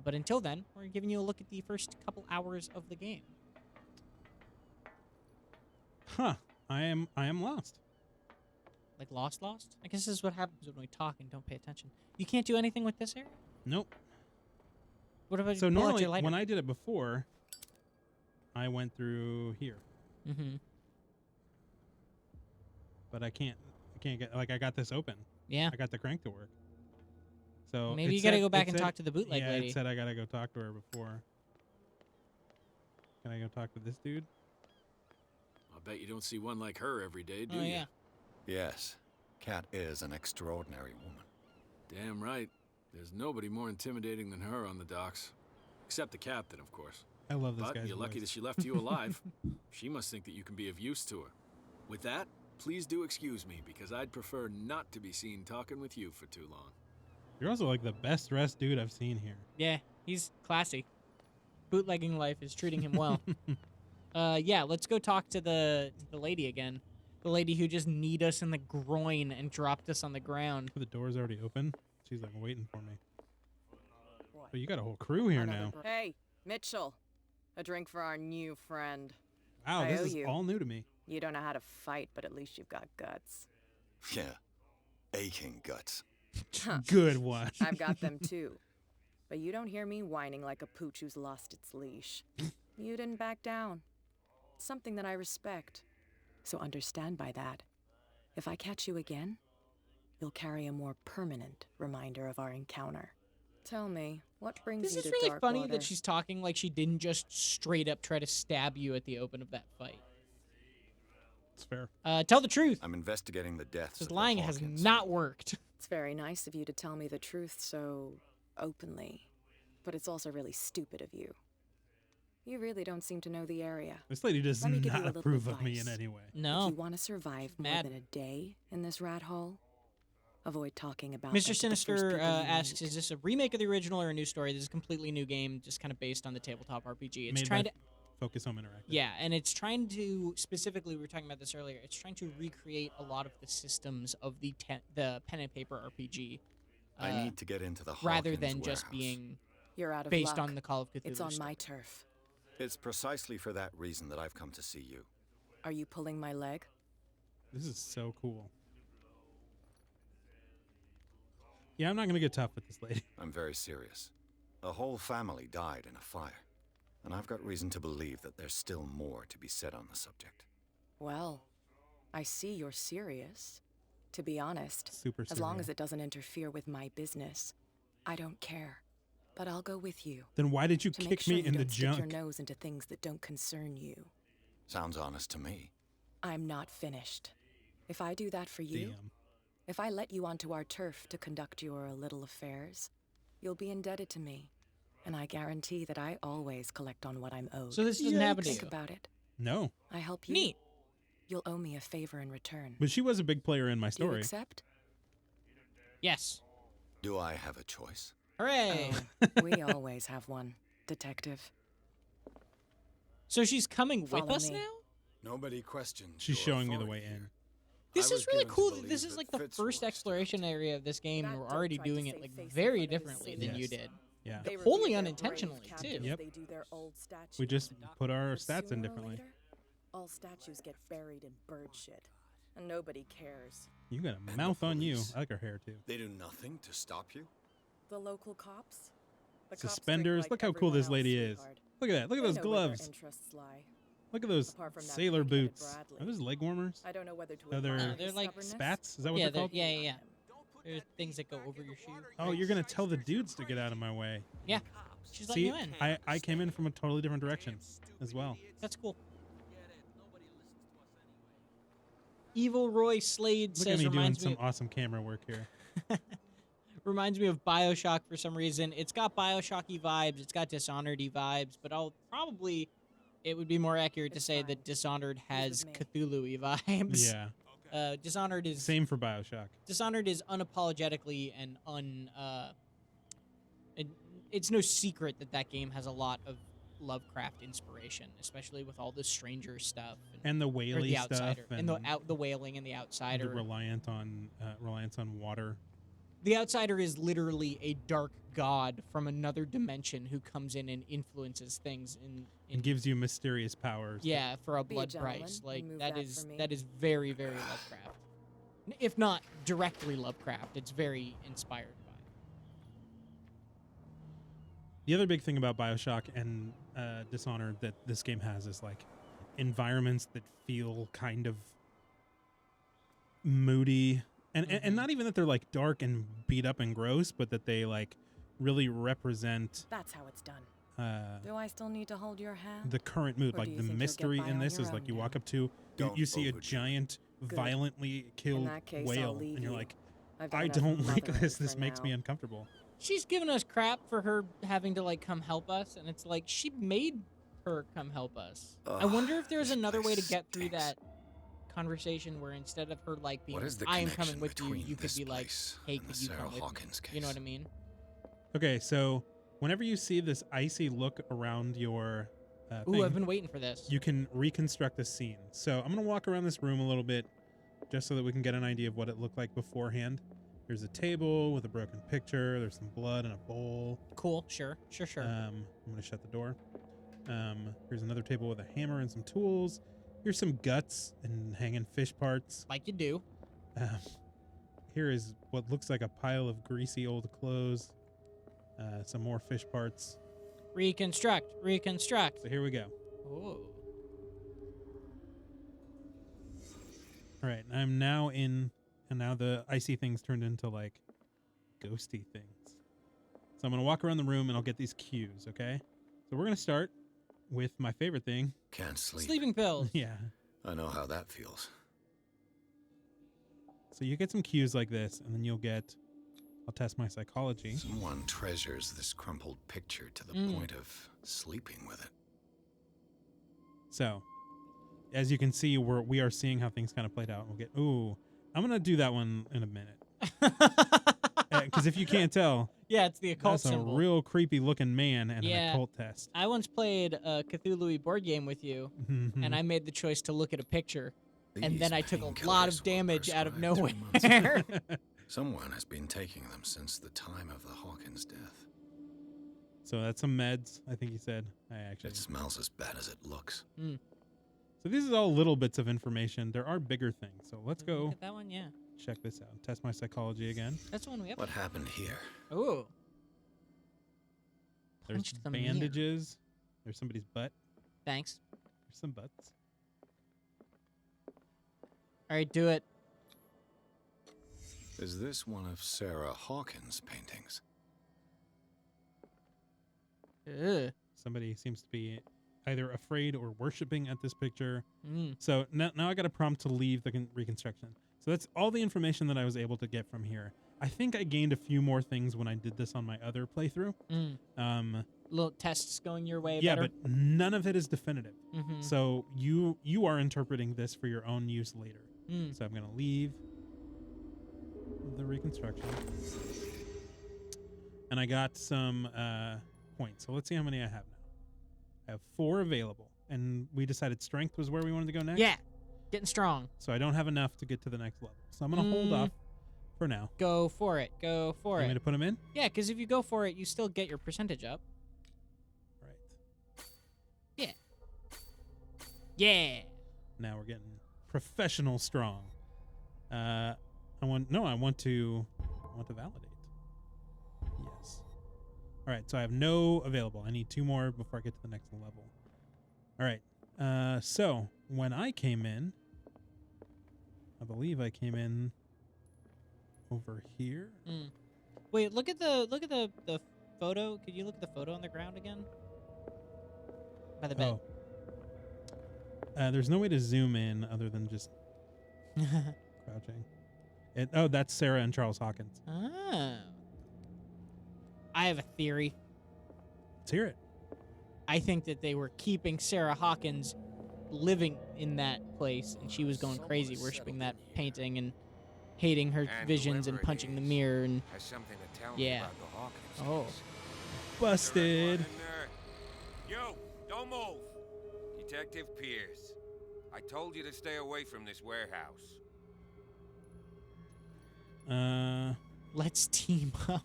Speaker 1: But until then, we're giving you a look at the first couple hours of the game.
Speaker 2: Huh. I am lost.
Speaker 1: Like lost? I guess this is what happens when we talk and don't pay attention. You can't do anything with this area?
Speaker 2: Nope.
Speaker 1: What about
Speaker 2: So
Speaker 1: you pull out
Speaker 2: normally,
Speaker 1: your lighter?
Speaker 2: when I did it before, I went through here.
Speaker 1: Mm-hmm.
Speaker 2: But I can't get, like, I got this open.
Speaker 1: Yeah.
Speaker 2: I got the crank to work. So
Speaker 1: Maybe
Speaker 2: it
Speaker 1: you gotta
Speaker 2: said-
Speaker 1: go back
Speaker 2: it
Speaker 1: and
Speaker 2: said-
Speaker 1: talk to the bootleg
Speaker 2: yeah,
Speaker 1: lady.
Speaker 2: it said I gotta go talk to her before. Can I go talk to this dude?
Speaker 11: I bet you don't see one like her every day, do
Speaker 1: Oh,
Speaker 11: you?
Speaker 1: yeah.
Speaker 3: Yes, Kat is an extraordinary woman.
Speaker 11: Damn right. There's nobody more intimidating than her on the docks. Except the captain, of course.
Speaker 2: I love this
Speaker 11: But
Speaker 2: guy's
Speaker 11: you're lucky that
Speaker 2: voice.
Speaker 11: she left you alive. She must think that you can be of use to her. With that, please do excuse me, because I'd prefer not to be seen talking with you for too long.
Speaker 2: You're also like the best dressed dude I've seen here.
Speaker 1: Yeah, he's classy. Bootlegging life is treating him well. Yeah, let's go talk to the lady again. The lady who just kneed us in the groin and dropped us on the ground.
Speaker 2: The door's already open. She's like waiting for me. But you got a whole crew here now.
Speaker 10: Hey, Mitchell. A drink for our new friend.
Speaker 2: Wow, this is all new to me.
Speaker 10: You don't know how to fight, but at least you've got guts.
Speaker 3: Yeah. Aching guts.
Speaker 2: Good one.
Speaker 10: I've got them too. But you don't hear me whining like a pooch who's lost its leash. You didn't back down. Something that I respect. So understand by that, if I catch you again, you'll carry a more permanent reminder of our encounter. Tell me, what brings
Speaker 1: This
Speaker 10: you
Speaker 1: is
Speaker 10: to
Speaker 1: really funny
Speaker 10: Darkwater?
Speaker 1: that she's talking like she didn't just straight up try to stab you at the open of that fight.
Speaker 2: It's fair.
Speaker 1: Tell the truth.
Speaker 3: I'm investigating the deaths.
Speaker 1: Because
Speaker 3: of the
Speaker 1: lying has
Speaker 3: Hawkins.
Speaker 1: not worked.
Speaker 10: It's very nice of you to tell me the truth so openly, but it's also really stupid of you. You really don't seem to know the area.
Speaker 2: This lady does
Speaker 10: Let me give you
Speaker 2: not
Speaker 10: a little
Speaker 2: approve of me in
Speaker 10: advice.
Speaker 2: any way.
Speaker 1: No.
Speaker 10: If you want to survive more
Speaker 1: Mad.
Speaker 10: than a day in this rat hole, avoid talking about
Speaker 1: Mr.
Speaker 10: that to the first
Speaker 1: Sinister
Speaker 10: people you
Speaker 1: asks,
Speaker 10: meet.
Speaker 1: is this a remake of the original or a new story? This is a completely new game, just kind of based on the tabletop RPG. It's
Speaker 2: Made
Speaker 1: trying
Speaker 2: by
Speaker 1: to...
Speaker 2: Focus Home Interactive.
Speaker 1: Yeah, and it's trying to, specifically, we were talking about this earlier, it's trying to recreate a lot of the systems of the pen and paper RPG.
Speaker 3: I need to get into the
Speaker 1: rather
Speaker 3: Hawkins
Speaker 1: than just
Speaker 3: warehouse.
Speaker 1: being
Speaker 10: You're out of
Speaker 1: based
Speaker 10: luck.
Speaker 1: on the Call of Cthulhu
Speaker 10: It's on
Speaker 1: story.
Speaker 10: my turf.
Speaker 3: It's precisely for that reason that I've come to see you.
Speaker 10: Are you pulling my leg?
Speaker 2: This is so cool. Yeah, I'm not gonna get tough with this lady.
Speaker 3: I'm very serious. A whole family died in a fire, and I've got reason to believe that there's still more to be said on the subject.
Speaker 10: Well, I see you're serious. To be honest,
Speaker 2: Super
Speaker 10: as long
Speaker 2: surreal.
Speaker 10: as it doesn't interfere with my business, I don't care. But I'll go with you.
Speaker 2: Then why did you
Speaker 10: to make
Speaker 2: kick
Speaker 10: sure
Speaker 2: me
Speaker 10: you
Speaker 2: in the
Speaker 10: don't stick
Speaker 2: junk?
Speaker 10: your nose into things that don't concern you.
Speaker 3: Sounds honest to me.
Speaker 10: I'm not finished. If I do that for you,
Speaker 2: Damn.
Speaker 10: if I let you onto our turf to conduct your little affairs, you'll be indebted to me. And I guarantee that I always collect on what I'm owed.
Speaker 1: So this doesn't happen to
Speaker 10: Think
Speaker 1: you?
Speaker 10: about it.
Speaker 2: No.
Speaker 10: I help you.
Speaker 1: Neat.
Speaker 10: You'll owe me a favor in return.
Speaker 2: But she was a big player in my
Speaker 10: You
Speaker 2: story.
Speaker 10: accept?
Speaker 1: Yes.
Speaker 3: Do I have a choice?
Speaker 1: Hooray!
Speaker 10: Oh, we always have one, detective.
Speaker 1: So she's coming with
Speaker 10: Follow
Speaker 1: us
Speaker 10: me.
Speaker 1: now?
Speaker 5: Nobody questions.
Speaker 2: She's
Speaker 5: your
Speaker 2: showing me the
Speaker 5: authority
Speaker 2: way in.
Speaker 5: here.
Speaker 1: This
Speaker 5: I
Speaker 1: is
Speaker 5: was
Speaker 1: really
Speaker 5: given to
Speaker 1: cool that
Speaker 5: believe
Speaker 1: this is
Speaker 5: that
Speaker 1: like the
Speaker 5: Fitz
Speaker 1: first
Speaker 5: was
Speaker 1: exploration area of this game, and
Speaker 10: That
Speaker 1: we're
Speaker 10: dope
Speaker 1: already
Speaker 10: tried to
Speaker 1: doing it
Speaker 10: save
Speaker 1: like
Speaker 10: face in
Speaker 1: very
Speaker 10: front of his
Speaker 1: differently than you
Speaker 2: Yes.
Speaker 1: did.
Speaker 2: Yeah.
Speaker 10: They
Speaker 1: Wholly
Speaker 10: revere their
Speaker 1: unintentionally,
Speaker 10: brave
Speaker 1: too.
Speaker 10: captains,
Speaker 2: Yep.
Speaker 10: They do their old statues.
Speaker 2: We just put our
Speaker 10: But
Speaker 2: stats in
Speaker 10: sooner or
Speaker 2: differently.
Speaker 10: later, all statues get buried in bird shit, and nobody cares.
Speaker 2: You got a mouth on you. I like her hair too.
Speaker 3: They do nothing to stop you?
Speaker 10: The local cops? The cops drink
Speaker 2: Suspenders.
Speaker 10: like
Speaker 2: Look how cool
Speaker 10: everyone
Speaker 2: this lady
Speaker 10: else,
Speaker 2: is.
Speaker 10: sweetheart.
Speaker 2: Look at that. Look at
Speaker 10: They
Speaker 2: those
Speaker 10: know where their
Speaker 2: gloves.
Speaker 10: interests lie.
Speaker 2: Look at those
Speaker 10: Apart from that
Speaker 2: sailor
Speaker 10: pig-headed
Speaker 2: boots.
Speaker 10: Bradley.
Speaker 2: Are those leg warmers?
Speaker 10: I don't know whether to
Speaker 2: Are
Speaker 10: admire
Speaker 2: there
Speaker 10: his
Speaker 1: They're like
Speaker 10: stubbornness.
Speaker 2: spats? Is that what
Speaker 1: Yeah,
Speaker 2: they're called?
Speaker 1: yeah. There's things that go over your shoe.
Speaker 2: Oh, you're gonna tell the dudes to get out of my way.
Speaker 1: Yeah. She's letting
Speaker 2: See,
Speaker 1: you in.
Speaker 2: I came in from a totally different direction as well.
Speaker 1: That's cool. Evil Roy Slade
Speaker 2: Look at
Speaker 1: says
Speaker 2: me doing
Speaker 1: reminds
Speaker 2: some
Speaker 1: me
Speaker 2: awesome camera work here.
Speaker 1: reminds me of BioShock for some reason. It's got BioShocky vibes, it's got Dishonored-y vibes, but it would be more accurate to say that Dishonored has Cthulhu-y vibes.
Speaker 2: Yeah.
Speaker 1: Dishonored is
Speaker 2: Same for BioShock.
Speaker 1: Dishonored is unapologetically and it's no secret that game has a lot of Lovecraft inspiration, especially with all the stranger stuff
Speaker 2: And the
Speaker 1: or
Speaker 2: whaley
Speaker 1: the
Speaker 2: stuff.
Speaker 1: outsider and
Speaker 2: And
Speaker 1: the wailing and the outsider.
Speaker 2: the reliance on water.
Speaker 1: The outsider is literally a dark god from another dimension who comes in and influences things
Speaker 2: And gives you mysterious powers.
Speaker 1: yeah, for a
Speaker 10: Be a
Speaker 1: blood
Speaker 10: gentleman
Speaker 1: price.
Speaker 10: and
Speaker 1: Like
Speaker 10: move
Speaker 1: that
Speaker 10: that
Speaker 1: is
Speaker 10: for me.
Speaker 1: that is very, very Lovecraft. If not directly Lovecraft, it's very inspired by.
Speaker 2: The other big thing about BioShock and Dishonored that this game has is like environments that feel kind of moody, and not even that they're like dark and beat up and gross, but that they like really represent
Speaker 10: That's how it's done.
Speaker 2: uh,
Speaker 10: Do I still need to hold your hand?
Speaker 2: the current mood.
Speaker 10: Or do
Speaker 2: Like
Speaker 10: you
Speaker 2: the
Speaker 10: think you'll get
Speaker 2: mystery
Speaker 10: by
Speaker 2: in
Speaker 10: on
Speaker 2: this
Speaker 10: your
Speaker 2: is like
Speaker 10: own
Speaker 2: you
Speaker 10: now?
Speaker 2: walk up to,
Speaker 3: Don't
Speaker 2: you see a
Speaker 3: overdo it.
Speaker 2: giant
Speaker 10: Good.
Speaker 2: violently killed
Speaker 10: that case, I'll
Speaker 2: whale,
Speaker 10: leave
Speaker 2: and you're
Speaker 10: you.
Speaker 2: like,
Speaker 10: I've got
Speaker 2: I
Speaker 10: enough
Speaker 2: don't like
Speaker 10: mothering
Speaker 2: this. This
Speaker 10: for
Speaker 2: makes me
Speaker 10: now.
Speaker 2: uncomfortable.
Speaker 1: She's giving us crap for her having to like come help us, and it's like she made her come help us. I
Speaker 3: Ugh,
Speaker 1: wonder if there's
Speaker 3: this
Speaker 1: another way to
Speaker 3: place
Speaker 1: get through
Speaker 3: stinks.
Speaker 1: that conversation where instead of her like being
Speaker 3: What is the
Speaker 1: I am
Speaker 3: connection
Speaker 1: coming with you,
Speaker 3: between
Speaker 1: you could
Speaker 3: this
Speaker 1: be like,
Speaker 3: place
Speaker 1: hey,
Speaker 3: and the
Speaker 1: could you
Speaker 3: Sarah
Speaker 1: come with
Speaker 3: Hawkins
Speaker 1: me? You know
Speaker 3: case?
Speaker 1: what I mean?
Speaker 2: Okay, so whenever you see this icy look around your
Speaker 1: Ooh,
Speaker 2: thing,
Speaker 1: I've been waiting for this.
Speaker 2: you can reconstruct the scene. So I'm going to walk around this room a little bit just so that we can get an idea of what it looked like beforehand. There's a table with a broken picture. There's some blood in a bowl.
Speaker 1: Cool. Sure.
Speaker 2: I'm going to shut the door. Here's another table with a hammer and some tools. Here's some guts and hanging fish parts.
Speaker 1: Like you do.
Speaker 2: Here is what looks like a pile of greasy old clothes. Some more fish parts.
Speaker 1: Reconstruct.
Speaker 2: So here we go.
Speaker 1: Ooh.
Speaker 2: All right, I'm now in, and now the icy things turned into like ghosty things. So I'm going to walk around the room and I'll get these cues, okay? So we're going to start with my favorite thing.
Speaker 3: Can't sleep.
Speaker 1: Sleeping pills.
Speaker 2: Yeah.
Speaker 3: I know how that feels.
Speaker 2: So you get some cues like this, and then you'll get, I'll test my psychology.
Speaker 3: Someone treasures this crumpled picture to the point of sleeping with it.
Speaker 2: So, as you can see, we are seeing how things kind of played out. We'll get, ooh, I'm going to do that one in a minute. Because if you can't tell,
Speaker 1: yeah, it's the occult
Speaker 2: that's
Speaker 1: symbol.
Speaker 2: a real creepy looking man and an occult test.
Speaker 1: I once played a Cthulhu board game with you, and I made the choice to look at a picture, and then I took a lot of damage out of nowhere.
Speaker 3: Someone has been taking them since the time of the Hawkins death.
Speaker 2: So that's some meds, I think he said.
Speaker 3: It smells as bad as it looks.
Speaker 2: So these are all little bits of information. There are bigger things. So let's go.
Speaker 1: Look at that one, yeah.
Speaker 2: Check this out. Test my psychology again.
Speaker 1: That's the one we have.
Speaker 3: What happened here?
Speaker 1: Ooh.
Speaker 2: There's
Speaker 1: Punch the
Speaker 2: bandages. There's somebody's butt.
Speaker 1: Thanks.
Speaker 2: There's some butts.
Speaker 1: All right, do it.
Speaker 3: Is this one of Sarah Hawkins' paintings?
Speaker 1: Ugh.
Speaker 2: Somebody seems to be either afraid or worshiping at this picture. So now I got a prompt to leave the reconstruction. So that's all the information that I was able to get from here. I think I gained a few more things when I did this on my other playthrough.
Speaker 1: Little tests going your way.
Speaker 2: Yeah,
Speaker 1: better.
Speaker 2: but none of it is definitive. So you are interpreting this for your own use later. So I'm going to leave the reconstruction. And I got some points. So let's see how many I have now. I have 4 available. And we decided strength was where we wanted to go next?
Speaker 1: Yeah. Getting strong.
Speaker 2: So I don't have enough to get to the next level. So I'm going to hold off for now.
Speaker 1: Go for it. Go for
Speaker 2: You
Speaker 1: it.
Speaker 2: want me to put them in?
Speaker 1: Yeah, because if you go for it, you still get your percentage up.
Speaker 2: Right.
Speaker 1: Yeah. Yeah.
Speaker 2: Now we're getting professional strong. I want to validate. Yes. All right, so I have no available. I need 2 more before I get to the next level. All right. So when I came in, I believe I came in over here.
Speaker 1: Wait, look at the photo. Could you look at the photo on the ground again? By the bed.
Speaker 2: There's no way to zoom in other than just crouching. That's Sarah and Charles Hawkins.
Speaker 1: Oh. I have a theory.
Speaker 2: Let's hear it.
Speaker 1: I think that they were keeping Sarah Hawkins living in that place, and she was going crazy worshiping that painting and hating her visions and punching the mirror and
Speaker 6: has something to tell me about the Hawkins.
Speaker 2: Busted.
Speaker 6: Yo, don't move. Detective Pierce, I told you to stay away from this warehouse.
Speaker 1: Let's team up.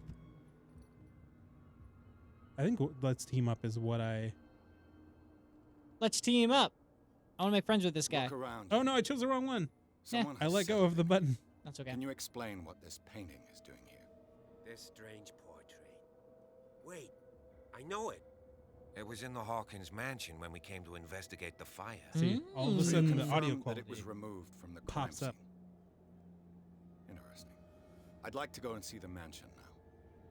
Speaker 2: I think let's team up is what
Speaker 1: Let's team up. I want to make friends with this guy.
Speaker 3: Look around.
Speaker 2: Oh no, I chose the wrong one.
Speaker 3: Someone
Speaker 2: I
Speaker 3: has
Speaker 2: let go
Speaker 3: said
Speaker 2: of the button.
Speaker 1: That's okay.
Speaker 3: Can you explain what this painting is doing here?
Speaker 6: This strange portrait. Wait, I know it. It was in the Hawkins mansion when we came to investigate the fire.
Speaker 2: See, all of a sudden the audio
Speaker 3: Confirm that
Speaker 2: quality
Speaker 3: it was removed from the crime
Speaker 2: pops up.
Speaker 3: scene. Interesting. I'd like to go and see the mansion now.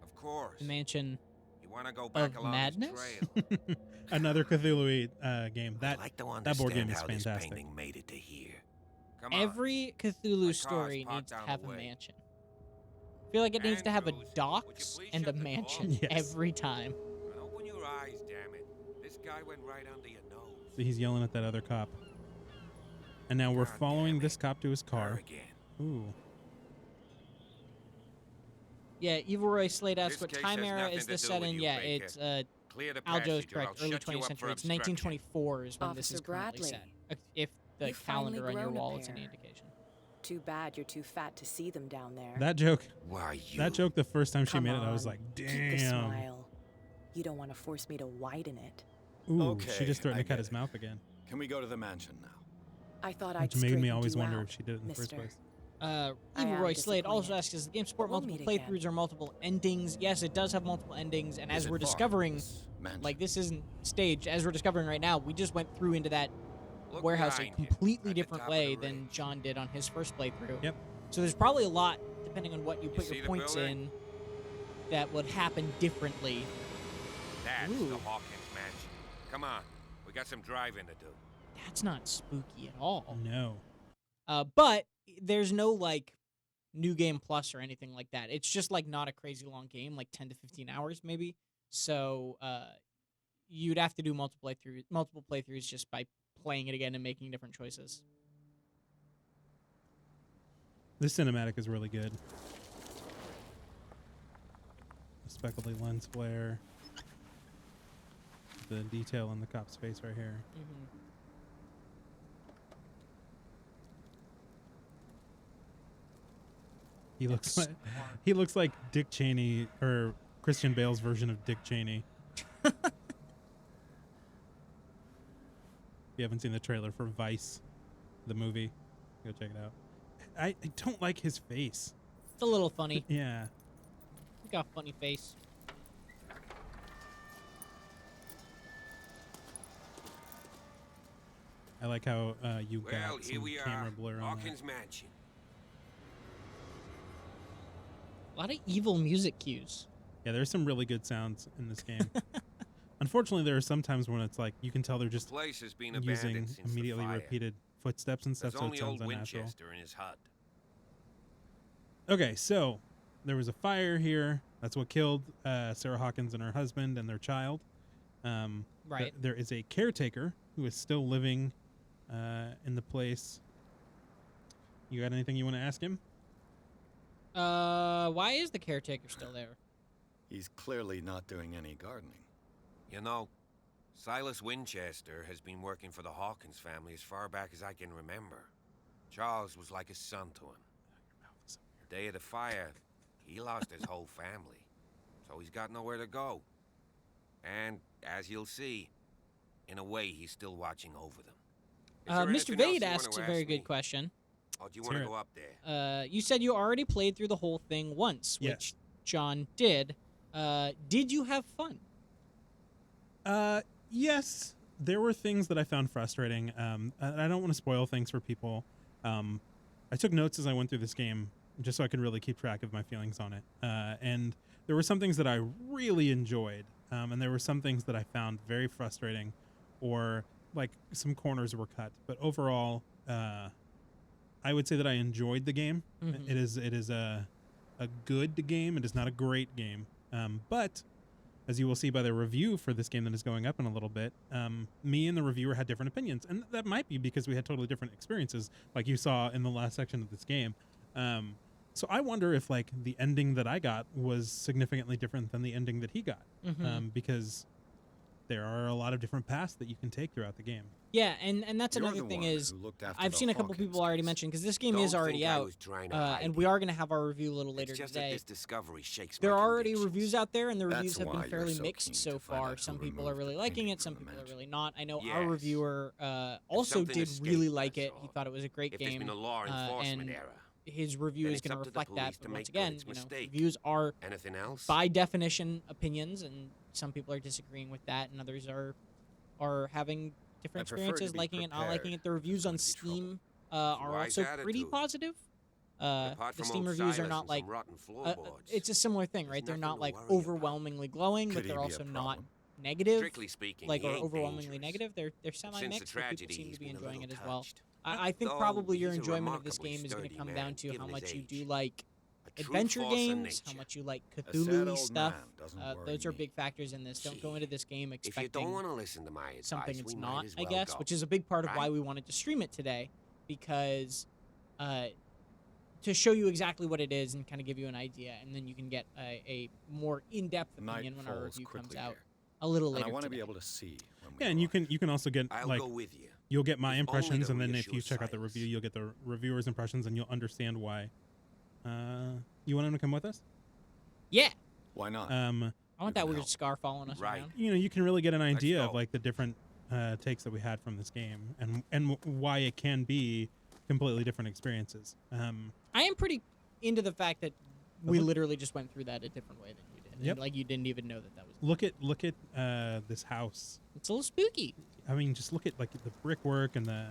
Speaker 6: Of course.
Speaker 1: The mansion
Speaker 6: You want to go back
Speaker 1: of
Speaker 6: along
Speaker 1: madness?
Speaker 6: this trail?
Speaker 2: Another Cthulhu game.
Speaker 6: I'd like to
Speaker 2: That board game
Speaker 6: understand
Speaker 2: is
Speaker 6: how this
Speaker 2: fantastic.
Speaker 6: painting made it to here. Come on.
Speaker 1: Every
Speaker 6: My
Speaker 1: Cthulhu
Speaker 6: car's
Speaker 1: story
Speaker 6: parked
Speaker 1: needs to
Speaker 6: down
Speaker 1: have
Speaker 6: the
Speaker 1: a
Speaker 6: way.
Speaker 1: mansion. I feel like it needs to have a
Speaker 6: Andrews,
Speaker 1: docks
Speaker 6: would you please
Speaker 1: and a
Speaker 6: shut the door?
Speaker 1: mansion
Speaker 2: Yes.
Speaker 1: every time.
Speaker 6: And open your eyes, damn it. This guy went right under your nose.
Speaker 2: So he's yelling at that other cop. And now we're
Speaker 6: God
Speaker 2: following
Speaker 6: damn
Speaker 2: this
Speaker 6: it.
Speaker 2: cop to his
Speaker 6: Her
Speaker 2: car.
Speaker 6: again.
Speaker 2: Ooh.
Speaker 1: Yeah, Evil Roy Slade asks
Speaker 6: This
Speaker 1: what
Speaker 6: case
Speaker 1: time
Speaker 6: has
Speaker 1: era
Speaker 6: nothing
Speaker 1: is
Speaker 6: to
Speaker 1: this
Speaker 6: do
Speaker 1: set
Speaker 6: with
Speaker 1: in?
Speaker 6: you,
Speaker 1: Yeah,
Speaker 6: Baker.
Speaker 1: it's
Speaker 6: Clear the
Speaker 1: Aljo is
Speaker 6: passage, or I'll
Speaker 1: correct. Early
Speaker 6: shut you
Speaker 1: 20th
Speaker 6: up
Speaker 1: century.
Speaker 6: for
Speaker 1: It's
Speaker 6: obstruction.
Speaker 1: 1924 is when this is
Speaker 10: Officer
Speaker 1: currently
Speaker 10: Bradley,
Speaker 1: set. If the
Speaker 10: you've finally
Speaker 1: calendar on your
Speaker 10: grown a
Speaker 1: wall is any
Speaker 10: pair.
Speaker 1: indication.
Speaker 10: Too bad you're too fat to see them down there.
Speaker 2: That joke.
Speaker 6: Why you?
Speaker 2: That joke. The first time she
Speaker 10: Come
Speaker 2: made it, I was
Speaker 10: on,
Speaker 2: like,
Speaker 10: keep the
Speaker 2: damn.
Speaker 10: smile. You don't want to force me to widen it.
Speaker 2: Ooh,
Speaker 3: Okay,
Speaker 2: she just threatened
Speaker 3: I
Speaker 2: to cut
Speaker 3: get
Speaker 2: his
Speaker 3: it.
Speaker 2: mouth again.
Speaker 3: Can we go to the mansion now?
Speaker 10: I thought I'd
Speaker 2: Which made me
Speaker 10: straightened
Speaker 2: always
Speaker 10: you
Speaker 2: wonder
Speaker 10: out,
Speaker 2: if she did it in the first
Speaker 10: mister.
Speaker 2: place.
Speaker 10: I
Speaker 1: Evil
Speaker 10: am
Speaker 1: Roy Slade also
Speaker 10: disappointed.
Speaker 1: asks, does the game support
Speaker 10: We'll
Speaker 1: multiple
Speaker 10: meet again.
Speaker 1: playthroughs or multiple endings? Yes, it does have multiple endings, and as
Speaker 3: Is it
Speaker 1: we're
Speaker 3: far,
Speaker 1: discovering,
Speaker 3: this mansion?
Speaker 1: like, this isn't staged. As we're discovering right now, we just went through into that
Speaker 6: Look
Speaker 1: warehouse a
Speaker 6: behind you,
Speaker 1: completely
Speaker 6: at the
Speaker 1: different
Speaker 6: top of
Speaker 1: way
Speaker 6: the
Speaker 1: than
Speaker 6: ridge.
Speaker 1: John did on his first playthrough.
Speaker 2: Yep.
Speaker 1: So there's probably a lot, depending on what you put
Speaker 6: see
Speaker 1: your
Speaker 6: the
Speaker 1: points
Speaker 6: building?
Speaker 1: in, that would happen differently.
Speaker 6: That's
Speaker 1: Ooh.
Speaker 6: the Hawkins mansion. Come on, we got some driving to do.
Speaker 1: That's not spooky at all.
Speaker 2: No.
Speaker 1: But there's no, like, new game plus or anything like that. It's just, like, not a crazy long game, like 10 to 15 hours maybe. So you'd have to do multiple playthroughs just by playing it again and making different choices.
Speaker 2: This cinematic is really good. The speckledy lens flare. The detail in the cop's face right here. He looks like Dick Cheney, or Christian Bale's version of Dick Cheney. If you haven't seen the trailer for Vice, the movie, go check it out. I don't like his face.
Speaker 1: It's a little funny.
Speaker 2: Yeah.
Speaker 1: He's got a funny face.
Speaker 2: I like how you
Speaker 6: Well,
Speaker 2: got
Speaker 6: here
Speaker 2: some
Speaker 6: we
Speaker 2: camera
Speaker 6: are,
Speaker 2: blur on that.
Speaker 6: Hawkins mansion.
Speaker 1: A lot of evil music cues.
Speaker 2: Yeah, there's some really good sounds in this game. Unfortunately, there are some times when it's like you can tell they're just
Speaker 6: Place has been
Speaker 2: using
Speaker 6: abandoned since
Speaker 2: immediately
Speaker 6: the fire.
Speaker 2: repeated footsteps and stuff,
Speaker 6: There's
Speaker 2: so it
Speaker 6: only
Speaker 2: sounds
Speaker 6: old
Speaker 2: unnatural.
Speaker 6: Winchester in his hut.
Speaker 2: Okay, so there was a fire here. That's what killed Sarah Hawkins and her husband and their child.
Speaker 1: Right.
Speaker 2: There is a caretaker who is still living in the place. You got anything you want to ask him?
Speaker 1: Why is the caretaker still there?
Speaker 3: He's clearly not doing any gardening.
Speaker 6: You know, Silas Winchester has been working for the Hawkins family as far back as I can remember. Charles was like a son to him. The day of the fire, he lost his whole family, so he's got nowhere to go. And, as you'll see, in a way, he's still watching over them. Is there
Speaker 1: Mr.
Speaker 6: anything else
Speaker 1: Vade
Speaker 6: you wanna
Speaker 1: asks a
Speaker 6: ask
Speaker 1: very
Speaker 6: me?
Speaker 1: good question.
Speaker 6: Or do you
Speaker 2: Let's
Speaker 6: want to
Speaker 2: hear
Speaker 6: go
Speaker 2: it.
Speaker 6: up there?
Speaker 1: You said you already played through the whole thing once, which
Speaker 2: Yes.
Speaker 1: John did. Did you have fun?
Speaker 2: Yes, there were things that I found frustrating. I don't want to spoil things for people. I took notes as I went through this game just so I could really keep track of my feelings on it. And there were some things that I really enjoyed, and there were some things that I found very frustrating, or like some corners were cut. But overall, I would say that I enjoyed the game.
Speaker 1: Mhm.
Speaker 2: It is a good game. It is not a great game, but as you will see by the review for this game that is going up in a little bit, me and the reviewer had different opinions, and that might be because we had totally different experiences, like you saw in the last section of this game. So I wonder if like the ending that I got was significantly different than the ending that he got, because there are a lot of different paths that you can take throughout the game.
Speaker 1: Yeah, and that's
Speaker 3: You're
Speaker 1: another
Speaker 3: the
Speaker 1: thing
Speaker 3: one
Speaker 1: is
Speaker 3: who looked after
Speaker 1: I've
Speaker 3: the
Speaker 1: seen a couple
Speaker 3: Hawkins
Speaker 1: people already
Speaker 3: case.
Speaker 1: mention, because this game
Speaker 6: Don't
Speaker 1: is already
Speaker 6: think I
Speaker 1: out,
Speaker 6: was trying to hide
Speaker 1: and
Speaker 6: it.
Speaker 1: we are going to have our review a little later
Speaker 6: It's just that
Speaker 1: today.
Speaker 6: this discovery shakes
Speaker 1: There
Speaker 6: my
Speaker 1: are already
Speaker 6: convictions.
Speaker 1: reviews out there, and the
Speaker 3: That's
Speaker 1: reviews have
Speaker 3: why
Speaker 1: been
Speaker 3: you're
Speaker 1: fairly
Speaker 3: so
Speaker 1: mixed
Speaker 3: keen
Speaker 1: so
Speaker 3: to find
Speaker 1: far.
Speaker 3: out
Speaker 1: Some
Speaker 3: who
Speaker 1: people are
Speaker 3: removed
Speaker 1: really
Speaker 3: the
Speaker 1: liking
Speaker 3: painting
Speaker 1: it, some
Speaker 3: from the
Speaker 1: people are
Speaker 3: mansion.
Speaker 1: really not. I know our
Speaker 6: Yes.
Speaker 1: reviewer also
Speaker 6: something
Speaker 1: did
Speaker 6: escaped,
Speaker 1: really like
Speaker 6: that's
Speaker 1: it. He
Speaker 6: all.
Speaker 1: thought it was a great
Speaker 6: If there's
Speaker 1: game,
Speaker 6: been a law enforcement
Speaker 1: and
Speaker 6: error,
Speaker 1: his review
Speaker 6: then
Speaker 1: is
Speaker 6: it's
Speaker 1: going to
Speaker 6: up to the
Speaker 1: reflect that.
Speaker 6: police to
Speaker 1: But
Speaker 6: make
Speaker 1: once
Speaker 6: good
Speaker 1: again,
Speaker 6: its
Speaker 1: you know,
Speaker 6: mistake.
Speaker 1: reviews are
Speaker 6: anything else?
Speaker 1: by definition opinions, and some people are disagreeing with that, and others are having different
Speaker 3: I prefer to
Speaker 1: experiences,
Speaker 3: be
Speaker 1: liking it, not liking it. The
Speaker 3: prepared if
Speaker 1: reviews
Speaker 3: there's
Speaker 1: on
Speaker 3: going to be trouble.
Speaker 1: Steam are
Speaker 6: Wise
Speaker 1: also pretty
Speaker 6: attitude.
Speaker 1: positive.
Speaker 6: But apart
Speaker 1: The
Speaker 6: from
Speaker 1: Steam
Speaker 6: old
Speaker 1: reviews are
Speaker 6: Silas
Speaker 1: not
Speaker 6: and
Speaker 1: like
Speaker 6: some rotten
Speaker 1: it's
Speaker 6: floorboards,
Speaker 1: a similar thing,
Speaker 6: there's
Speaker 1: right? They're
Speaker 6: nothing
Speaker 1: not
Speaker 6: to
Speaker 1: like
Speaker 6: worry about.
Speaker 1: overwhelmingly glowing,
Speaker 3: Could
Speaker 1: but
Speaker 3: he
Speaker 1: they're
Speaker 3: be a
Speaker 1: also not
Speaker 3: problem?
Speaker 1: negative,
Speaker 6: Strictly speaking,
Speaker 1: like
Speaker 6: he
Speaker 1: or
Speaker 6: ain't
Speaker 1: overwhelmingly
Speaker 6: dangerous.
Speaker 1: negative. They're
Speaker 6: Since the
Speaker 1: semi-mixed, but people
Speaker 6: tragedy,
Speaker 1: seem
Speaker 6: he's
Speaker 1: to be
Speaker 6: been a
Speaker 1: enjoying it
Speaker 6: little
Speaker 1: as well.
Speaker 6: touched.
Speaker 1: I think
Speaker 6: Though
Speaker 1: probably your
Speaker 6: he's a
Speaker 1: enjoyment of this
Speaker 6: remarkably
Speaker 1: game is going to
Speaker 6: sturdy
Speaker 1: come
Speaker 6: man,
Speaker 1: down to
Speaker 6: given
Speaker 1: how
Speaker 6: his
Speaker 1: much you
Speaker 6: age.
Speaker 1: do like
Speaker 6: A true
Speaker 1: adventure
Speaker 6: force of
Speaker 1: games, how
Speaker 6: nature.
Speaker 1: much you like
Speaker 3: sad
Speaker 1: Cthulhu
Speaker 3: old
Speaker 1: stuff.
Speaker 3: man doesn't worry
Speaker 1: Those are
Speaker 3: me.
Speaker 1: big factors in this. Don't go into this game
Speaker 6: If you
Speaker 1: expecting
Speaker 6: don't want to listen to my advice,
Speaker 1: something
Speaker 6: we
Speaker 1: it's
Speaker 6: might
Speaker 1: not,
Speaker 6: as
Speaker 1: I
Speaker 6: well
Speaker 1: guess,
Speaker 6: go.
Speaker 1: which is a big part of why
Speaker 6: Right?
Speaker 1: we wanted to stream it today, because to show you exactly what it is and kind of give you an idea, and then you can get a more in-depth
Speaker 3: The night
Speaker 1: opinion when our
Speaker 3: falls
Speaker 1: review comes
Speaker 3: quickly
Speaker 1: out.
Speaker 3: here.
Speaker 1: a little
Speaker 3: And
Speaker 1: later
Speaker 3: I want to
Speaker 1: today.
Speaker 3: be able to see when we
Speaker 2: Yeah, and you can also get
Speaker 6: I'll
Speaker 2: like
Speaker 6: go with you.
Speaker 2: you'll get my
Speaker 6: If only
Speaker 2: impressions,
Speaker 6: to
Speaker 2: and then if
Speaker 6: reassure
Speaker 2: you check out the
Speaker 6: Silas.
Speaker 2: review, you'll get the reviewer's impressions, and you'll understand why. You want him to come with us?
Speaker 1: Yeah,
Speaker 3: Why not?
Speaker 1: I want
Speaker 3: can
Speaker 1: that weird
Speaker 3: help.
Speaker 1: scar following us
Speaker 6: Right.
Speaker 1: around.
Speaker 2: You know, you can really get an idea of
Speaker 6: go.
Speaker 2: like the different takes that we had from this game, and why it can be completely different experiences.
Speaker 1: I am pretty into the fact that we literally just went through that a different way than you did.
Speaker 2: Yep.
Speaker 1: And, like you didn't even know that was.
Speaker 2: Look at this house.
Speaker 1: It's a little spooky.
Speaker 2: I mean, just look at like the brickwork and the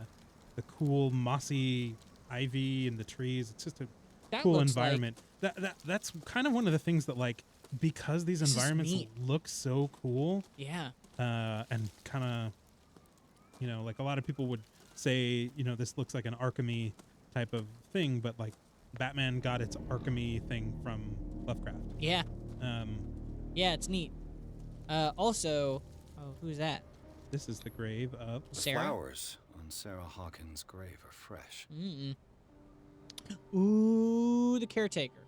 Speaker 2: cool mossy ivy and the trees. It's just a
Speaker 1: That
Speaker 2: cool
Speaker 1: looks like-
Speaker 2: environment. That's kind of one of the things that like, because these
Speaker 1: This is
Speaker 2: environments
Speaker 1: neat.
Speaker 2: look so cool,
Speaker 1: Yeah.
Speaker 2: and kind of, you know, like a lot of people would say, you know, this looks like an Arkham-y type of thing, but like Batman got its Arkham-y thing from Lovecraft.
Speaker 1: Yeah. Yeah, it's neat. Also, oh, who's that?
Speaker 2: This is the grave of
Speaker 3: The
Speaker 1: Sarah?
Speaker 3: flowers on Sarah Hawkins' grave are fresh.
Speaker 1: Mm-mm. Ooh, the caretaker.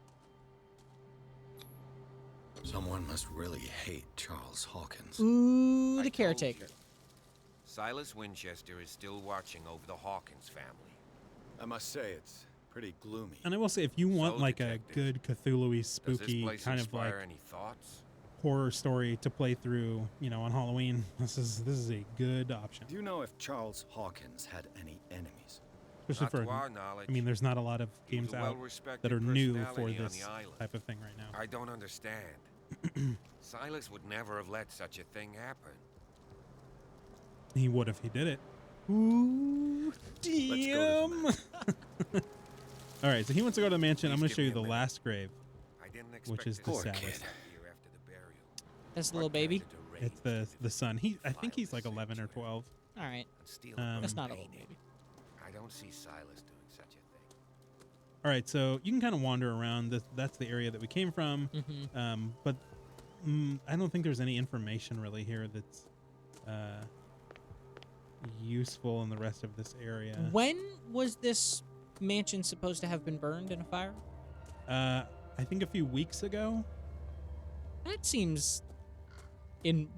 Speaker 3: Someone must really hate Charles Hawkins.
Speaker 1: Ooh,
Speaker 6: I
Speaker 1: the
Speaker 6: told
Speaker 1: caretaker.
Speaker 6: you. Silas Winchester is still watching over the Hawkins family.
Speaker 3: I must say, it's pretty gloomy.
Speaker 2: And I will say, if you want
Speaker 6: So,
Speaker 2: like
Speaker 6: detective,
Speaker 2: a good Cthulhu-y,
Speaker 6: Does this
Speaker 2: spooky
Speaker 6: place
Speaker 2: kind of like
Speaker 6: inspire any thoughts?
Speaker 2: horror story to play through, you know, on Halloween, this is a good option.
Speaker 3: Do you know if Charles Hawkins had any enemies?
Speaker 2: Especially
Speaker 6: Not
Speaker 2: for,
Speaker 6: to our knowledge.
Speaker 2: I mean, there's not a lot of
Speaker 6: He was
Speaker 2: games
Speaker 6: a
Speaker 2: out
Speaker 6: well-respected
Speaker 2: that are new for
Speaker 6: personality on
Speaker 2: this
Speaker 6: the island.
Speaker 2: type of thing right now.
Speaker 6: I don't understand. Silas would never have let such a thing happen.
Speaker 2: He would if he did it. Ooh,
Speaker 3: Let's go
Speaker 2: damn! All right, so he wants to go to the mansion. I'm
Speaker 6: Please
Speaker 2: going to
Speaker 6: give
Speaker 2: show
Speaker 6: me
Speaker 2: you
Speaker 6: a
Speaker 2: the
Speaker 6: minute.
Speaker 2: last grave.
Speaker 6: I didn't expect
Speaker 2: is
Speaker 6: to
Speaker 2: the
Speaker 6: see
Speaker 2: saddest.
Speaker 6: this here after the burial.
Speaker 1: That's the little baby.
Speaker 2: It's the son. I think he's like 11 or 12.
Speaker 1: All right.
Speaker 2: That's
Speaker 1: not a little baby.
Speaker 6: I don't see Silas doing such a thing.
Speaker 2: All right, so you can kind of wander around. That's the area that we came from. But I don't think there's any information really here that's useful in the rest of this area.
Speaker 1: When was this mansion supposed to have been burned in a fire?
Speaker 2: I think a few weeks ago.
Speaker 1: That seems in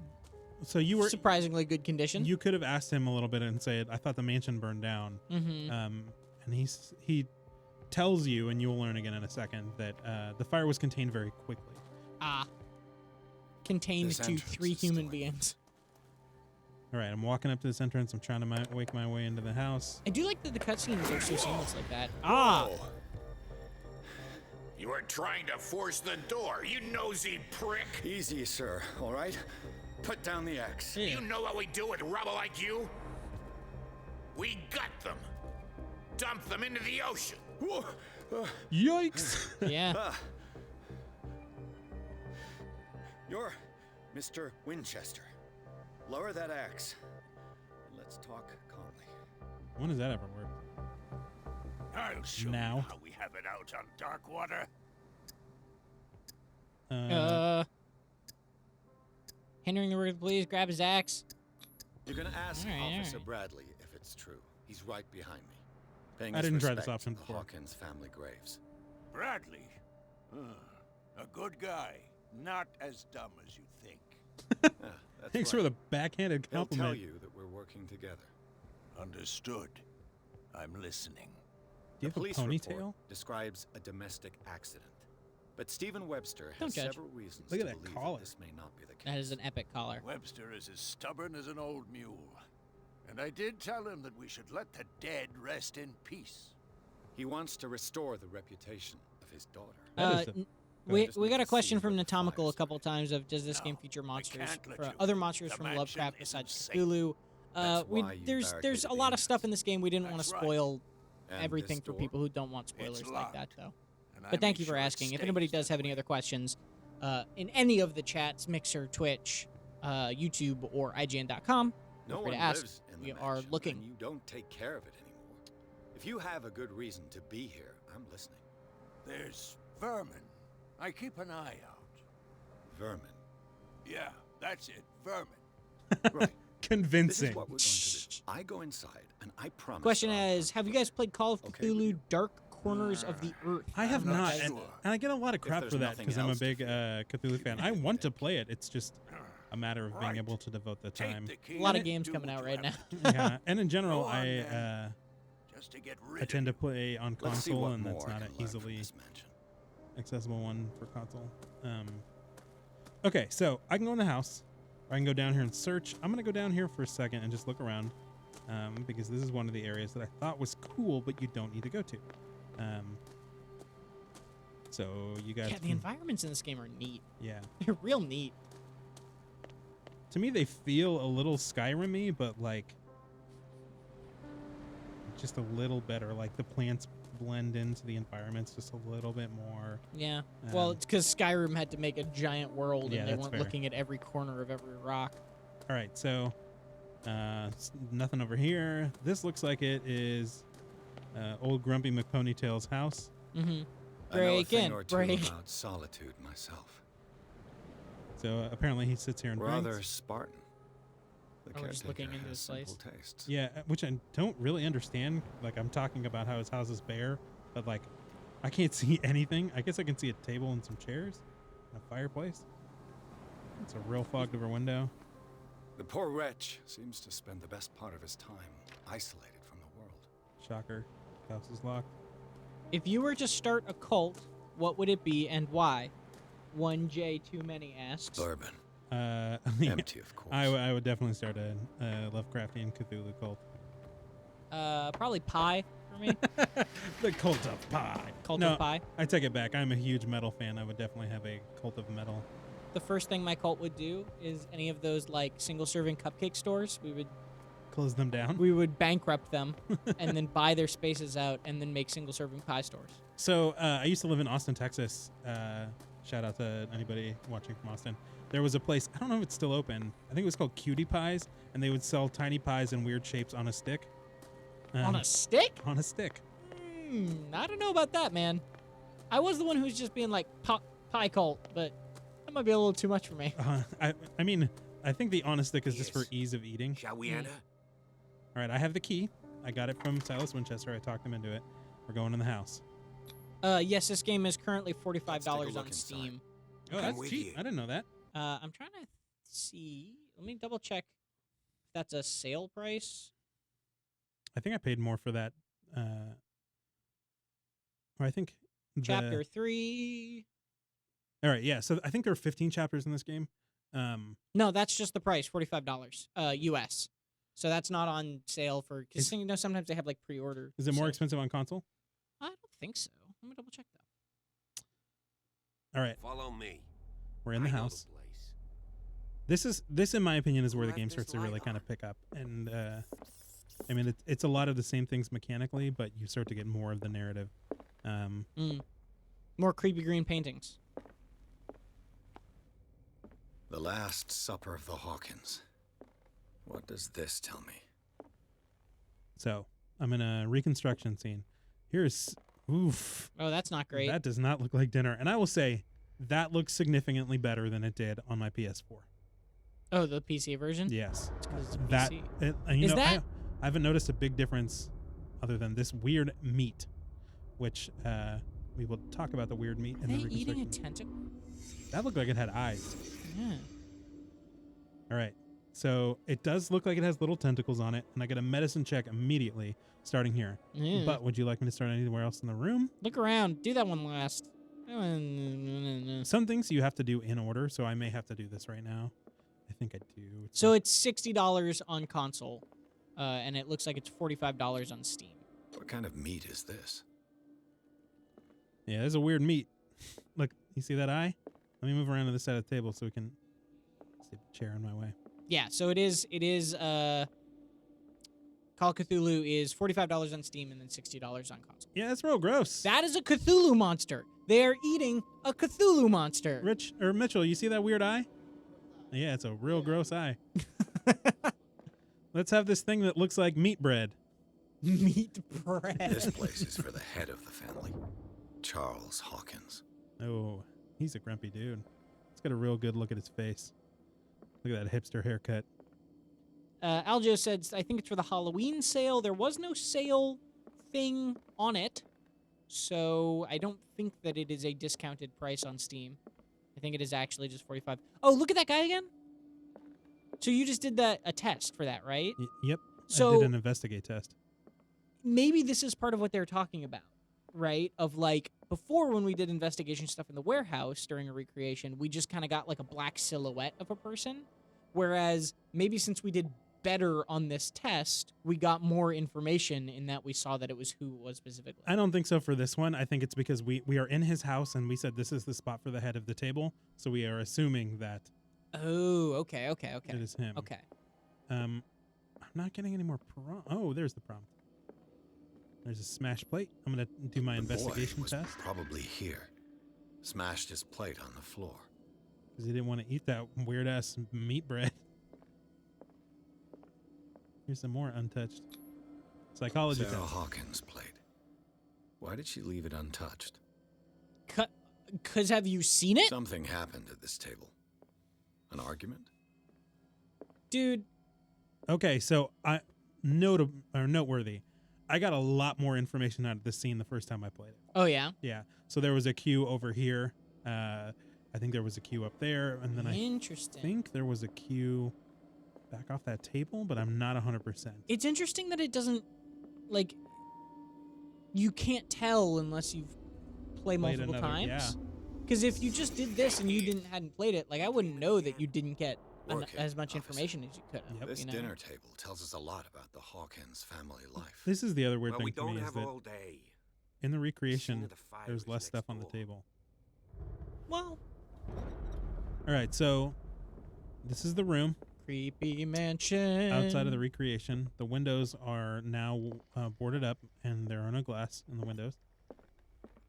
Speaker 2: So you were
Speaker 1: surprisingly good condition.
Speaker 2: You could have asked him a little bit and said, "I thought the mansion burned down." And he tells you, and you'll learn again in a second, that the fire was contained very quickly.
Speaker 1: Contained
Speaker 3: This
Speaker 1: to
Speaker 3: entrance
Speaker 1: 3
Speaker 3: is still
Speaker 1: human
Speaker 3: in
Speaker 1: beings.
Speaker 2: All right, I'm walking up to this entrance. I'm trying to wake my way into the house.
Speaker 1: I do like that the cutscenes are so seamless like that.
Speaker 5: You are trying to force the door, you nosy prick!
Speaker 3: Easy, sir, all right? Put down the axe.
Speaker 5: You know what we do with rubble like you? We gut them. Dump them into the ocean.
Speaker 2: Yikes!
Speaker 1: Yeah.
Speaker 3: You're Mr. Winchester. Lower that axe. And let's talk calmly.
Speaker 2: When does that ever work?
Speaker 5: I'll show
Speaker 2: Now.
Speaker 5: you how we have it out on Darkwater.
Speaker 1: Hindering the work, please grab his axe.
Speaker 3: You're gonna ask
Speaker 1: All right,
Speaker 3: Officer
Speaker 1: all right.
Speaker 3: Bradley if it's true. He's right behind me. Paying
Speaker 2: I
Speaker 3: his
Speaker 2: didn't try this
Speaker 3: respects
Speaker 2: option
Speaker 3: to the
Speaker 2: before.
Speaker 3: Hawkins family graves.
Speaker 5: Bradley. A good guy. Not as dumb as you think.
Speaker 3: That's
Speaker 2: Thanks
Speaker 3: right.
Speaker 2: for the backhanded
Speaker 3: He'll
Speaker 2: compliment.
Speaker 3: tell you that we're working together.
Speaker 5: Understood. I'm listening.
Speaker 2: Do you
Speaker 3: The
Speaker 2: have a
Speaker 3: police
Speaker 2: ponytail?
Speaker 3: report describes a domestic accident. But Stephen Webster
Speaker 1: Don't
Speaker 3: has
Speaker 1: judge.
Speaker 3: several reasons
Speaker 2: Look
Speaker 3: to
Speaker 2: at that
Speaker 3: believe
Speaker 2: collar.
Speaker 3: that this may not be the case.
Speaker 1: That is an epic collar.
Speaker 5: Webster is as stubborn as an old mule. And I did tell him that we should let the dead rest in peace.
Speaker 3: He wants to restore the reputation of his daughter.
Speaker 2: That is a-
Speaker 1: We got a question from
Speaker 3: the
Speaker 1: Natomical a
Speaker 3: fires
Speaker 1: couple times of does this
Speaker 5: No,
Speaker 1: game feature monsters
Speaker 5: can't let
Speaker 1: or
Speaker 5: you.
Speaker 1: other monsters
Speaker 5: The
Speaker 1: from
Speaker 5: mansion
Speaker 1: Lovecraft
Speaker 5: isn't
Speaker 1: besides
Speaker 5: safe.
Speaker 1: Cthulhu?
Speaker 3: That's why you
Speaker 1: There's
Speaker 3: barricaded
Speaker 1: a
Speaker 3: the
Speaker 1: lot of stuff in
Speaker 3: entrance.
Speaker 1: this game we didn't want to
Speaker 5: That's right.
Speaker 1: spoil
Speaker 3: And
Speaker 1: everything
Speaker 3: this
Speaker 1: for
Speaker 3: door?
Speaker 1: people who don't want spoilers like
Speaker 5: locked.
Speaker 1: that though.
Speaker 5: And I
Speaker 1: But thank
Speaker 5: make
Speaker 1: you for
Speaker 5: sure it
Speaker 1: asking. If anybody
Speaker 5: stays
Speaker 1: does
Speaker 5: that
Speaker 1: have any
Speaker 5: way.
Speaker 1: other questions, in any of the chats, Mixer, Twitch, YouTube, or IGN.com,
Speaker 3: No
Speaker 1: feel free
Speaker 3: one
Speaker 1: to ask.
Speaker 3: lives in the
Speaker 1: We are
Speaker 3: mansion,
Speaker 1: looking.
Speaker 3: and you don't take care of it anymore. If you have a good reason to be here, I'm listening.
Speaker 5: There's vermin. I keep an eye out.
Speaker 3: Vermin.
Speaker 5: Yeah, that's it. Vermin.
Speaker 3: Right. This
Speaker 2: Convincing.
Speaker 3: is what we're going to do. I go inside, and I promise.
Speaker 1: Question
Speaker 3: that I'll
Speaker 1: is, have you guys played Call of
Speaker 3: Okay with
Speaker 1: Cthulhu
Speaker 3: you?
Speaker 1: Dark Corners of the Earth?
Speaker 2: I have
Speaker 5: I'm not
Speaker 2: not,
Speaker 5: sure.
Speaker 2: and I get a lot of crap
Speaker 3: there's
Speaker 2: for that
Speaker 3: nothing
Speaker 2: because I'm a
Speaker 3: else to
Speaker 2: big
Speaker 3: fear,
Speaker 2: Cthulhu fan. I want to play it. It's just a matter of being able to devote the time.
Speaker 1: A lot of games coming out right now.
Speaker 2: Yeah, and in general,
Speaker 5: Go on,
Speaker 2: I
Speaker 5: Just to get rid
Speaker 2: tend to
Speaker 5: of you.
Speaker 2: play on
Speaker 3: Let's see
Speaker 2: console,
Speaker 3: what
Speaker 2: and that's
Speaker 3: more I
Speaker 2: not an
Speaker 3: can learn from
Speaker 2: easily
Speaker 3: this mansion.
Speaker 2: accessible one for console. Okay, so I can go in the house, or I can go down here and search. I'm gonna go down here for a second and just look around, because this is one of the areas that I thought was cool, but you don't need to go to. So you guys,
Speaker 1: Yeah, the environments in this game are neat.
Speaker 2: yeah.
Speaker 1: They're real neat.
Speaker 2: To me, they feel a little Skyrim-y, but like just a little better. Like the plants blend into the environments just a little bit more.
Speaker 1: Yeah. Well, it's because Skyrim had to make a giant world,
Speaker 2: Yeah,
Speaker 1: and they
Speaker 2: that's
Speaker 1: weren't
Speaker 2: fair.
Speaker 1: looking at every corner of every rock.
Speaker 2: All right, so nothing over here. This looks like it is old Grumpy McPonytail's house.
Speaker 1: Mm-hmm.
Speaker 3: I know a
Speaker 1: Break
Speaker 3: thing
Speaker 1: in,
Speaker 3: or two
Speaker 1: break.
Speaker 3: about solitude myself.
Speaker 2: So apparently he sits here and
Speaker 3: Rather
Speaker 2: drinks.
Speaker 3: Spartan. The
Speaker 1: Oh, we're just looking
Speaker 3: caretaker
Speaker 1: into
Speaker 3: has
Speaker 1: his
Speaker 3: simple
Speaker 1: place.
Speaker 3: tastes.
Speaker 2: Yeah, which I don't really understand. Like I'm talking about how his house is bare, but like I can't see anything. I guess I can see a table and some chairs, and a fireplace. It's a real fogged over window.
Speaker 3: The poor wretch seems to spend the best part of his time isolated from the world.
Speaker 2: Shocker. House is locked.
Speaker 1: If you were to start a cult, what would it be and why? 1J Too Many asks.
Speaker 3: Bourbon.
Speaker 2: Empty,
Speaker 3: of course.
Speaker 2: I would definitely start a Lovecraftian Cthulhu cult.
Speaker 1: Probably pie for me.
Speaker 2: The cult of pie.
Speaker 1: Cult of pie.
Speaker 2: I take it back. I'm a huge metal fan. I would definitely have a cult of metal.
Speaker 1: The first thing my cult would do is any of those like single-serving cupcake stores.
Speaker 2: Close them down.
Speaker 1: We would bankrupt them and then buy their spaces out and then make single-serving pie stores.
Speaker 2: So I used to live in Austin, Texas. Shout out to anybody watching from Austin. There was a place, I don't know if it's still open. I think it was called Cutie Pies, and they would sell tiny pies in weird shapes on a stick.
Speaker 1: On a stick?
Speaker 2: On a stick.
Speaker 1: I don't know about that, man. I was the one who was just being like pie cult, but that might be a little too much for me.
Speaker 2: I mean, I think the on a stick is just for ease of eating.
Speaker 5: Shall we enter?
Speaker 2: All right, I have the key. I got it from Silas Winchester. I talked him into it. We're going in the house.
Speaker 1: Yes, this game is currently $45 on Steam.
Speaker 2: Oh, that's cheap. I didn't know that.
Speaker 1: I'm trying to see. Let me double check if that's a sale price.
Speaker 2: I think I paid more for that. Or I think
Speaker 1: Chapter 3.
Speaker 2: All right, yeah. So I think there are 15 chapters in this game.
Speaker 1: No, that's just the price, $45 US. So that's not on sale for, because you know, sometimes they have like pre-order.
Speaker 2: Is it more expensive on console?
Speaker 1: I don't think so. Let me double check
Speaker 2: All right.
Speaker 6: Follow me.
Speaker 2: We're in the house. This in my opinion is where the game starts to really kind of pick up, and I mean it's a lot of the same things mechanically, but you start to get more of the narrative.
Speaker 1: More creepy green paintings.
Speaker 3: The Last Supper of the Hawkins. What does this tell me?
Speaker 2: So I'm in a reconstruction scene. Here's oof.
Speaker 1: Oh, that's not great.
Speaker 2: That does not look like dinner, and I will say that looks significantly better than it did on my PS4.
Speaker 1: Oh, the PC version?
Speaker 2: Yes.
Speaker 1: It's 'cause it's a
Speaker 2: That
Speaker 1: PC.
Speaker 2: you
Speaker 1: Is
Speaker 2: know,
Speaker 1: that?
Speaker 2: I haven't noticed a big difference other than this weird meat, which we will talk about the weird meat
Speaker 1: Are
Speaker 2: in
Speaker 1: they
Speaker 2: the
Speaker 1: eating a
Speaker 2: reconstruction.
Speaker 1: tentacle?
Speaker 2: That looked like it had eyes.
Speaker 1: Yeah.
Speaker 2: All right. So it does look like it has little tentacles on it, and I get a medicine check immediately starting here.
Speaker 1: Yeah.
Speaker 2: But would you like me to start anywhere else in the room?
Speaker 1: Look around. Do that one last.
Speaker 2: Some things you have to do in order, so I may have to do this right now. I think I do.
Speaker 1: So it's $60 on console, and it looks like it's $45 on Steam.
Speaker 3: What kind of meat is this?
Speaker 2: Yeah, there's a weird meat. Look, you see that eye? Let me move around to the side of the table so we can see the chair in my way.
Speaker 1: Yeah, so it is Call of Cthulhu is $45 on Steam and then $60 on console.
Speaker 2: Yeah, that's real gross.
Speaker 1: That is a Cthulhu monster. They're eating a Cthulhu monster.
Speaker 2: Mitchell, you see that weird eye? Yeah, it's a real gross eye. Let's have this thing that looks like meat bread.
Speaker 1: Meat bread.
Speaker 3: This place is for the head of the family, Charles Hawkins.
Speaker 2: Oh, he's a grumpy dude. Let's get a real good look at his face. Look at that hipster haircut.
Speaker 1: Aljo said, I think it's for the Halloween sale. There was no sale thing on it, so I don't think that it is a discounted price on Steam. I think it is actually just $45. Oh, look at that guy again. So you just did a test for that, right?
Speaker 2: Yep.
Speaker 1: So
Speaker 2: I did an investigate test.
Speaker 1: maybe this is part of what they're talking about, right? Of like before when we did investigation stuff in the warehouse during a recreation, we just kind of got like a black silhouette of a person. Whereas maybe since we did better on this test, we got more information in that we saw that it was who it was specifically.
Speaker 2: I don't think so for this one. I think it's because we are in his house and we said this is the spot for the head of the table. So we are assuming that
Speaker 1: Oh, okay.
Speaker 2: it is him.
Speaker 1: Okay.
Speaker 2: I'm not getting any more prompt. Oh, there's the prompt. There's a smash plate. I'm going to do my investigation
Speaker 3: boy was
Speaker 2: test.
Speaker 3: probably here. Smashed his plate on the floor.
Speaker 2: Because he didn't want to eat that weird-ass meat bread. Here's some more untouched. Psychology
Speaker 3: Sarah
Speaker 2: test.
Speaker 3: Hawkins' plate. Why did she leave it untouched?
Speaker 1: Because have you seen it?
Speaker 3: Something happened at this table. An argument?
Speaker 1: Dude.
Speaker 2: Okay, so noteworthy. I got a lot more information out of this scene the first time I played it.
Speaker 1: Oh, yeah?
Speaker 2: Yeah. So there was a queue over here. I think there was a queue up there. And then I think there was a queue back off that table, but I'm not 100%.
Speaker 1: It's interesting that it doesn't, like, you can't tell unless you've played multiple times.
Speaker 2: Yeah.
Speaker 1: Because if you just did this and you hadn't played it, like, I wouldn't know that you didn't get as much information as you could have.
Speaker 2: Yep.
Speaker 3: This
Speaker 1: you know?
Speaker 3: dinner table tells us a lot about the Hawkins family life.
Speaker 2: This is the other weird
Speaker 6: Well,
Speaker 2: thing
Speaker 6: we
Speaker 2: to me
Speaker 6: don't
Speaker 2: is
Speaker 6: have
Speaker 2: that
Speaker 6: all day.
Speaker 2: in the
Speaker 6: Scene
Speaker 2: recreation,
Speaker 6: of the fire
Speaker 2: there's
Speaker 6: is
Speaker 2: less
Speaker 6: next
Speaker 2: stuff on the
Speaker 6: door.
Speaker 2: table.
Speaker 1: Well,
Speaker 2: All right, so this is the room.
Speaker 1: creepy mansion.
Speaker 2: Outside of the recreation, the windows are now boarded up, and there are no glass in the windows.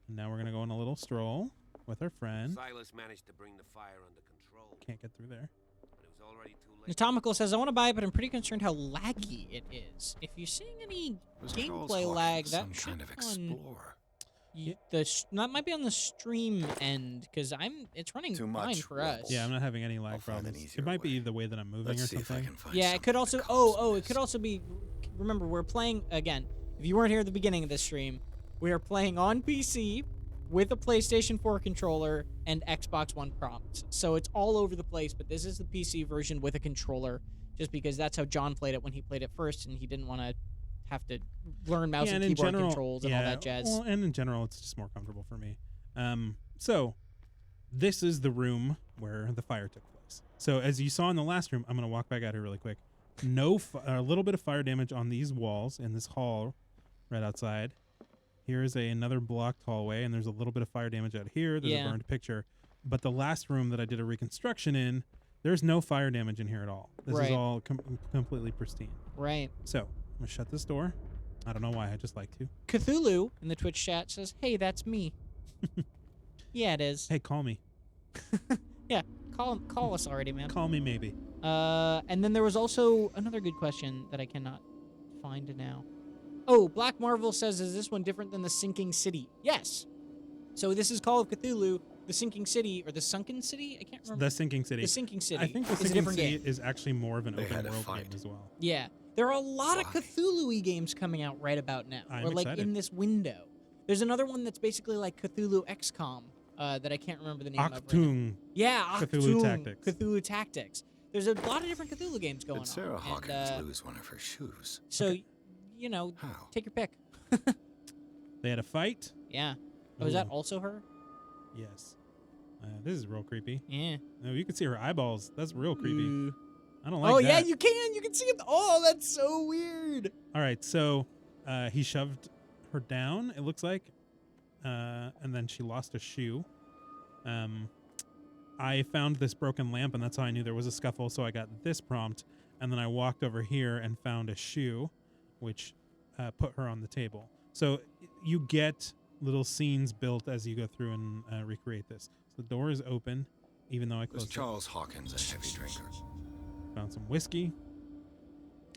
Speaker 2: And now we're gonna go on a little stroll with our friend.
Speaker 6: Silas managed to bring the fire under control.
Speaker 2: Can't get through there.
Speaker 6: But it was already too late.
Speaker 1: Natomical says, I want to buy it, but I'm pretty concerned how laggy it is. If you're seeing any
Speaker 3: Was Charles
Speaker 1: gameplay
Speaker 3: Hawkins
Speaker 1: lag, that
Speaker 3: some
Speaker 1: should
Speaker 3: kind of
Speaker 1: be on
Speaker 3: explorer.
Speaker 1: that might be on the stream end because it's running
Speaker 3: Too
Speaker 1: fine
Speaker 3: much
Speaker 1: for us.
Speaker 2: Yeah, I'm not having any lag
Speaker 3: find an
Speaker 2: problems.
Speaker 3: easier
Speaker 2: It might be
Speaker 3: way.
Speaker 2: the way that I'm moving
Speaker 3: Let's
Speaker 2: or
Speaker 3: see if I
Speaker 2: something.
Speaker 3: can find
Speaker 1: Yeah, it
Speaker 3: something
Speaker 1: could also.
Speaker 3: that Cole's
Speaker 1: It
Speaker 3: missed.
Speaker 1: could also be. Remember, we're playing again. If you weren't here at the beginning of this stream, we are playing on PC with a PlayStation 4 controller and Xbox One prompts. So it's all over the place. But this is the PC version with a controller, just because that's how John played it when he played it first, and he didn't want to have to learn mouse and
Speaker 2: in
Speaker 1: keyboard
Speaker 2: general,
Speaker 1: controls and all that jazz.
Speaker 2: Well, and in general, it's just more comfortable for me. So this is the room where the fire took place. So as you saw in the last room, I'm going to walk back out here really quick. A little bit of fire damage on these walls in this hall right outside. Here is another blocked hallway, and there's a little bit of fire damage out here. There's a burned picture. But the last room that I did a reconstruction in, there's no fire damage in here at all. This is all completely pristine.
Speaker 1: Right.
Speaker 2: So I'm going to shut this door. I don't know why, I just like to.
Speaker 1: Cthulhu in the Twitch chat says, "Hey, that's me." Yeah, it is.
Speaker 2: Hey, call me.
Speaker 1: Yeah, call us already, man.
Speaker 2: Call me maybe.
Speaker 1: And then there was also another good question that I cannot find now. Oh, Black Marvel says, is this one different than the Sinking City? Yes. So this is Call of Cthulhu, the Sinking City, or the Sunken City? I can't remember.
Speaker 2: The Sinking City.
Speaker 1: The Sinking City.
Speaker 2: I think the
Speaker 1: is a
Speaker 2: Sinking
Speaker 1: different
Speaker 2: City
Speaker 1: game.
Speaker 2: is actually more of an
Speaker 3: They had
Speaker 2: open
Speaker 3: a
Speaker 2: world
Speaker 3: fight.
Speaker 2: game as well.
Speaker 1: Yeah. There are a lot of Cthulhu-y games coming out right about now.
Speaker 2: I'm
Speaker 1: or like
Speaker 2: excited.
Speaker 1: in this window. There's another one that's basically like Cthulhu XCOM that I can't remember the name of. Right now.
Speaker 2: Achtung.
Speaker 1: Yeah,
Speaker 2: Cthulhu
Speaker 1: Achtung,
Speaker 2: Tactics.
Speaker 1: Cthulhu Tactics. There's a lot of different Cthulhu games going
Speaker 3: Did Sarah
Speaker 1: on.
Speaker 3: Hawkins
Speaker 1: and,
Speaker 3: lose one of her shoes?
Speaker 1: So, you know,
Speaker 3: How?
Speaker 1: take your pick.
Speaker 2: They had a fight.
Speaker 1: Yeah. Oh, is that
Speaker 2: Ooh.
Speaker 1: also her?
Speaker 2: Yes. This is real creepy.
Speaker 1: Yeah.
Speaker 2: No, you can see her eyeballs. That's real creepy.
Speaker 1: Ooh.
Speaker 2: I don't like
Speaker 1: Oh,
Speaker 2: that.
Speaker 1: yeah, you can. You can see it. Oh, that's so weird.
Speaker 2: All right, so he shoved her down, it looks like, and then she lost a shoe. I found this broken lamp, and that's how I knew there was a scuffle, so I got this prompt, and then I walked over here and found a shoe, which put her on the table. So you get little scenes built as you go through and recreate this. So the door is open, even though I
Speaker 3: Was
Speaker 2: closed it.
Speaker 3: Charles Hawkins a heavy drinker?
Speaker 2: Found some whiskey.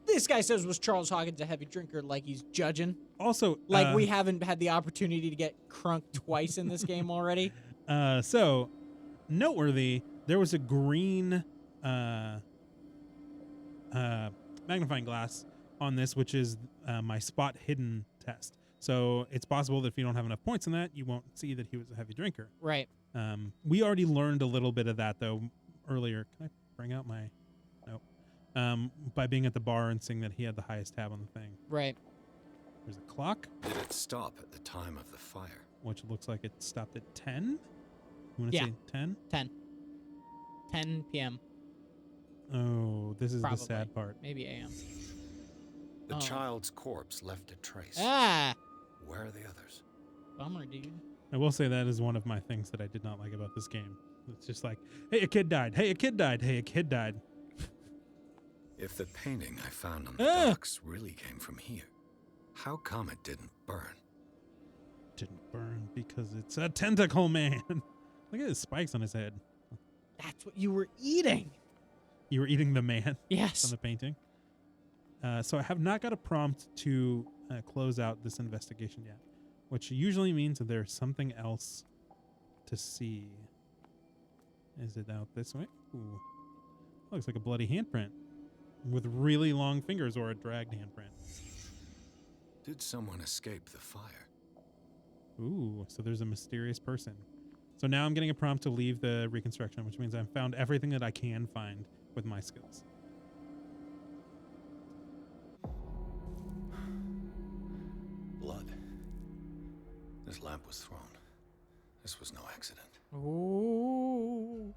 Speaker 1: This guy says, was Charles Hawkins a heavy drinker, like he's judging?
Speaker 2: Also,
Speaker 1: Like we haven't had the opportunity to get crunk twice in this game already?
Speaker 2: So, noteworthy, there was a green magnifying glass on this, which is my spot hidden test. So it's possible that if you don't have enough points in that, you won't see that he was a heavy drinker.
Speaker 1: Right.
Speaker 2: We already learned a little bit of that, though, earlier. Can I bring out my... Nope. by being at the bar and seeing that he had the highest tab on the thing.
Speaker 1: Right.
Speaker 2: There's a clock.
Speaker 3: Did it stop at the time of the fire?
Speaker 2: Which looks like it stopped at 10. You want to
Speaker 1: Yeah.
Speaker 2: say 10?
Speaker 1: 10 p.m.
Speaker 2: Oh, this is
Speaker 1: Probably.
Speaker 2: the sad part.
Speaker 1: Maybe a.m.
Speaker 3: The
Speaker 1: Oh.
Speaker 3: child's corpse left a trace.
Speaker 1: Ah!
Speaker 3: Where are the others?
Speaker 1: Bummer, dude.
Speaker 2: I will say that is one of my things that I did not like about this game. It's just like, hey, a kid died. Hey, a kid died. Hey, a kid died.
Speaker 3: If the painting I found on the docks really came from here, how come it didn't burn?
Speaker 2: Didn't burn because it's a tentacle man. Look at his spikes on his head.
Speaker 1: That's what you were eating.
Speaker 2: You were eating the man.
Speaker 1: Yes.
Speaker 2: On the painting. So I have not got a prompt to close out this investigation yet, which usually means that there's something else to see. Is it out this way? Ooh. Looks like a bloody handprint with really long fingers or a dragged handprint.
Speaker 3: Did someone escape the fire?
Speaker 2: Ooh, so there's a mysterious person. So now I'm getting a prompt to leave the reconstruction, which means I've found everything that I can find with my skills.
Speaker 3: Blood. This lamp was thrown. This was no accident.
Speaker 1: Ooh.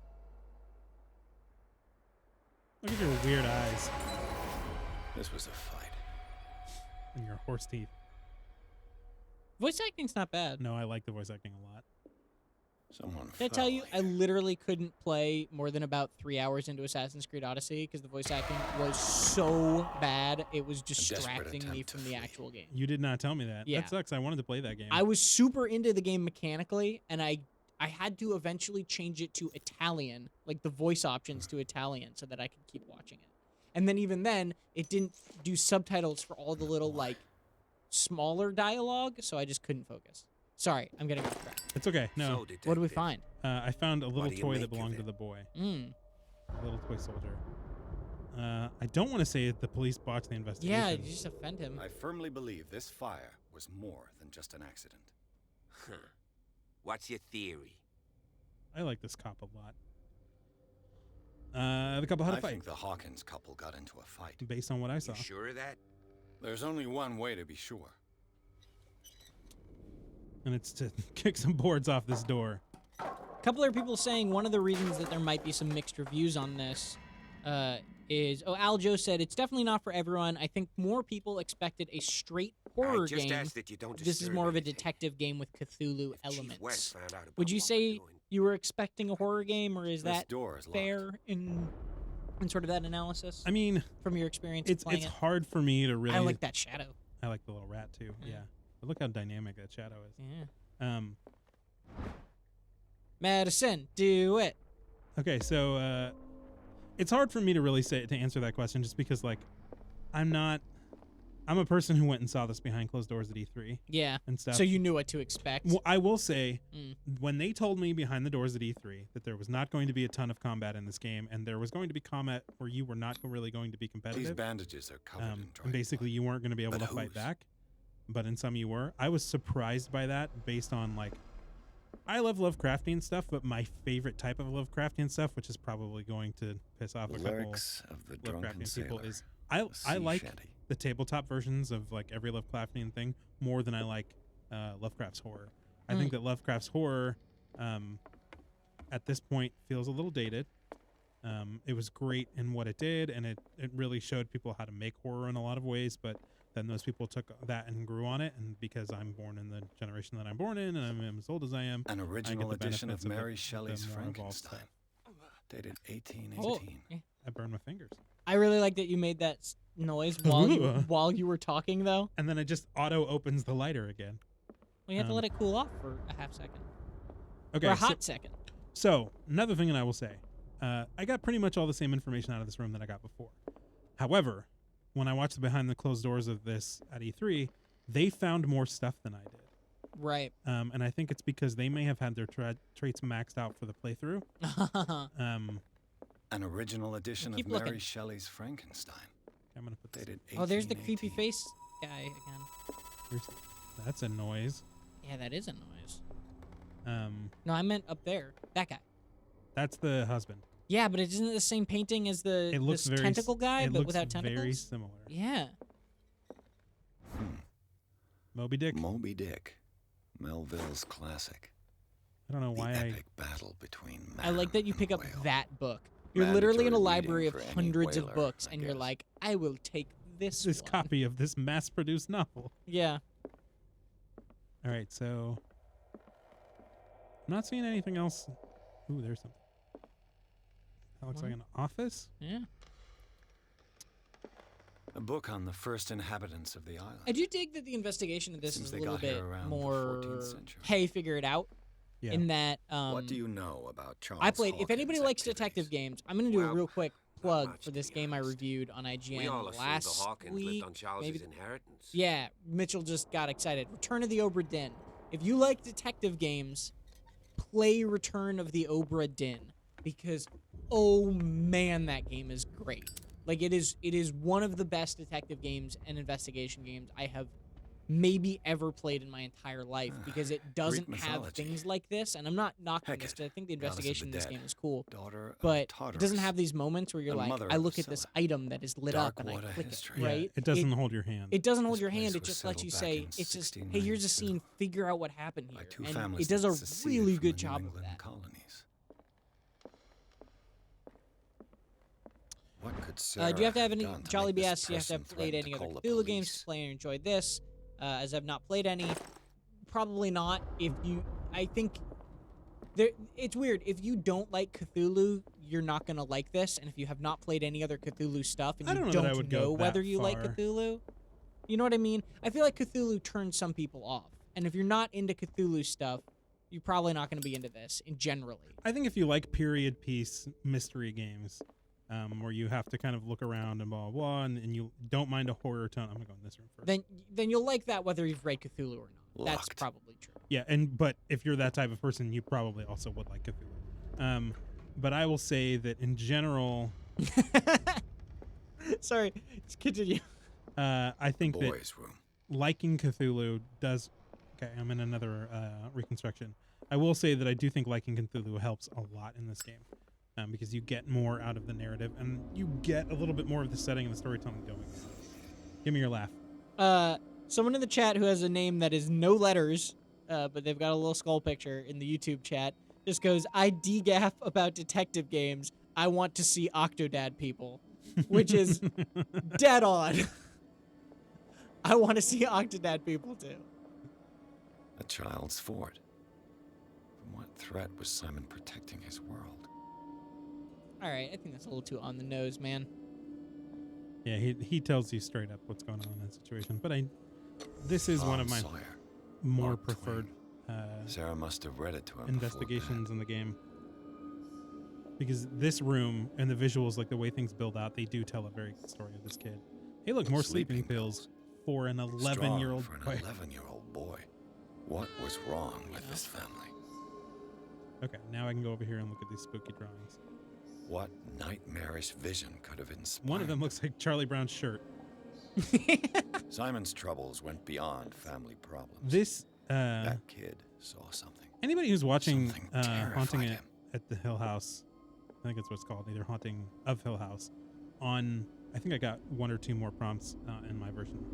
Speaker 2: Look at your weird eyes.
Speaker 3: This was a fight.
Speaker 2: And your horse teeth.
Speaker 1: Voice acting's not bad.
Speaker 2: No, I like the voice acting a lot.
Speaker 3: Someone
Speaker 1: Did I tell you, I literally couldn't play more than about 3 hours into Assassin's Creed Odyssey because the voice acting was so bad, it was distracting me from the actual game.
Speaker 2: You did not tell me that.
Speaker 1: Yeah.
Speaker 2: That sucks. I wanted to play that game.
Speaker 1: I was super into the game mechanically, and I had to eventually change it to Italian, like the voice options to Italian, so that I could keep watching it. And then even then, it didn't do subtitles for all the little, like, smaller dialogue, so I just couldn't focus. Sorry, I'm getting off track.
Speaker 2: It's okay. No.
Speaker 1: What do we find?
Speaker 2: I found a little
Speaker 3: do you
Speaker 2: toy
Speaker 3: make
Speaker 2: that
Speaker 3: of
Speaker 2: belonged
Speaker 3: it?
Speaker 2: to the boy.
Speaker 1: Mm.
Speaker 2: A little toy soldier. I don't want to say that the police botched the investigation.
Speaker 1: Yeah, you just offend him.
Speaker 3: I firmly believe this fire was more than just an accident.
Speaker 6: Huh. What's your theory?
Speaker 2: I like this cop a lot. The couple had a
Speaker 3: I
Speaker 2: fight.
Speaker 3: think the Hawkins couple got into a fight.
Speaker 2: Based on what I saw.
Speaker 6: You sure of that?
Speaker 3: There's only one way to be sure.
Speaker 2: And it's to kick some boards off this door.
Speaker 1: A couple of people saying one of the reasons that there might be some mixed reviews on this is, Aljo said, it's definitely not for everyone. I think more people expected a straight horror
Speaker 6: I just
Speaker 1: game.
Speaker 6: asked that you don't
Speaker 1: This is
Speaker 6: disturb
Speaker 1: more of a
Speaker 6: anything.
Speaker 1: detective game with Cthulhu
Speaker 6: If Chief
Speaker 1: elements.
Speaker 6: West found out about
Speaker 1: Would you
Speaker 6: what we're
Speaker 1: say
Speaker 6: doing,
Speaker 1: you were expecting a horror game, or is
Speaker 3: This
Speaker 1: that
Speaker 3: door is locked.
Speaker 1: fair in sort of that analysis?
Speaker 2: I mean,
Speaker 1: from your experience
Speaker 2: it's
Speaker 1: playing it?
Speaker 2: hard for me to really.
Speaker 1: I like that shadow.
Speaker 2: I like the little rat too. Yeah. But look how dynamic that shadow is.
Speaker 1: Yeah. Medicine, do it.
Speaker 2: Okay, so it's hard for me to really say to answer that question just because like I'm a person who went and saw this behind closed doors at E3.
Speaker 1: Yeah.
Speaker 2: And stuff.
Speaker 1: So you knew what to expect.
Speaker 2: Well, I will say when they told me behind the doors at E3 that there was not going to be a ton of combat in this game and there was going to be combat where you were not really going to be competitive.
Speaker 3: These bandages are covered in dry
Speaker 2: and basically you weren't going to be able
Speaker 3: But
Speaker 2: to fight
Speaker 3: whose?
Speaker 2: back, but in some you were. I was surprised by that based on like I love Lovecraftian stuff, but my favorite type of Lovecraftian stuff, which is probably going to piss off a couple
Speaker 3: Lyrics of the drunken
Speaker 2: Lovecraftian people,
Speaker 3: sailor.
Speaker 2: is I
Speaker 3: sea
Speaker 2: like
Speaker 3: shanty.
Speaker 2: the tabletop versions of like every Lovecraftian thing more than I like Lovecraft's horror. I think that Lovecraft's horror at this point feels a little dated. It was great in what it did, and it really showed people how to make horror in a lot of ways, but then those people took that and grew on it, and because I'm born in the generation that I'm born in, and I'm as old as I am,
Speaker 3: An
Speaker 2: I get
Speaker 3: original
Speaker 2: the
Speaker 3: edition
Speaker 2: benefits
Speaker 3: of
Speaker 2: it,
Speaker 3: Mary
Speaker 2: the
Speaker 3: Shelley's
Speaker 2: more evolved
Speaker 3: Frankenstein,
Speaker 2: stuff.
Speaker 3: dated 1818.
Speaker 1: Oh, yeah.
Speaker 2: I burned my fingers.
Speaker 1: I really like that you made that noise while you were talking, though.
Speaker 2: And then it just auto opens the lighter again.
Speaker 1: Well, you have to let it cool off for a half second.
Speaker 2: Okay,
Speaker 1: Or a hot second.
Speaker 2: So another thing that I will say, I got pretty much all the same information out of this room that I got before. However, when I watched the behind the closed doors of this at E3, they found more stuff than I did.
Speaker 1: Right.
Speaker 2: And I think it's because they may have had their traits maxed out for the playthrough.
Speaker 3: An original edition of
Speaker 1: Keep
Speaker 3: Mary
Speaker 1: looking.
Speaker 3: Shelley's Frankenstein.
Speaker 2: I'm gonna put this.
Speaker 3: Dated
Speaker 1: Oh, there's the creepy
Speaker 3: 1818.
Speaker 1: face guy again.
Speaker 2: That's a noise.
Speaker 1: Yeah, that is a noise.
Speaker 2: Um,
Speaker 1: No, I meant up there. That guy.
Speaker 2: that's the husband.
Speaker 1: Yeah, but it isn't the same painting as the
Speaker 2: It looks
Speaker 1: this
Speaker 2: very
Speaker 1: tentacle guy,
Speaker 2: it
Speaker 1: but
Speaker 2: looks
Speaker 1: without tentacles.
Speaker 2: very similar.
Speaker 1: Yeah.
Speaker 2: Moby Dick.
Speaker 3: Moby Dick, Melville's classic.
Speaker 2: I don't know why
Speaker 3: the
Speaker 2: I
Speaker 3: epic battle between man
Speaker 1: I like that you
Speaker 3: and
Speaker 1: pick up
Speaker 3: whale.
Speaker 1: that book. You're literally in a
Speaker 3: Mandatory
Speaker 1: library of
Speaker 3: reading for any
Speaker 1: hundreds of
Speaker 3: whaler,
Speaker 1: books,
Speaker 3: I
Speaker 1: and you're
Speaker 3: guess.
Speaker 1: like, I will take this one.
Speaker 2: copy of this mass-produced novel.
Speaker 1: Yeah.
Speaker 2: All right, so I'm not seeing anything else. Ooh, there's something. That looks like an office.
Speaker 1: Yeah.
Speaker 3: A book on the first inhabitants of the island.
Speaker 1: I do dig that the investigation of this
Speaker 3: Seems
Speaker 1: is a
Speaker 3: they
Speaker 1: little
Speaker 3: got here
Speaker 1: bit
Speaker 3: around the
Speaker 1: more,
Speaker 3: 14th century.
Speaker 1: hey, figure it out.
Speaker 2: Yeah.
Speaker 1: In that,
Speaker 3: What do you know about Charles
Speaker 1: I played. If
Speaker 3: Hawkins'
Speaker 1: anybody likes
Speaker 3: activities?
Speaker 1: detective games, I'm gonna do a
Speaker 6: Well,
Speaker 1: real quick plug
Speaker 6: much,
Speaker 1: for
Speaker 6: to
Speaker 1: this
Speaker 6: be
Speaker 1: game I
Speaker 6: honest.
Speaker 1: reviewed on IGN
Speaker 6: We all assumed the
Speaker 1: last
Speaker 6: Hawkins
Speaker 1: week.
Speaker 6: lived on Charles's
Speaker 1: maybe.
Speaker 6: inheritance.
Speaker 1: Yeah, Mitchell just got excited. Return of the Obra Dinn. If you like detective games, play Return of the Obra Dinn, because oh man, that game is great. Like it is one of the best detective games and investigation games I have maybe ever played in my entire life, because it doesn't have
Speaker 3: mythology.
Speaker 1: things like this. And I'm not knocking this,
Speaker 3: Hecate,
Speaker 1: 'cause I think the
Speaker 3: goddess of
Speaker 1: investigation in
Speaker 3: the
Speaker 1: this
Speaker 3: dead,
Speaker 1: game is cool.
Speaker 3: daughter of
Speaker 1: But it
Speaker 3: Tartarus,
Speaker 1: doesn't have these moments where you're
Speaker 3: and
Speaker 1: like,
Speaker 3: mother
Speaker 1: I
Speaker 3: of
Speaker 1: look at this
Speaker 3: Scylla.
Speaker 1: item that is lit up and I
Speaker 3: Darkwater
Speaker 1: click
Speaker 3: history.
Speaker 1: it, right?
Speaker 2: It doesn't hold your hand.
Speaker 1: It doesn't hold
Speaker 3: This
Speaker 1: your hand.
Speaker 3: place
Speaker 1: It
Speaker 3: was
Speaker 1: just lets you
Speaker 3: settled back
Speaker 1: say,
Speaker 3: in
Speaker 1: it's just, hey, here's a
Speaker 3: 1692
Speaker 1: scene, figure out what happened
Speaker 3: by
Speaker 1: here.
Speaker 3: two
Speaker 1: And
Speaker 3: families
Speaker 1: it does a
Speaker 3: that seceded
Speaker 1: really
Speaker 3: from
Speaker 1: good
Speaker 3: the New
Speaker 1: job of
Speaker 3: England
Speaker 1: that.
Speaker 3: colonies. What could Sarah
Speaker 1: Do you have to have any
Speaker 3: done to
Speaker 1: Jolly
Speaker 3: make this
Speaker 1: BS? You have to have
Speaker 3: person
Speaker 1: played
Speaker 3: threaten
Speaker 1: any
Speaker 3: to
Speaker 1: other
Speaker 3: call the
Speaker 1: Cthulhu games
Speaker 3: police?
Speaker 1: to play and enjoy this. As I've not played any, probably not. I think it's weird. If you don't like Cthulhu, you're not gonna like this. And if you have not played any other Cthulhu stuff and
Speaker 2: I
Speaker 1: you
Speaker 2: don't know that I would go
Speaker 1: know
Speaker 2: that
Speaker 1: whether you like
Speaker 2: far.
Speaker 1: Cthulhu, you know what I mean? I feel like Cthulhu turns some people off. And if you're not into Cthulhu stuff, you're probably not gonna be into this in generally.
Speaker 2: I think if you like period piece mystery games, where you have to kind of look around and blah blah, blah and you don't mind a horror tone. I'm gonna go in this room first.
Speaker 1: Then you'll like that whether you've read Cthulhu or not. That's
Speaker 3: Locked.
Speaker 1: probably true.
Speaker 2: Yeah, but if you're that type of person, you probably also would like Cthulhu. But I will say that in general,
Speaker 1: Sorry, just continue.
Speaker 2: I think that
Speaker 3: Boys' room.
Speaker 2: liking Cthulhu does. Okay, I'm in another reconstruction. I will say that I do think liking Cthulhu helps a lot in this game, because you get more out of the narrative and you get a little bit more of the setting and the storytelling going. Give me your laugh.
Speaker 1: Someone in the chat who has a name that is no letters, but they've got a little skull picture in the YouTube chat, just goes, I degaff about detective games. I want to see Octodad people, which is dead on. I want to see Octodad people too.
Speaker 3: A child's fort. From what threat was Simon protecting his world?
Speaker 1: All right, I think that's a little too on the nose, man.
Speaker 2: Yeah, he tells you straight up what's going on in that situation. But this is one of my
Speaker 3: Sawyer,
Speaker 2: more
Speaker 3: Mark
Speaker 2: preferred
Speaker 3: Sarah must have read it to him.
Speaker 2: investigations in the game, because this room and the visuals, like the way things build out, they do tell a very good story of this kid. Hey, look, more sleeping pills for an 11-year-old
Speaker 3: For an
Speaker 2: boy.
Speaker 3: 11-year-old boy. What was wrong with this family?
Speaker 2: Okay, now I can go over here and look at these spooky drawings.
Speaker 3: What nightmarish vision could have inspired?
Speaker 2: One of them looks like Charlie Brown's shirt.
Speaker 3: Simon's troubles went beyond family problems.
Speaker 2: This
Speaker 3: that kid saw something.
Speaker 2: Anybody who's watching
Speaker 3: Something
Speaker 2: Haunting
Speaker 3: terrified
Speaker 2: it at the Hill House, I think it's what's called, either Haunting of Hill House, on, I think I got 1 or 2 more prompts in my version.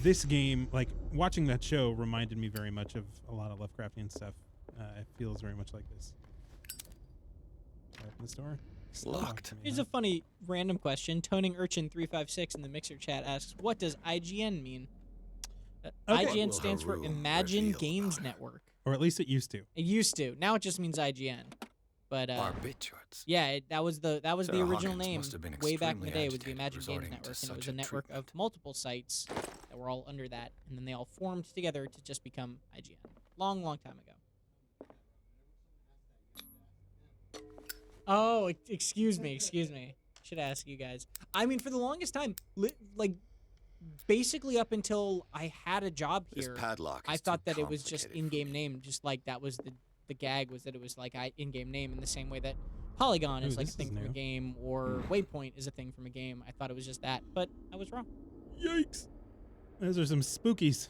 Speaker 2: This game, like watching that show, reminded me very much of a lot of Lovecraftian stuff. It feels very much like this. Can I open this door?
Speaker 3: Locked.
Speaker 1: Here's a funny random question. Toning Urchin 356 in the Mixer chat asks, "What does IGN mean?"
Speaker 2: Okay.
Speaker 1: IGN
Speaker 3: Will
Speaker 1: stands for
Speaker 3: Haru
Speaker 1: Imagine
Speaker 3: reveal
Speaker 1: Games
Speaker 3: about it?
Speaker 1: Network.
Speaker 2: Or at least it used to.
Speaker 1: It used to. Now it just means IGN. But
Speaker 3: Barbiturates.
Speaker 1: yeah, that was the
Speaker 3: Sarah
Speaker 1: original
Speaker 3: Hawkins
Speaker 1: name
Speaker 3: must have been
Speaker 1: way back in the
Speaker 3: extremely
Speaker 1: day. Was the
Speaker 3: agitated
Speaker 1: Imagine Games
Speaker 3: resorting to
Speaker 1: Network, and it
Speaker 3: such
Speaker 1: was
Speaker 3: a
Speaker 1: a network
Speaker 3: treatment.
Speaker 1: of multiple sites that were all under that, and then they all formed together to just become IGN. Long time ago. Oh, excuse me. Should ask you guys. I mean, for the longest time, like, basically up until I had a job
Speaker 3: This
Speaker 1: here,
Speaker 3: padlock
Speaker 1: I
Speaker 3: is
Speaker 1: thought
Speaker 3: too
Speaker 1: that it was just
Speaker 3: complicated for
Speaker 1: in-game
Speaker 3: me.
Speaker 1: name, just like that was the gag was that it was like in-game name in the same way that Polygon is
Speaker 2: Ooh,
Speaker 1: like a
Speaker 2: this
Speaker 1: thing
Speaker 2: is
Speaker 1: from a
Speaker 2: new.
Speaker 1: game or Waypoint is a thing from a game. I thought it was just that, but I was wrong.
Speaker 2: Yikes! Those are some spookies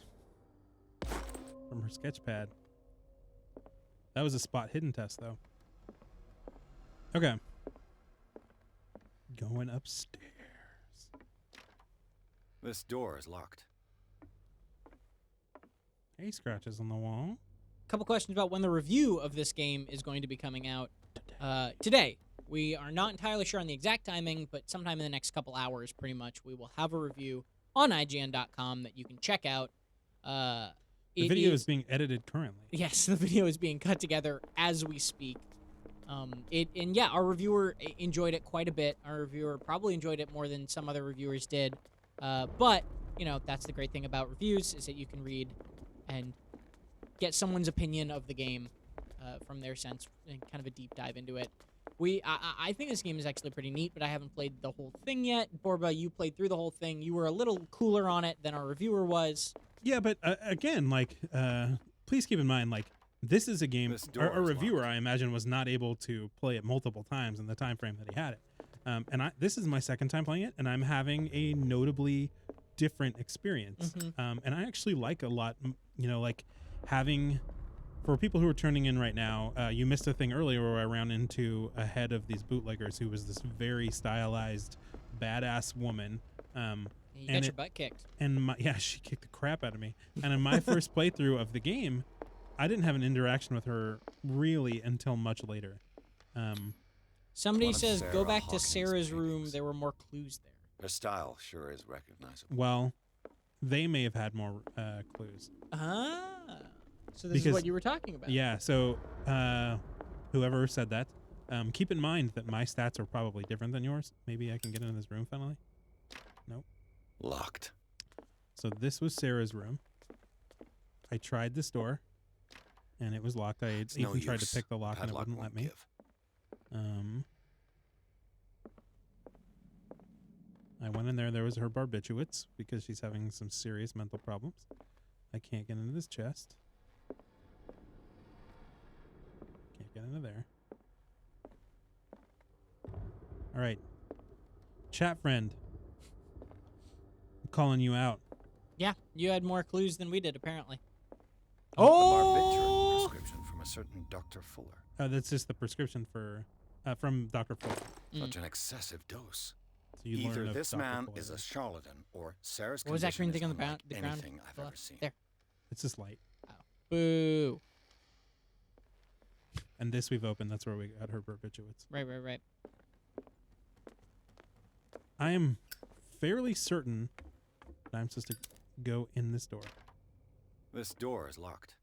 Speaker 2: from her sketch pad. That was a spot hidden test, though. Okay. Going upstairs.
Speaker 3: This door is locked.
Speaker 2: Hey, scratches on the wall.
Speaker 1: Couple questions about when the review of this game is going to be coming out. Today. We are not entirely sure on the exact timing, but sometime in the next couple hours, pretty much, we will have a review on IGN.com that you can check out.
Speaker 2: The video is being edited currently.
Speaker 1: Yes, the video is being cut together as we speak. Our reviewer enjoyed it quite a bit. Our reviewer probably enjoyed it more than some other reviewers did. But, you know, that's the great thing about reviews, is that you can read and get someone's opinion of the game from their sense and kind of a deep dive into it. I think this game is actually pretty neat, but I haven't played the whole thing yet. Borba, you played through the whole thing. You were a little cooler on it than our reviewer was.
Speaker 2: Yeah, but again, like, please keep in mind, like, this is a game. Our reviewer, I imagine, was not able to play it multiple times in the time frame that he had it. This is my second time playing it, and I'm having a notably different experience. And I actually like a lot, you know, like having. For people who are turning in right now, you missed a thing earlier where I ran into a head of these bootleggers who was this very stylized, badass woman.
Speaker 1: You got your butt kicked.
Speaker 2: And she kicked the crap out of me. And in my first playthrough of the game, I didn't have an interaction with her really until much later.
Speaker 1: Somebody says, go back to Sarah's room. There were more clues there.
Speaker 3: Her style sure is recognizable.
Speaker 2: Well, they may have had more clues.
Speaker 1: So this is what you were talking about.
Speaker 2: Yeah, so whoever said that, keep in mind that my stats are probably different than yours. Maybe I can get into this room finally. Nope.
Speaker 3: Locked.
Speaker 2: So this was Sarah's room. I tried this door, and it was locked. I even tried to pick the lock, and it wouldn't let me. I went in there. There was her barbiturates because she's having some serious mental problems. I can't get into this chest. Can't get into there. All right. Chat friend. I'm calling you out.
Speaker 1: Yeah, you had more clues than we did, apparently.
Speaker 3: A barbiturate prescription from a certain Dr. Fuller.
Speaker 2: That's just the prescription for from Dr. Fuller.
Speaker 3: Such an excessive dose.
Speaker 2: So you learn
Speaker 3: Either
Speaker 2: of
Speaker 3: this
Speaker 2: Dr.
Speaker 3: man
Speaker 2: Fuller.
Speaker 3: is a charlatan, or Sarah's
Speaker 1: What was that
Speaker 3: condition
Speaker 1: green thing
Speaker 3: is
Speaker 1: on the
Speaker 3: unlike
Speaker 1: ground?
Speaker 3: anything I've ever seen.
Speaker 1: There.
Speaker 2: It's this light.
Speaker 1: Oh. Boo.
Speaker 2: And this we've opened. That's where we got her barbiturates.
Speaker 1: Right.
Speaker 2: I am fairly certain that I'm supposed to go in this door.
Speaker 3: This door is locked.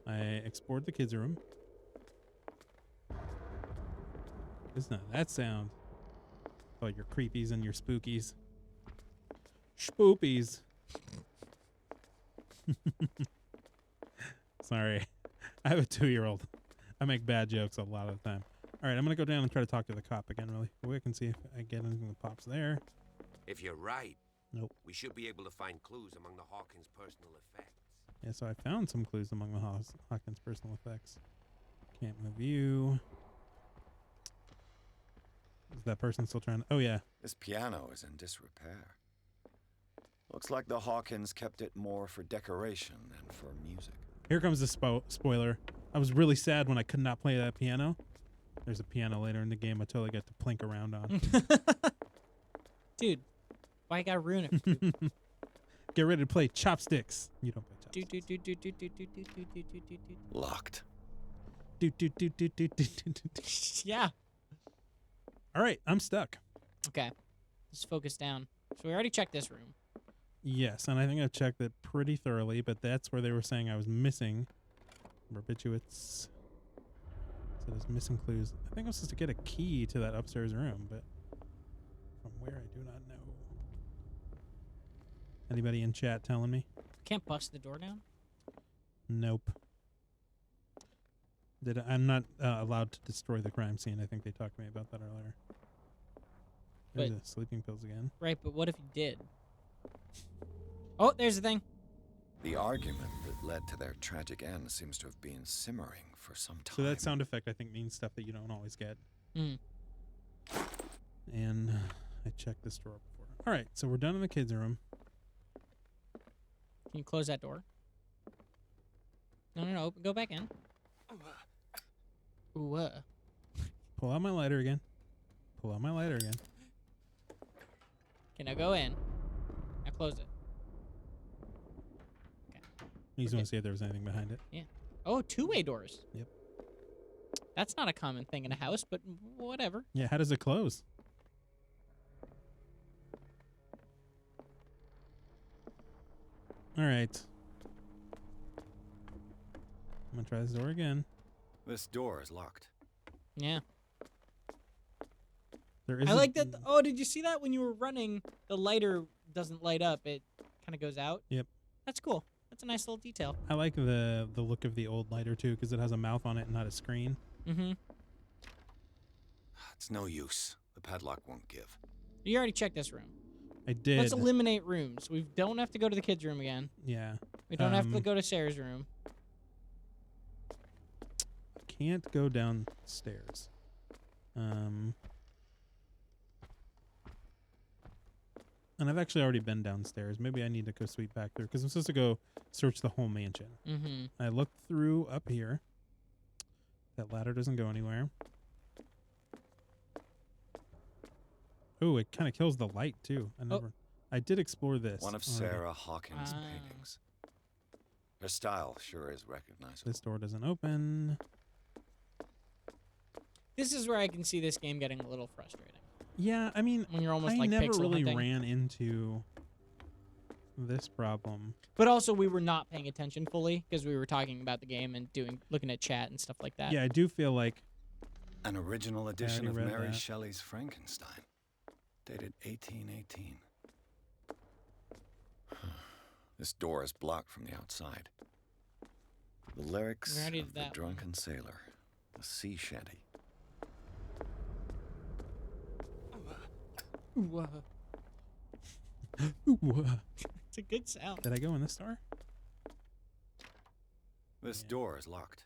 Speaker 2: I explored the kids' room. It's not that sound. Oh, your creepies and your spookies. Spoopies. Sorry. I have a 2-year-old. I make bad jokes a lot of the time. All right, I'm going to go down and try to talk to the cop again really quick and see if I get anything that pops there.
Speaker 6: If you're right,
Speaker 2: nope.
Speaker 6: We should be able to find clues among the Hawkins' personal effects.
Speaker 2: Yeah, so I found some clues among the Hawkins' personal effects. Can't move you. Is that person still trying to... Oh, yeah.
Speaker 3: This piano is in disrepair. Looks like the Hawkins kept it more for decoration than for music.
Speaker 2: Here comes the spoiler. I was really sad when I could not play that piano. There's a piano later in the game I totally got to plink around on.
Speaker 1: Dude, why you gotta ruin it for people?
Speaker 2: Get ready to play chopsticks. You don't play chopsticks.
Speaker 3: Locked.
Speaker 1: Yeah.
Speaker 2: All right, I'm stuck.
Speaker 1: Okay, let's focus down. So we already checked this room.
Speaker 2: Yes, and I think I've checked it pretty thoroughly, but that's where they were saying I was missing barbiturates. So there's missing clues. I think I was supposed to get a key to that upstairs room, but from where I do not know. Anybody in chat telling me?
Speaker 1: Can't bust the door down?
Speaker 2: Nope. I'm not allowed to destroy the crime scene. I think they talked to me about that earlier. There's the sleeping pills again.
Speaker 1: Right, but what if you did? Oh, there's the thing.
Speaker 3: The argument that led to their tragic end seems to have been simmering for some time.
Speaker 2: So that sound effect, I think, means stuff that you don't always get.
Speaker 1: Mm.
Speaker 2: And I checked this drawer before. All right, so we're done in the kids' room.
Speaker 1: Can you close that door? No. Go back in. Ooh,
Speaker 2: Pull out my lighter again. Pull out my lighter again.
Speaker 1: Okay, now go in. Now close it. Okay.
Speaker 2: You just want to see if there was anything behind it.
Speaker 1: Yeah. Oh, two-way doors.
Speaker 2: Yep.
Speaker 1: That's not a common thing in a house, but whatever.
Speaker 2: Yeah, how does it close? All right. I'm gonna try this door again.
Speaker 3: This door is locked.
Speaker 1: Yeah.
Speaker 2: There is.
Speaker 1: I like that. Oh, did you see that when you were running? The lighter doesn't light up; it kind of goes out.
Speaker 2: Yep.
Speaker 1: That's cool. That's a nice little detail.
Speaker 2: I like the look of the old lighter too, because it has a mouth on it and not a screen.
Speaker 1: Mm-hmm.
Speaker 3: It's no use. The padlock won't give.
Speaker 1: You already checked this room.
Speaker 2: I did.
Speaker 1: Let's eliminate rooms. We don't have to go to the kids' room again.
Speaker 2: Yeah.
Speaker 1: We don't have to go to Sarah's room.
Speaker 2: Can't go downstairs. And I've actually already been downstairs. Maybe I need to go sweep back through because I'm supposed to go search the whole mansion.
Speaker 1: Mm-hmm.
Speaker 2: I looked through up here. That ladder doesn't go anywhere. Oh, it kind of kills the light too. I did explore this.
Speaker 3: One of
Speaker 2: already.
Speaker 3: Sarah Hawkins' paintings. Her style sure is recognizable.
Speaker 2: This door doesn't open.
Speaker 1: This is where I can see this game getting a little frustrating.
Speaker 2: Yeah, I mean,
Speaker 1: when you're almost
Speaker 2: I
Speaker 1: like
Speaker 2: never
Speaker 1: pixel
Speaker 2: really
Speaker 1: hunting.
Speaker 2: ran into this problem.
Speaker 1: But also, we were not paying attention fully because we were talking about the game and looking at chat and stuff like that.
Speaker 2: Yeah, I do feel like
Speaker 3: an original edition of
Speaker 2: read
Speaker 3: Mary
Speaker 2: that.
Speaker 3: Shelley's Frankenstein, dated 1818. This door is blocked from the outside. The lyrics
Speaker 1: We already
Speaker 3: of
Speaker 1: did
Speaker 3: the
Speaker 1: that
Speaker 3: drunken sailor, the sea shanty.
Speaker 1: Ooh,
Speaker 2: Ooh,
Speaker 1: it's a good sound.
Speaker 2: did I go in this door?
Speaker 3: This door is locked.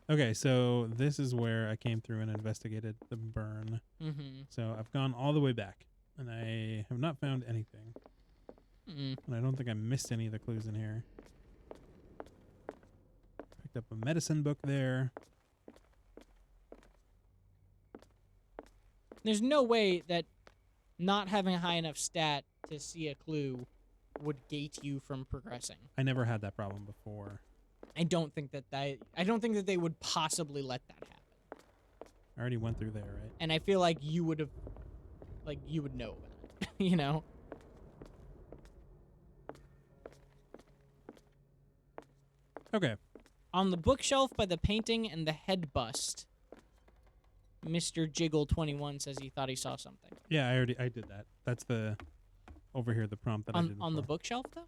Speaker 2: Okay, so this is where I came through and investigated the burn.
Speaker 1: Mm-hmm.
Speaker 2: So I've gone all the way back, and I have not found anything.
Speaker 1: Mm-mm.
Speaker 2: And I don't think I missed any of the clues in here. Picked up a medicine book there.
Speaker 1: There's no way that not having a high enough stat to see a clue would gate you from progressing.
Speaker 2: I never had that problem before.
Speaker 1: I don't think that they would possibly let that happen.
Speaker 2: I already went through there, right?
Speaker 1: And I feel like you would know that, you know?
Speaker 2: Okay.
Speaker 1: On the bookshelf by the painting and the head bust, Mr. Jiggle21 says he thought he saw something.
Speaker 2: Yeah, I did that. That's the over here the prompt that I did
Speaker 1: on the
Speaker 2: before.
Speaker 1: bookshelf though?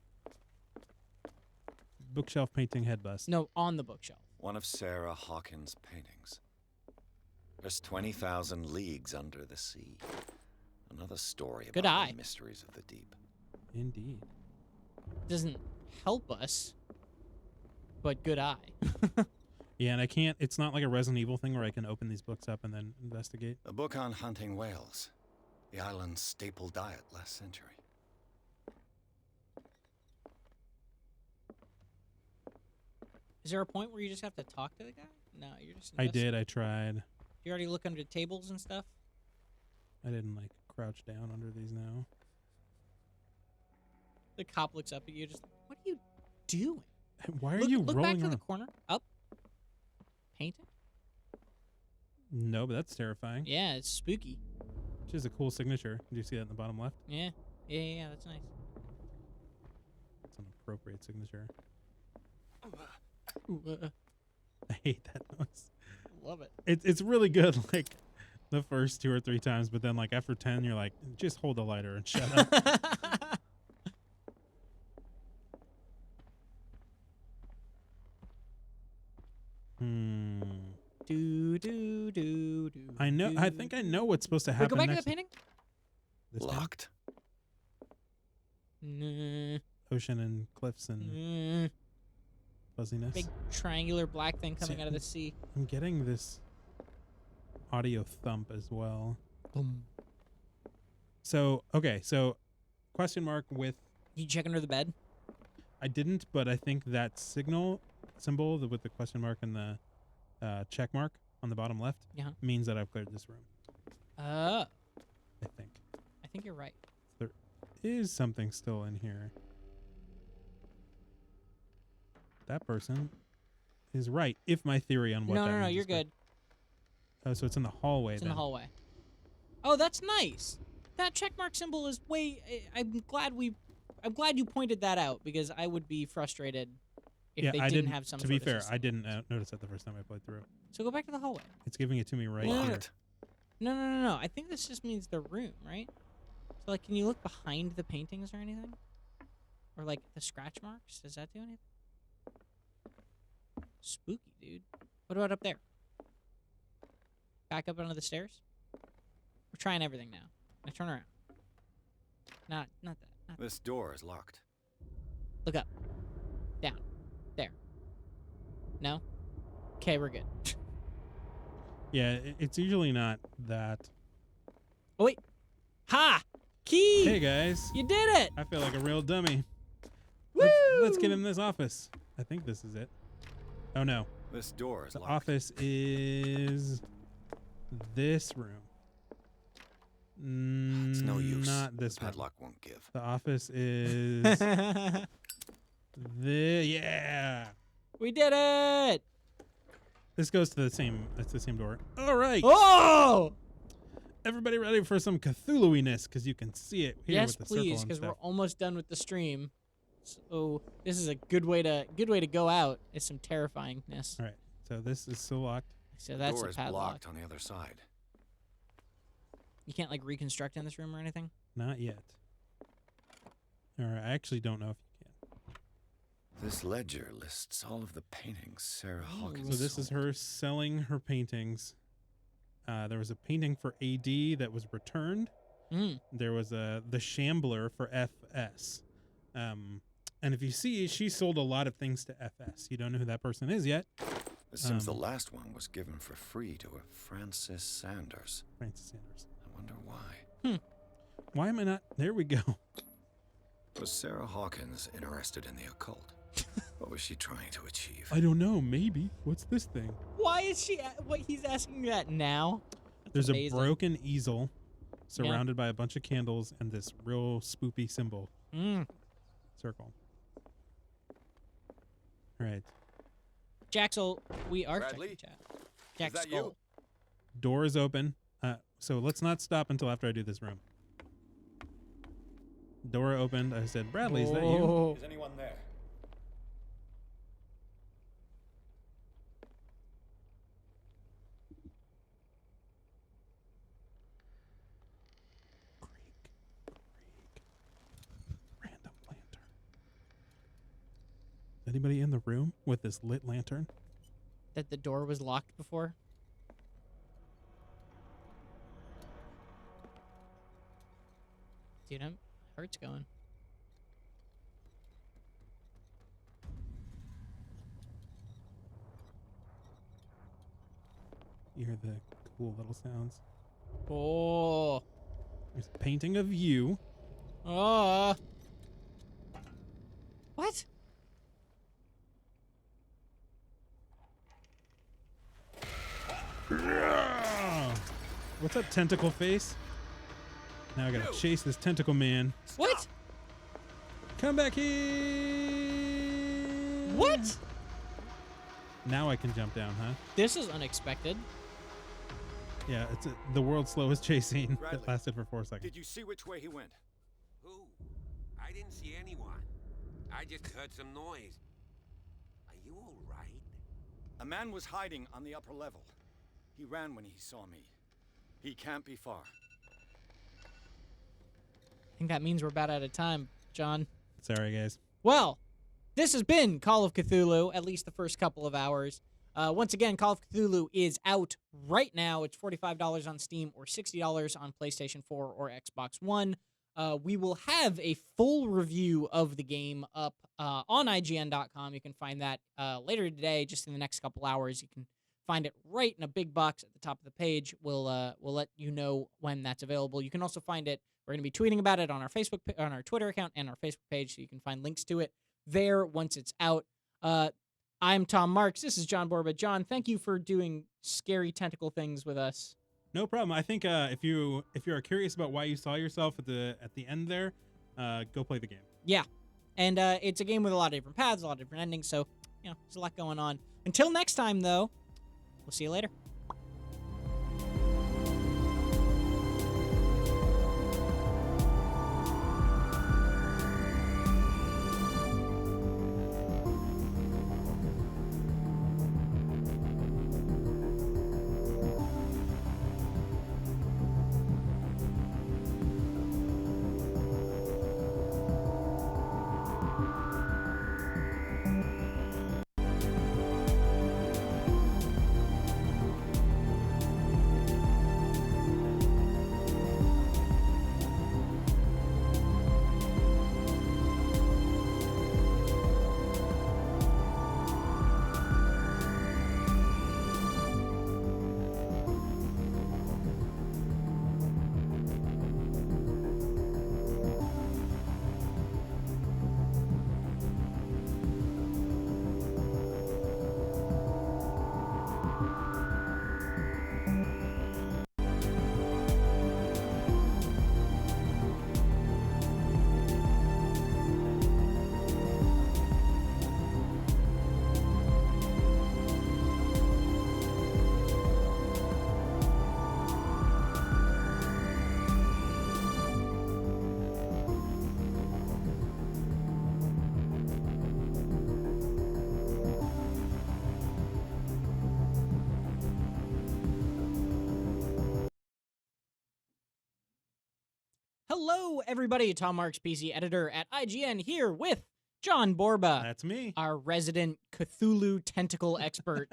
Speaker 2: Bookshelf painting head bust.
Speaker 1: No, on the bookshelf.
Speaker 3: One of Sarah Hawkins' paintings. There's 20,000 leagues under the sea. Another story
Speaker 1: Good
Speaker 3: about
Speaker 1: eye.
Speaker 3: the mysteries of the deep.
Speaker 2: Indeed.
Speaker 1: Doesn't help us, but good eye.
Speaker 2: Yeah, and I can't. It's not like a Resident Evil thing where I can open these books up and then investigate.
Speaker 3: A book on hunting whales, the island's staple diet last century.
Speaker 1: Is there a point where you just have to talk to the guy? No, you're just.
Speaker 2: I did. I tried.
Speaker 1: You already look under tables and stuff.
Speaker 2: I didn't like crouch down under these now.
Speaker 1: The cop looks up at you, just like, what are you doing?
Speaker 2: Why are
Speaker 1: look,
Speaker 2: you
Speaker 1: look
Speaker 2: rolling
Speaker 1: back to
Speaker 2: around?
Speaker 1: the corner. Up. Painting.
Speaker 2: No, but that's terrifying.
Speaker 1: Yeah, it's spooky.
Speaker 2: Which is a cool signature. Did you see that in the bottom left?
Speaker 1: Yeah. Yeah, that's nice.
Speaker 2: It's an appropriate signature.
Speaker 1: Ooh,
Speaker 2: I hate that noise.
Speaker 1: love it.
Speaker 2: It's really good, like the first 2 or 3 times, but then like after 10, you're like, just hold the lighter and shut up.
Speaker 1: Do do do do.
Speaker 2: I know. I think I know what's supposed to
Speaker 1: Wait,
Speaker 2: happen.
Speaker 1: go back
Speaker 2: next.
Speaker 1: to the painting.
Speaker 2: This time?
Speaker 3: Locked.
Speaker 1: Nah.
Speaker 2: Ocean and cliffs and fuzziness.
Speaker 1: Big triangular black thing coming
Speaker 2: See,
Speaker 1: out of the sea.
Speaker 2: I'm getting this audio thump as well.
Speaker 1: Boom.
Speaker 2: So okay, so question mark with.
Speaker 1: You check under the bed?
Speaker 2: I didn't, but I think that symbol with the question mark and the check mark on the bottom left means that I've cleared this room.
Speaker 1: I
Speaker 2: think.
Speaker 1: I think you're right.
Speaker 2: There is something still in here. That person is right, if my theory on what that means.
Speaker 1: No, you're good.
Speaker 2: Oh, so it's in the hallway.
Speaker 1: It's in the hallway. Oh, that's nice. That checkmark symbol is way. I'm glad you pointed that out, because I would be frustrated if they didn't have some.
Speaker 2: To be fair, I didn't notice that the first time I played through.
Speaker 1: So go back to the hallway.
Speaker 2: It's giving it to me right here.
Speaker 1: No. I think this just means the room, right? So, like, can you look behind the paintings or anything? Or, like, the scratch marks? Does that do anything? Spooky, dude. What about up there? Back up onto the stairs? We're trying everything now. Now turn around. Not that.
Speaker 3: This door is locked.
Speaker 1: Look up. Down. There. No? Okay, we're good.
Speaker 2: Yeah, it's usually not that.
Speaker 1: Oh, wait. Ha! Key!
Speaker 2: Hey, guys.
Speaker 1: You did it!
Speaker 2: I feel like a real dummy.
Speaker 1: Woo!
Speaker 2: Let's get in this office. I think this is it. Oh, no.
Speaker 3: This door is
Speaker 2: locked.
Speaker 3: locked.
Speaker 2: The office is this room.
Speaker 3: It's no use.
Speaker 2: Not this
Speaker 3: the
Speaker 2: one.
Speaker 3: padlock won't give.
Speaker 2: The office is yeah.
Speaker 1: We did it!
Speaker 2: This goes to the same. It's the same door. All right.
Speaker 1: Oh!
Speaker 2: Everybody ready for some Cthulhu-iness? Because you can see it here
Speaker 1: Yes,
Speaker 2: with the circle
Speaker 1: please,
Speaker 2: and
Speaker 1: because we're
Speaker 2: stuff.
Speaker 1: almost done with the stream. So this is a good way to go out. Is some terrifyingness.
Speaker 2: All right. So this is still locked.
Speaker 1: So that's
Speaker 3: door
Speaker 1: a
Speaker 3: is
Speaker 1: padlock.
Speaker 3: blocked on the other side.
Speaker 1: You can't like reconstruct in this room or anything.
Speaker 2: Not yet. All right. I actually don't know if you can.
Speaker 3: This ledger lists all of the paintings Sarah Hawkins
Speaker 2: So this is her selling her paintings. There was a painting for AD that was returned. There was the Shambler for FS. And if you see, she sold a lot of things to FS. You don't know who that person is yet.
Speaker 3: It seems the last one was given for free to a Francis Sanders.
Speaker 2: Francis Sanders.
Speaker 3: I wonder why.
Speaker 2: Why am I not? There we go.
Speaker 3: Was Sarah Hawkins interested in the occult? What was she trying to achieve?
Speaker 2: I don't know. Maybe. What's this thing?
Speaker 1: Why is she? What he's asking that now?
Speaker 2: There's
Speaker 1: amazing.
Speaker 2: a broken easel surrounded by a bunch of candles and this real spoopy symbol. Circle. All right.
Speaker 1: Jaxel, we are
Speaker 3: Bradley?
Speaker 1: checking chat. Jack
Speaker 3: Is that
Speaker 1: Skull.
Speaker 3: you?
Speaker 2: Door is open. So let's not stop until after I do this room. Door opened. I said, Bradley, is that you?
Speaker 3: Is anyone there?
Speaker 2: Random lantern. Anybody in the room with this lit lantern?
Speaker 1: That the door was locked before. Dude, my heart's going.
Speaker 2: You hear the cool little sounds.
Speaker 1: Oh.
Speaker 2: There's a painting of you.
Speaker 1: Oh. What?
Speaker 2: What's up, tentacle face? Now I gotta chase this tentacle man.
Speaker 1: What?
Speaker 2: Come back here!
Speaker 1: What?
Speaker 2: Now I can jump down, huh?
Speaker 1: This is unexpected.
Speaker 2: Yeah, it's the world's slowest chase scene
Speaker 3: Bradley,
Speaker 2: that lasted for 4 seconds.
Speaker 3: Did you see which way he went?
Speaker 6: Who? I didn't see anyone. I just heard some noise. Are you all right?
Speaker 3: A man was hiding on the upper level. He ran when he saw me. He can't be far.
Speaker 1: I think that means we're about out of time, John.
Speaker 2: Sorry, guys.
Speaker 1: Well, this has been Call of Cthulhu, at least the first couple of hours. Once again, Call of Cthulhu is out right now. It's $45 on Steam or $60 on PlayStation 4 or Xbox One. We will have a full review of the game up on IGN.com. You can find that later today, just in the next couple hours. You can find it right in a big box at the top of the page. We'll let you know when that's available. You can also find it. We're going to be tweeting about it on our on our Twitter account and our Facebook page, so you can find links to it there once it's out. I'm Tom Marks. This is John Borba. John, thank you for doing scary tentacle things with us.
Speaker 2: No problem. I think if you are curious about why you saw yourself at the end there, go play the game.
Speaker 1: Yeah, and it's a game with a lot of different paths, a lot of different endings, so there's a lot going on. Until next time, though, we'll see you later. Hello, everybody. Tom Marks, PC editor at IGN, here with John Borba.
Speaker 2: That's me.
Speaker 1: Our resident Cthulhu tentacle expert.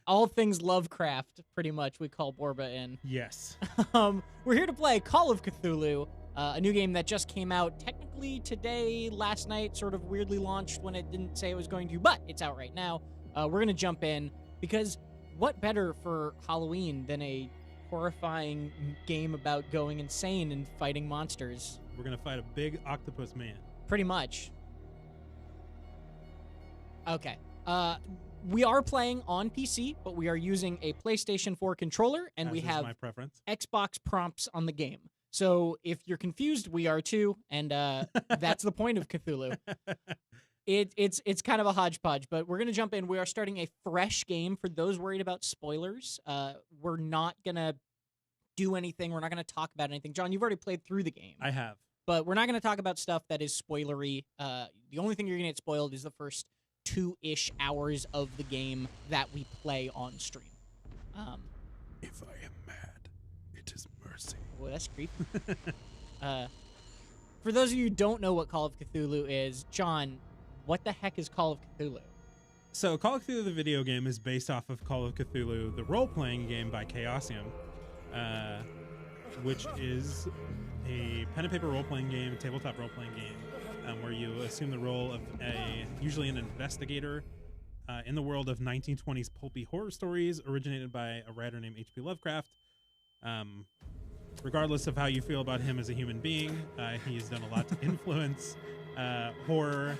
Speaker 1: All things Lovecraft, pretty much, we call Borba in.
Speaker 2: Yes.
Speaker 1: We're here to play Call of Cthulhu, a new game that just came out technically today, last night, sort of weirdly launched when it didn't say it was going to, but it's out right now. We're going to jump in, because what better for Halloween than a horrifying game about going insane and fighting monsters?
Speaker 2: We're going to fight a big octopus man.
Speaker 1: Pretty much. Okay. We are playing on PC, but we are using a PlayStation 4 controller, and we have
Speaker 2: my preference.
Speaker 1: Xbox prompts on the game. So if you're confused, we are too, and that's the point of Cthulhu. It's kind of a hodgepodge, but we're going to jump in. We are starting a fresh game. For those worried about spoilers, we're not going to do anything. We're not going to talk about anything. John, you've already played through the game.
Speaker 2: I have.
Speaker 1: But we're not going to talk about stuff that is spoilery. The only thing you're going to get spoiled is the first 2-ish hours of the game that we play on stream.
Speaker 9: If I am mad, it is mercy.
Speaker 1: Boy, that's creepy. For those of you who don't know what Call of Cthulhu is, John, what the heck is Call of Cthulhu?
Speaker 2: So Call of Cthulhu, the video game, is based off of Call of Cthulhu, the role-playing game by Chaosium, which is a pen and paper role-playing game, a tabletop role-playing game, where you assume the role of usually an investigator in the world of 1920s pulpy horror stories originated by a writer named H.P. Lovecraft. Regardless of how you feel about him as a human being, he has done a lot to influence horror.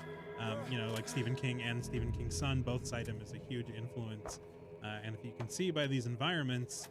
Speaker 2: Like Stephen King and Stephen King's son both cite him as a huge influence. And if you can see by these environments,